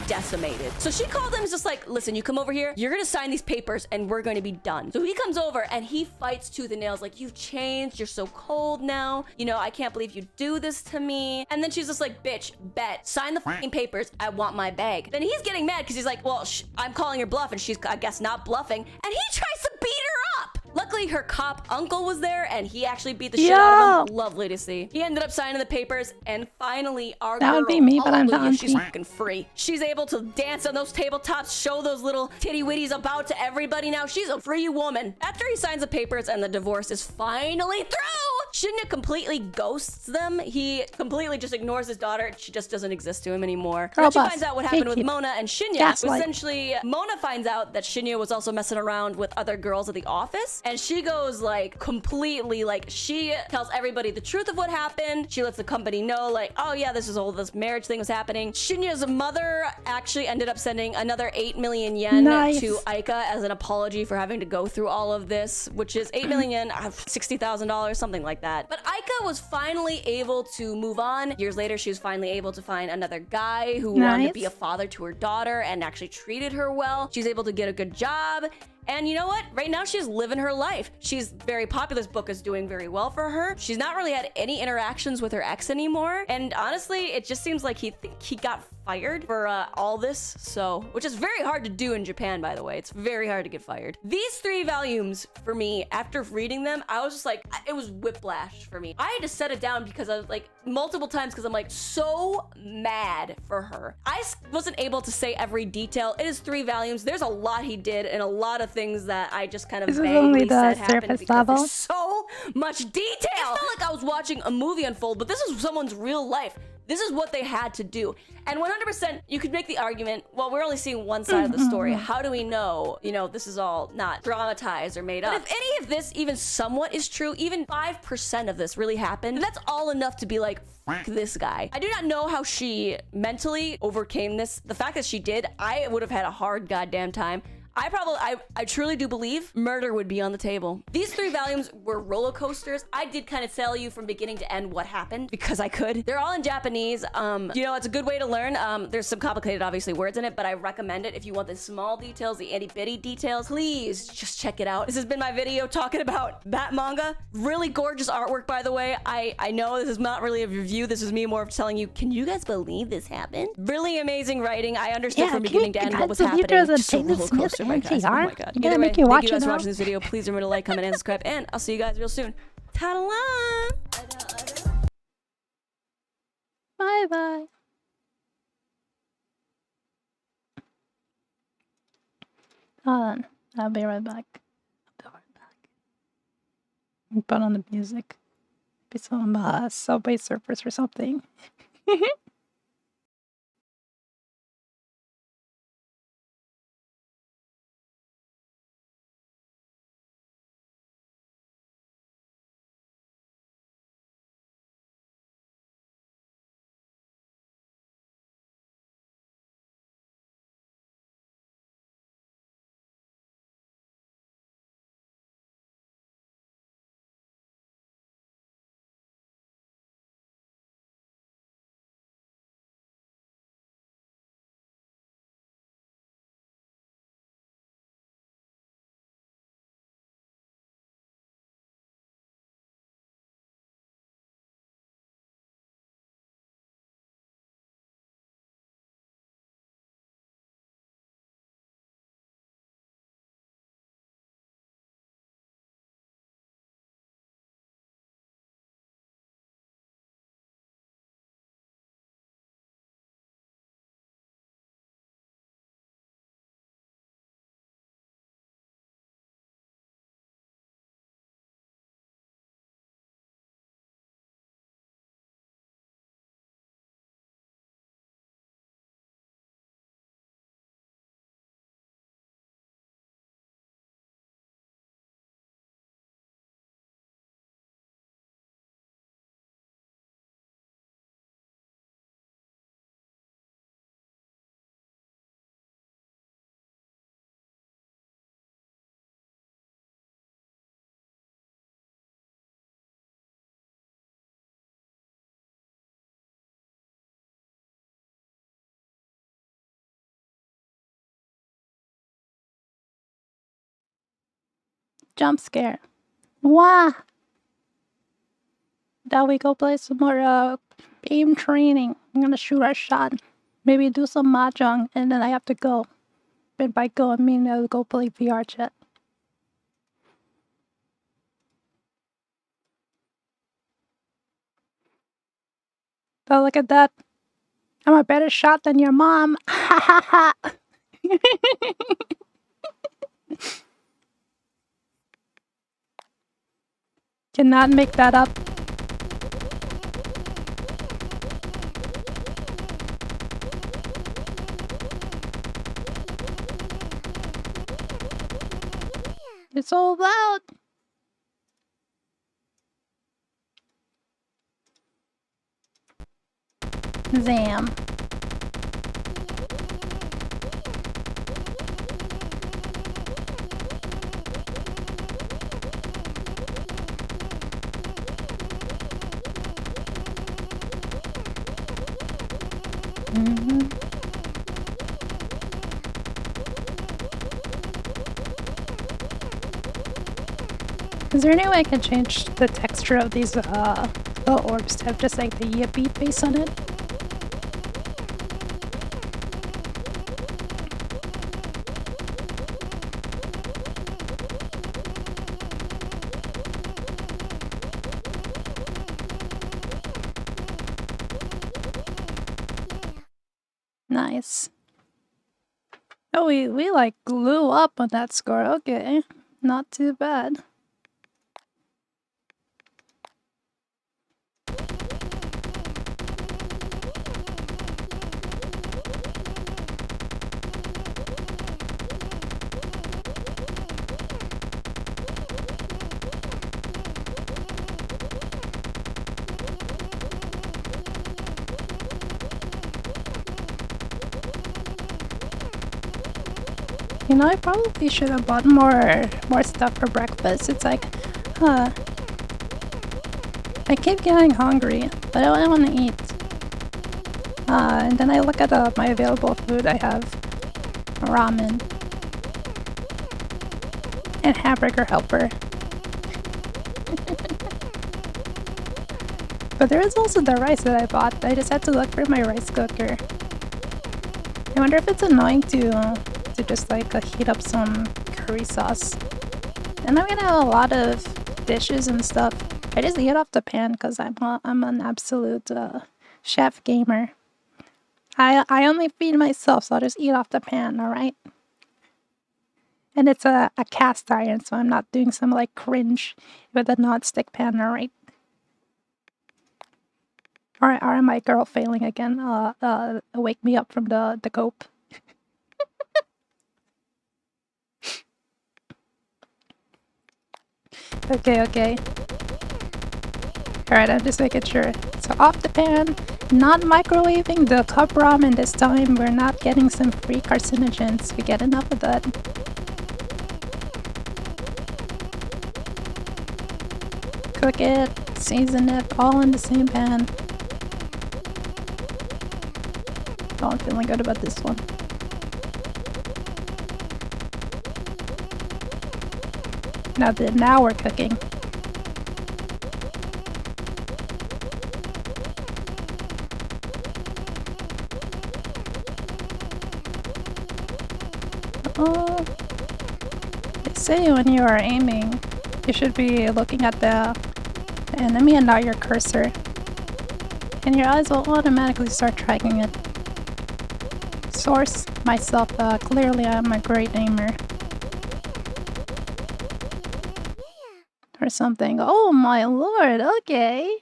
decimated. So she called him, just like, listen, you come over here, you're gonna sign these papers and we're going to be done. So he comes over and he fights tooth and nails, like, you've changed, you're so cold now, you know, I can't believe you do this to me. And then she's just like, bitch, bet, sign the fucking papers, I want my bag. Then he's getting mad because he's like, well, I'm calling her bluff, and she's, I guess, not bluffing, and he tries to beat her up. Luckily, her cop uncle was there, and he actually beat the shit out of him. Lovely to see. He ended up signing the papers, and finally, our That girl, would be me, but I'm hallelujah, not she's auntie. fucking free. She's able to dance on those tabletops, show those little titty witties about to everybody now. She's a free woman. After he signs the papers and the divorce is finally through, Shinya completely ghosts them. He completely just ignores his daughter. She just doesn't exist to him anymore. Girl Then she boss. finds out what happened Thank with you. Mona and Shinya. Gaslight. Essentially, Mona finds out that Shinya was also messing around with other girls at the office, and she goes like completely, like, she tells everybody the truth of what happened. She lets the company know, like, oh yeah, this marriage thing was happening. Shinya's mother actually ended up sending another 8 million yen Nice. to Aika as an apology for having to go through all of this, which is 8 million yen, $60,000, something like that. But Aika was finally able to move on. Years later, she was finally able to find another guy who wanted to Nice. be a father to her daughter and actually treated her well. She's able to get a good job. And you know what? Right now, she's living her life. She's very popular. This book is doing very well for her. She's not really had any interactions with her ex anymore. And honestly, it just seems like he got fired for all this. So, which is very hard to do in Japan, by the way. It's very hard to get fired. These 3 volumes, for me, after reading them, I was just like, it was whiplash for me. I had to set it down because I was like, multiple times, because I'm like so mad for her. I wasn't able to say every detail. It is 3 volumes. There's a lot he did and a lot of things that I just kind of This is vaguely only the said happened surface because level. there's so much detail. It felt like I was watching a movie unfold, but this is someone's real life. This is what they had to do. And 100%, you could make the argument, well, we're only seeing one side of the story. How do we know, you know, this is all not dramatized or made up? But if any of this even somewhat is true, even 5% of this really happened, then that's all enough to be like, fuck this guy. I do not know how she mentally overcame this. The fact that she did, I would have had a hard goddamn time. I truly do believe murder would be on the table. These 3 volumes were roller coasters. I did kind of tell you from beginning to end what happened because I could. They're all in Japanese. You know, it's a good way to learn. There's some complicated, obviously, words in it, but I recommend it if you want the small details, the itty bitty details. Please just check it out. This has been my video talking about that manga. Really gorgeous artwork, by the way. I know this is not really a review. This is me more of telling you, can you guys believe this happened? Really amazing writing. I understood from beginning to end what was happening. Just a roller coaster, my guys. Oh my god. I'm gonna Either way, make you thank watch you guys it for now. watching this video. Please remember to like, comment, and subscribe, and I'll see you guys real soon. Ta-da! Bye bye. Hold on. I'll be right back. Put on the music. Be some Subway Surfers or something. jump scare. Wah! Now we go play some more game training. I'm gonna shoot our shot. Maybe do some mahjong, and then I have to go. And by go, I mean I'll go play VR chat. Oh, look at that. I'm a better shot than your mom. Ha ha ha. Cannot make that up. It's so loud. Zam. Is there any way I can change the texture of these little orbs to have just like the yippee face on it? Nice. Oh, we like blew up on that score. Okay, not too bad. You know, I probably should have bought more stuff for breakfast. It's like, I keep getting hungry, but I want to eat. And then I look at my available food. I have ramen and hamburger helper. But there is also the rice that I bought. I just had to look for my rice cooker. I wonder if it's annoying to just like heat up some curry sauce. And I'm gonna have a lot of dishes and stuff. I just eat off the pan because I'm an absolute chef gamer. I only feed myself, so I'll just eat off the pan, alright? And it's a cast iron, so I'm not doing some like cringe with a non-stick pan, alright? Or am I girl failing again? Wake me up from the cope. Okay. Alright, I'm just making sure. So off the pan, not microwaving the cup ramen this time. We're not getting some free carcinogens. We get enough of that. Cook it, season it, all in the same pan. Oh, I'm feeling good about this one. Now we're cooking. They say when you are aiming, you should be looking at the enemy and not your cursor. And your eyes will automatically start tracking it. Source myself, clearly I'm a great aimer. Or something. Oh my lord, okay.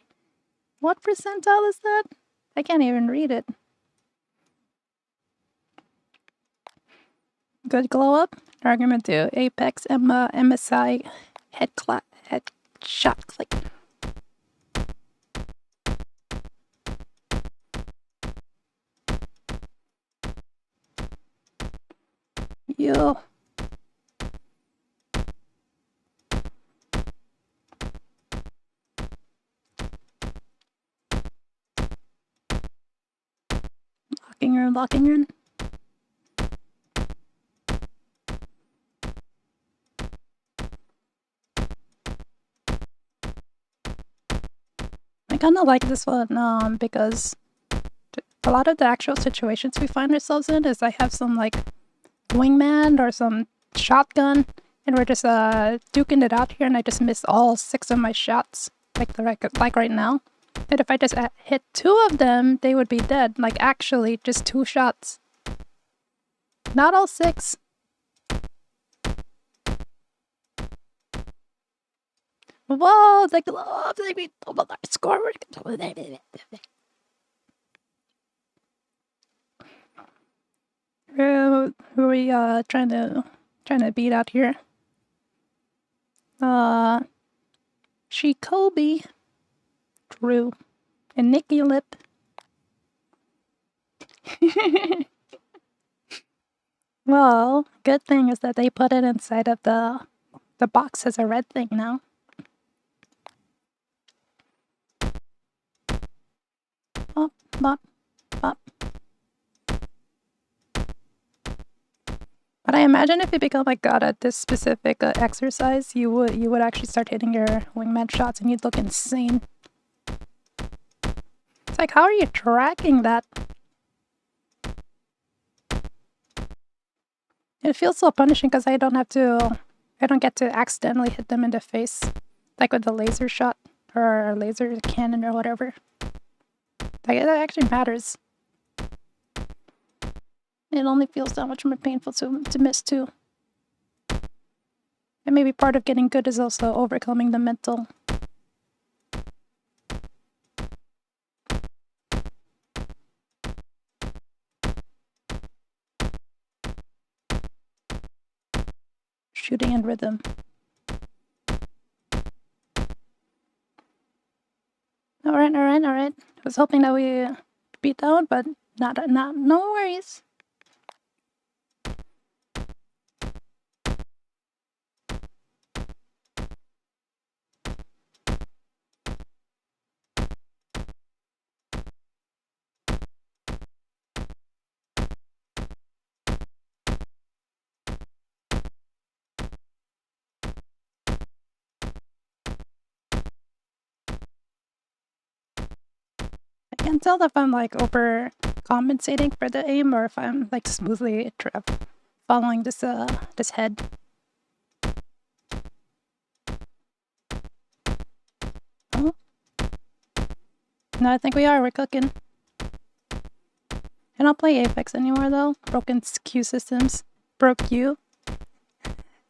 What percentile is that? I can't even read it. Good glow up. Argument 2. Apex MSI headshot click. Yo. Locking her in. kind of like this one because a lot of the actual situations we find ourselves in is I have some like wingman or some shotgun and we're just duking it out here and I just miss all 6 of my shots like right now. And if I just hit 2 of them, they would be dead. Like actually just 2 shots. Not all 6. Whoa, the gloves! Oh my god, score! Who are we trying to beat out here? She Kobe, Drew, and Nikki Lip. Well, good thing is that they put it inside of the box as a red thing now. Bop, bop, bop. But I imagine if you become like god at this specific exercise, you would actually start hitting your wingman shots and you'd look insane. It's like, how are you tracking that? It feels so punishing because I don't get to accidentally hit them in the face, like with the laser shot or laser cannon or whatever. Like, that actually matters. It only feels that much more painful to miss too. And maybe part of getting good is also overcoming the mental. Shooting in rhythm. Alright. I was hoping that we beat that one, but no worries. I can't tell if I'm like overcompensating for the aim or if I'm like smoothly following this head. Oh. No, I think we're cooking. I don't play Apex anymore though. Broken Q systems. Broke you.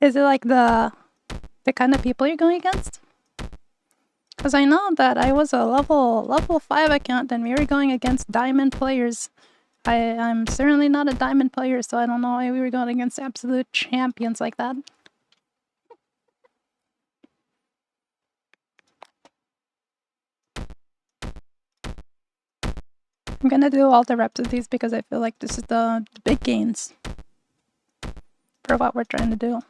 Is it like the kind of people you're going against? Because I know that I was a level 5 account and we were going against diamond players. I'm certainly not a diamond player, so I don't know why we were going against absolute champions like that. I'm gonna do all the reps of these because I feel like this is the big gains for what we're trying to do.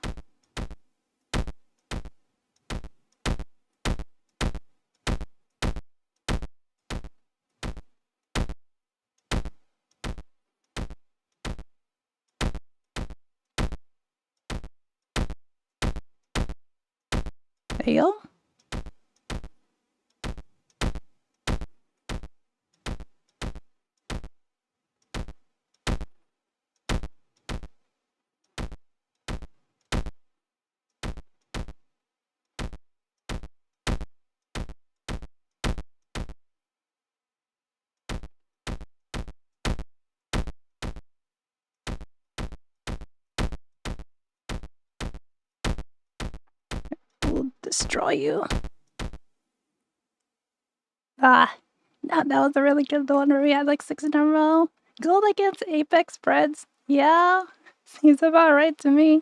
There you go. We'll destroy you. Ah, that was a really good one where we had like 6 in a row. Gold against Apex spreads. Yeah, seems about right to me.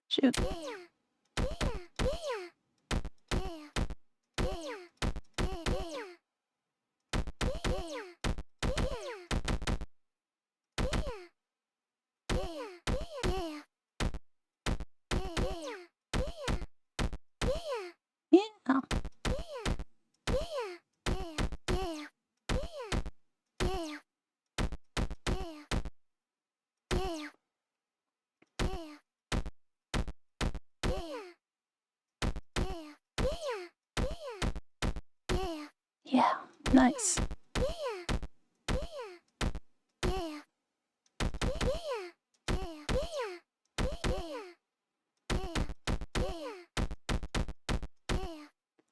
Shoot. Yeah. Nice.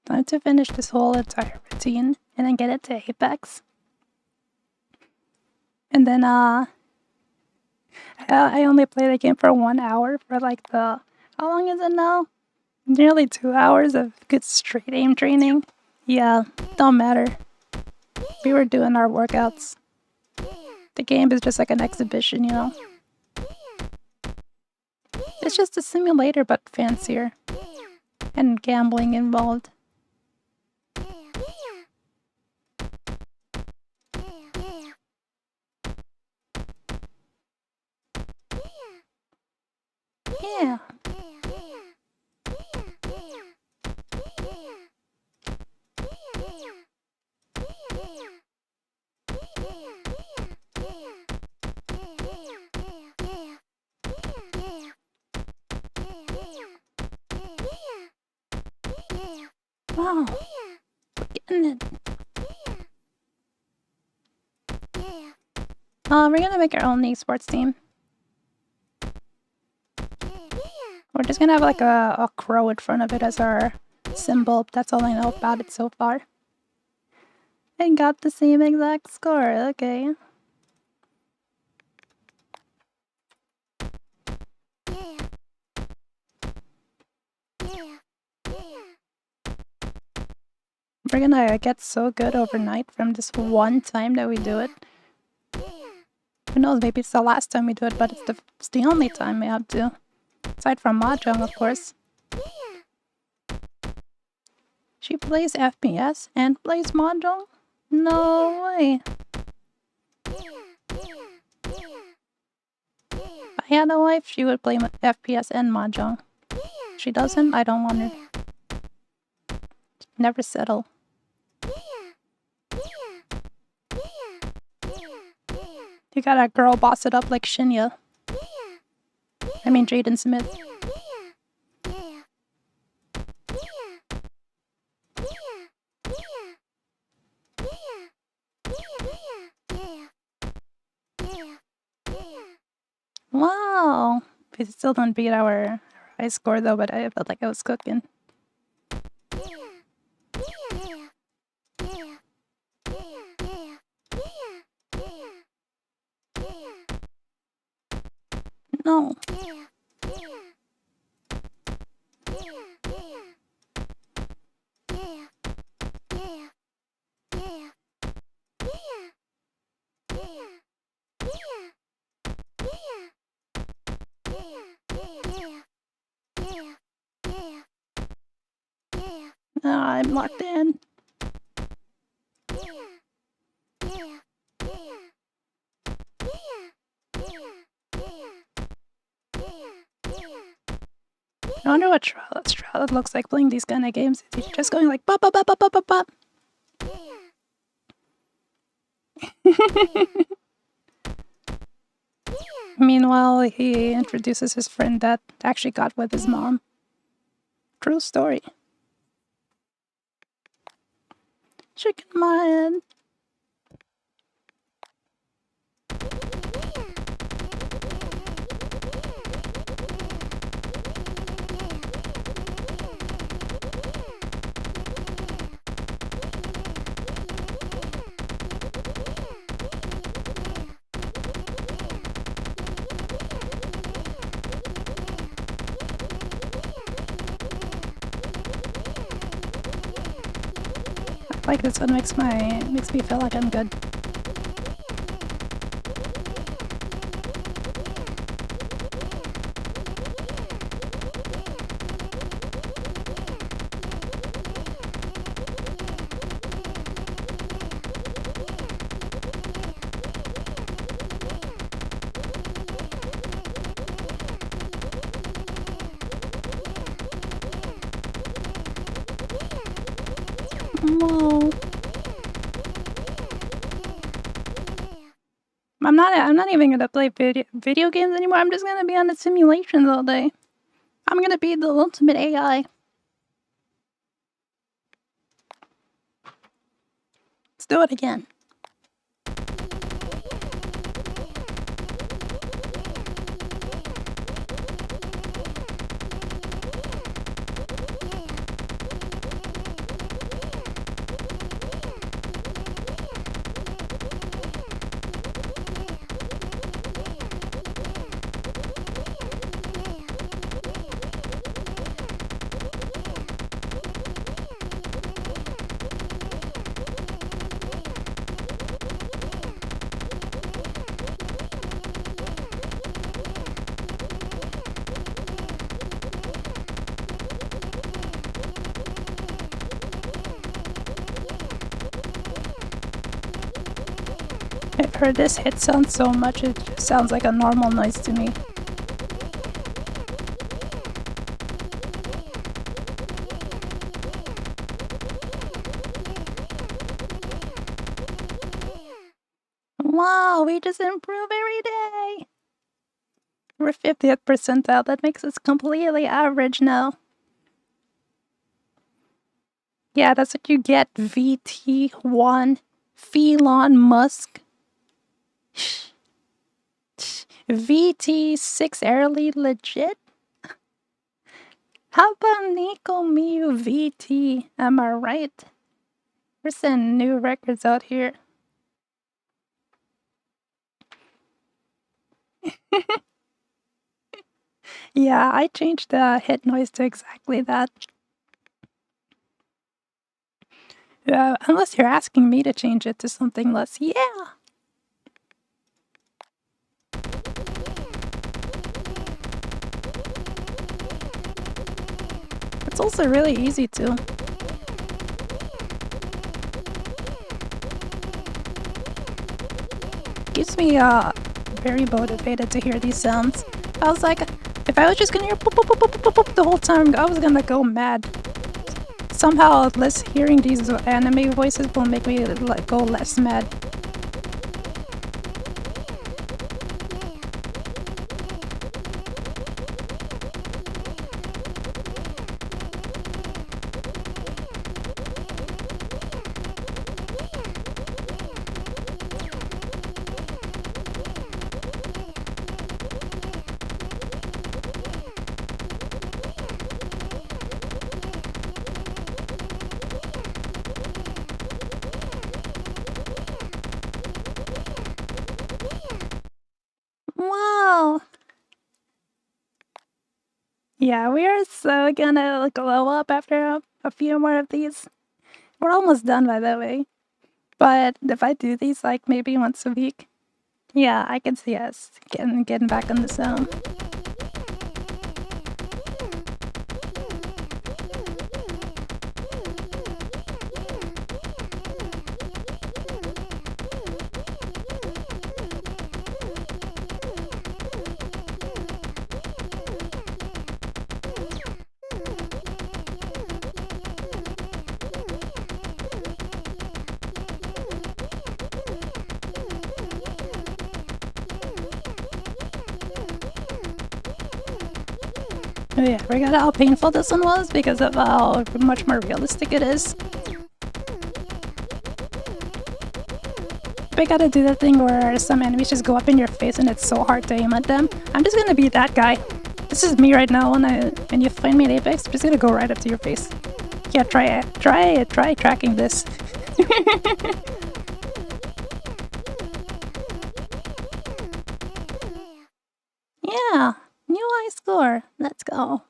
Time to finish this whole entire routine and then get it to Apex. And then I only play the game for 1 hour for like how long is it now? Nearly 2 hours of good straight aim training. Yeah, don't matter. We were doing our workouts. The game is just like an exhibition, you know? It's just a simulator but fancier. And gambling involved. Yeah. Wow. We're getting it. We're gonna make our own esports team. We're just gonna have like a crow in front of it as our symbol. That's all I know about it so far. And got the same exact score. Okay. We're gonna get so good overnight from this one time that we do it. Who knows, maybe it's the last time we do it, but it's the only time we have to. Aside from Mahjong, of course. She plays FPS and plays Mahjong? No way. If I had a wife, she would play FPS and Mahjong. She doesn't, I don't want her. Never settle. You gotta girl boss it up like Shinya. I mean Jaden Smith. Wow. We still don't beat our high score though, but I felt like I was cooking. No. I'm locked in. I wonder what Charlotte looks like playing these kind of games. Is he just going like bop bop bop bop bop bop bop? Meanwhile, he introduces his friend that actually got with his mom. True story. Chicken man. Like this one makes me feel like I'm good. No. I'm not even gonna play video games anymore. I'm just gonna be on the simulations all day. I'm gonna be the ultimate AI. do it again. I've heard this hit sound so much, it just sounds like a normal noise to me. Wow, we just improve every day! We're 50th percentile, that makes us completely average now. Yeah, that's what you get, VT1, Elon Musk. VT6 Airly legit? How about Nico Miu VT? Am I right? We're sending new records out here. Yeah, I changed the hit noise to exactly that. Unless you're asking me to change it to something less. Yeah! It's also really easy too. Keeps me very motivated to hear these sounds. I was like, if I was just gonna hear boop, boop, boop, boop, boop, boop the whole time, I was gonna go mad. Somehow, hearing these anime voices will make me go less mad. Wow! Yeah, we are so gonna glow up after a few more of these. We're almost done, by the way. But if I do these maybe once a week, yeah, I can see us getting back on the zone. Oh yeah, forgot how painful this one was because of how much more realistic it is. But I gotta do that thing where some enemies just go up in your face and it's so hard to aim at them. I'm just gonna be that guy. This is me right now when you find me in Apex, I'm just gonna go right up to your face. Yeah, try tracking this. Yeah, new high score. Let's go.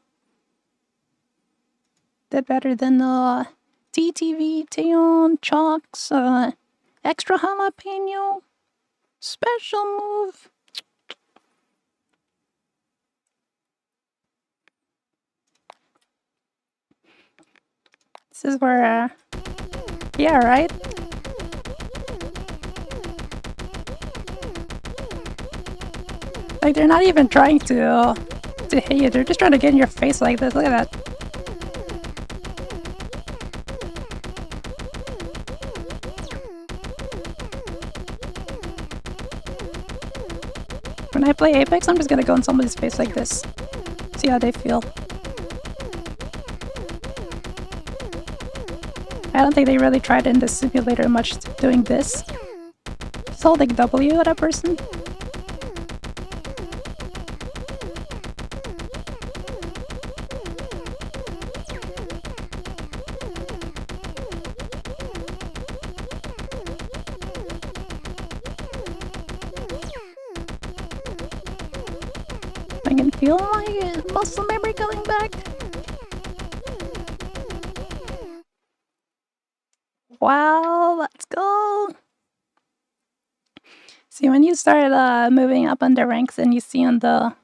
Did better than the TTV, Teon, Chalks, extra jalapeno, special move. This is where, yeah, right? Like, they're not even trying to hit you, they're just trying to get in your face like this. Look at that. When I play Apex, I'm just gonna go in somebody's face like this. See how they feel. I don't think they really tried in the simulator much doing this. Just holding W at a person. I can feel my muscle memory coming back. Wow, let's go. See, when you start moving up on the ranks and you see on the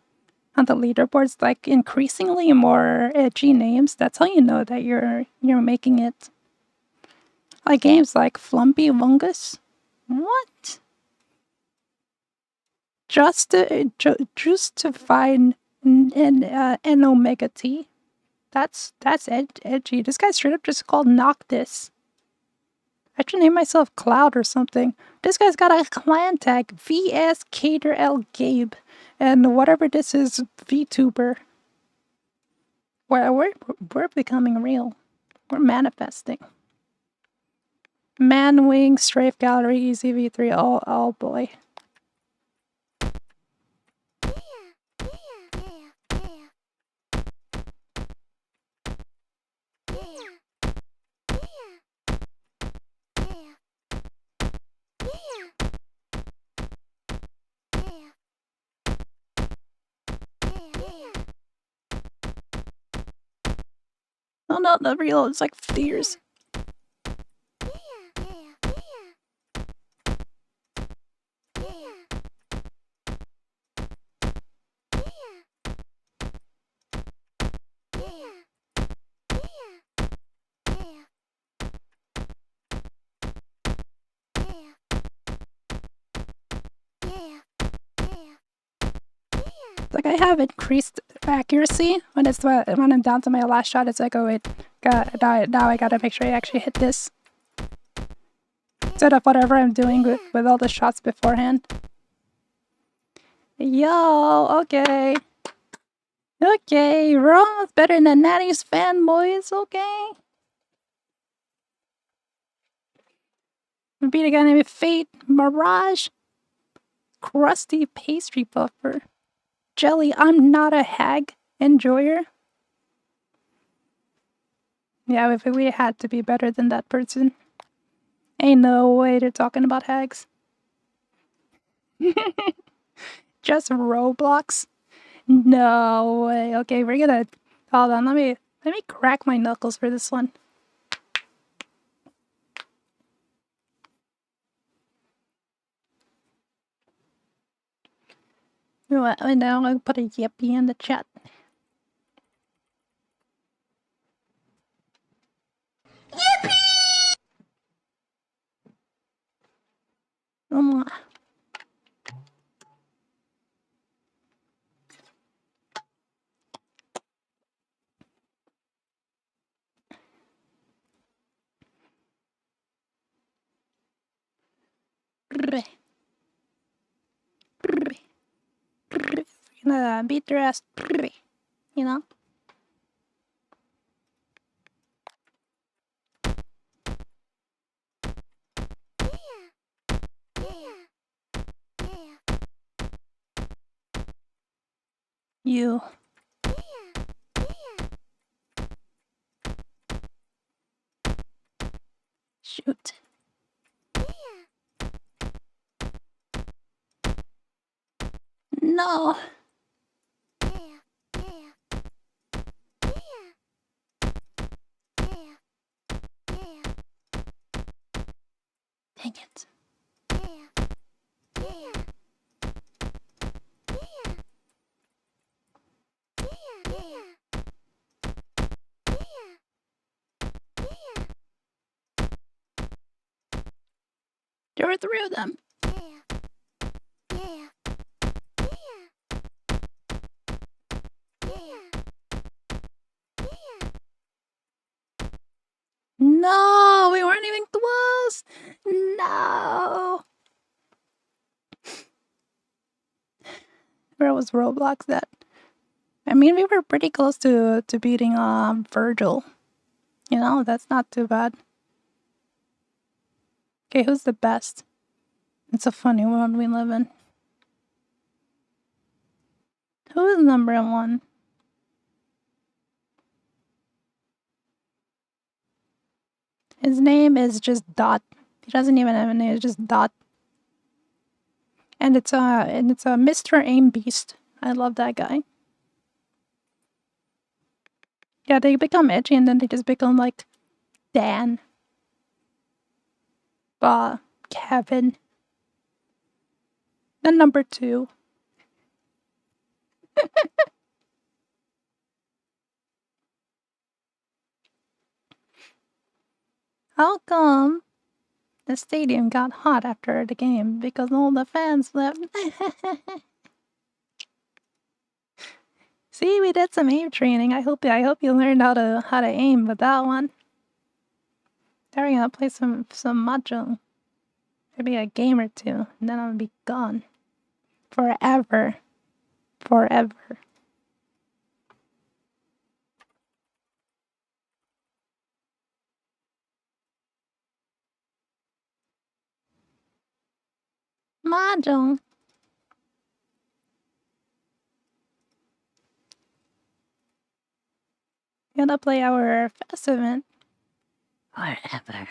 leaderboards like increasingly more edgy names, that's how you know that you're making it. Like games like Flumpy Wungus. What? Just to find an Omega T. That's edgy. This guy straight up just called Noctis. I should name myself Cloud or something. This guy's got a clan tag, VS Cater L Gabe, and whatever this is, VTuber. We're becoming real. We're manifesting. Manwing, Strafe Gallery, Easy V3. Oh boy. Oh no, the real, it's like 50 years. Like I have increased accuracy when I'm down to my last shot. It's like, oh wait, now I gotta make sure I actually hit this instead of whatever I'm doing with all the shots beforehand. Yo, okay, we're almost better than Natty's fanboys. Okay, we beat a guy named Fate, Mirage, Crusty Pastry Buffer. Jelly, I'm not a hag enjoyer. Yeah, we had to be better than that person. Ain't no way they're talking about hags. Just Roblox? No way. Okay, we're gonna hold on. Let me crack my knuckles for this one. Now I'm gonna put a yippee in the chat. Yippee! We're gonna beat their ass, you know? You. Shoot. No. Dang it. There were 3 of them. No, we weren't even close. No. Where was Roblox at? I mean, we were pretty close to beating Virgil. You know, that's not too bad. Okay, who's the best? It's a funny world we live in. Who is number one? His name is just Dot. He doesn't even have a name, it's just Dot. And it's a Mr. Aim Beast. I love that guy. Yeah, they become edgy and then they just become like Dan. Kevin. Then number 2. How come the stadium got hot after the game? Because all the fans left. See, we did some aim training. I hope you learned how to aim with that one. There we go. Play some mahjong. Maybe a game or 2, and then I'll be gone forever. Forever. Mahjong. Gonna play our fest event. Forever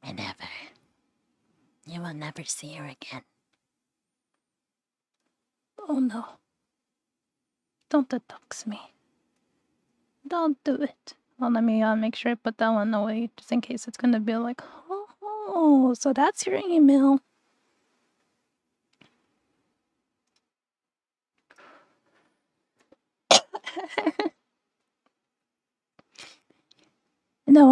and ever. You will never see her again. Oh no. Don't dox me. Don't do it. Well, let me make sure I put that one away just in case it's gonna be like, oh, so that's your email. No,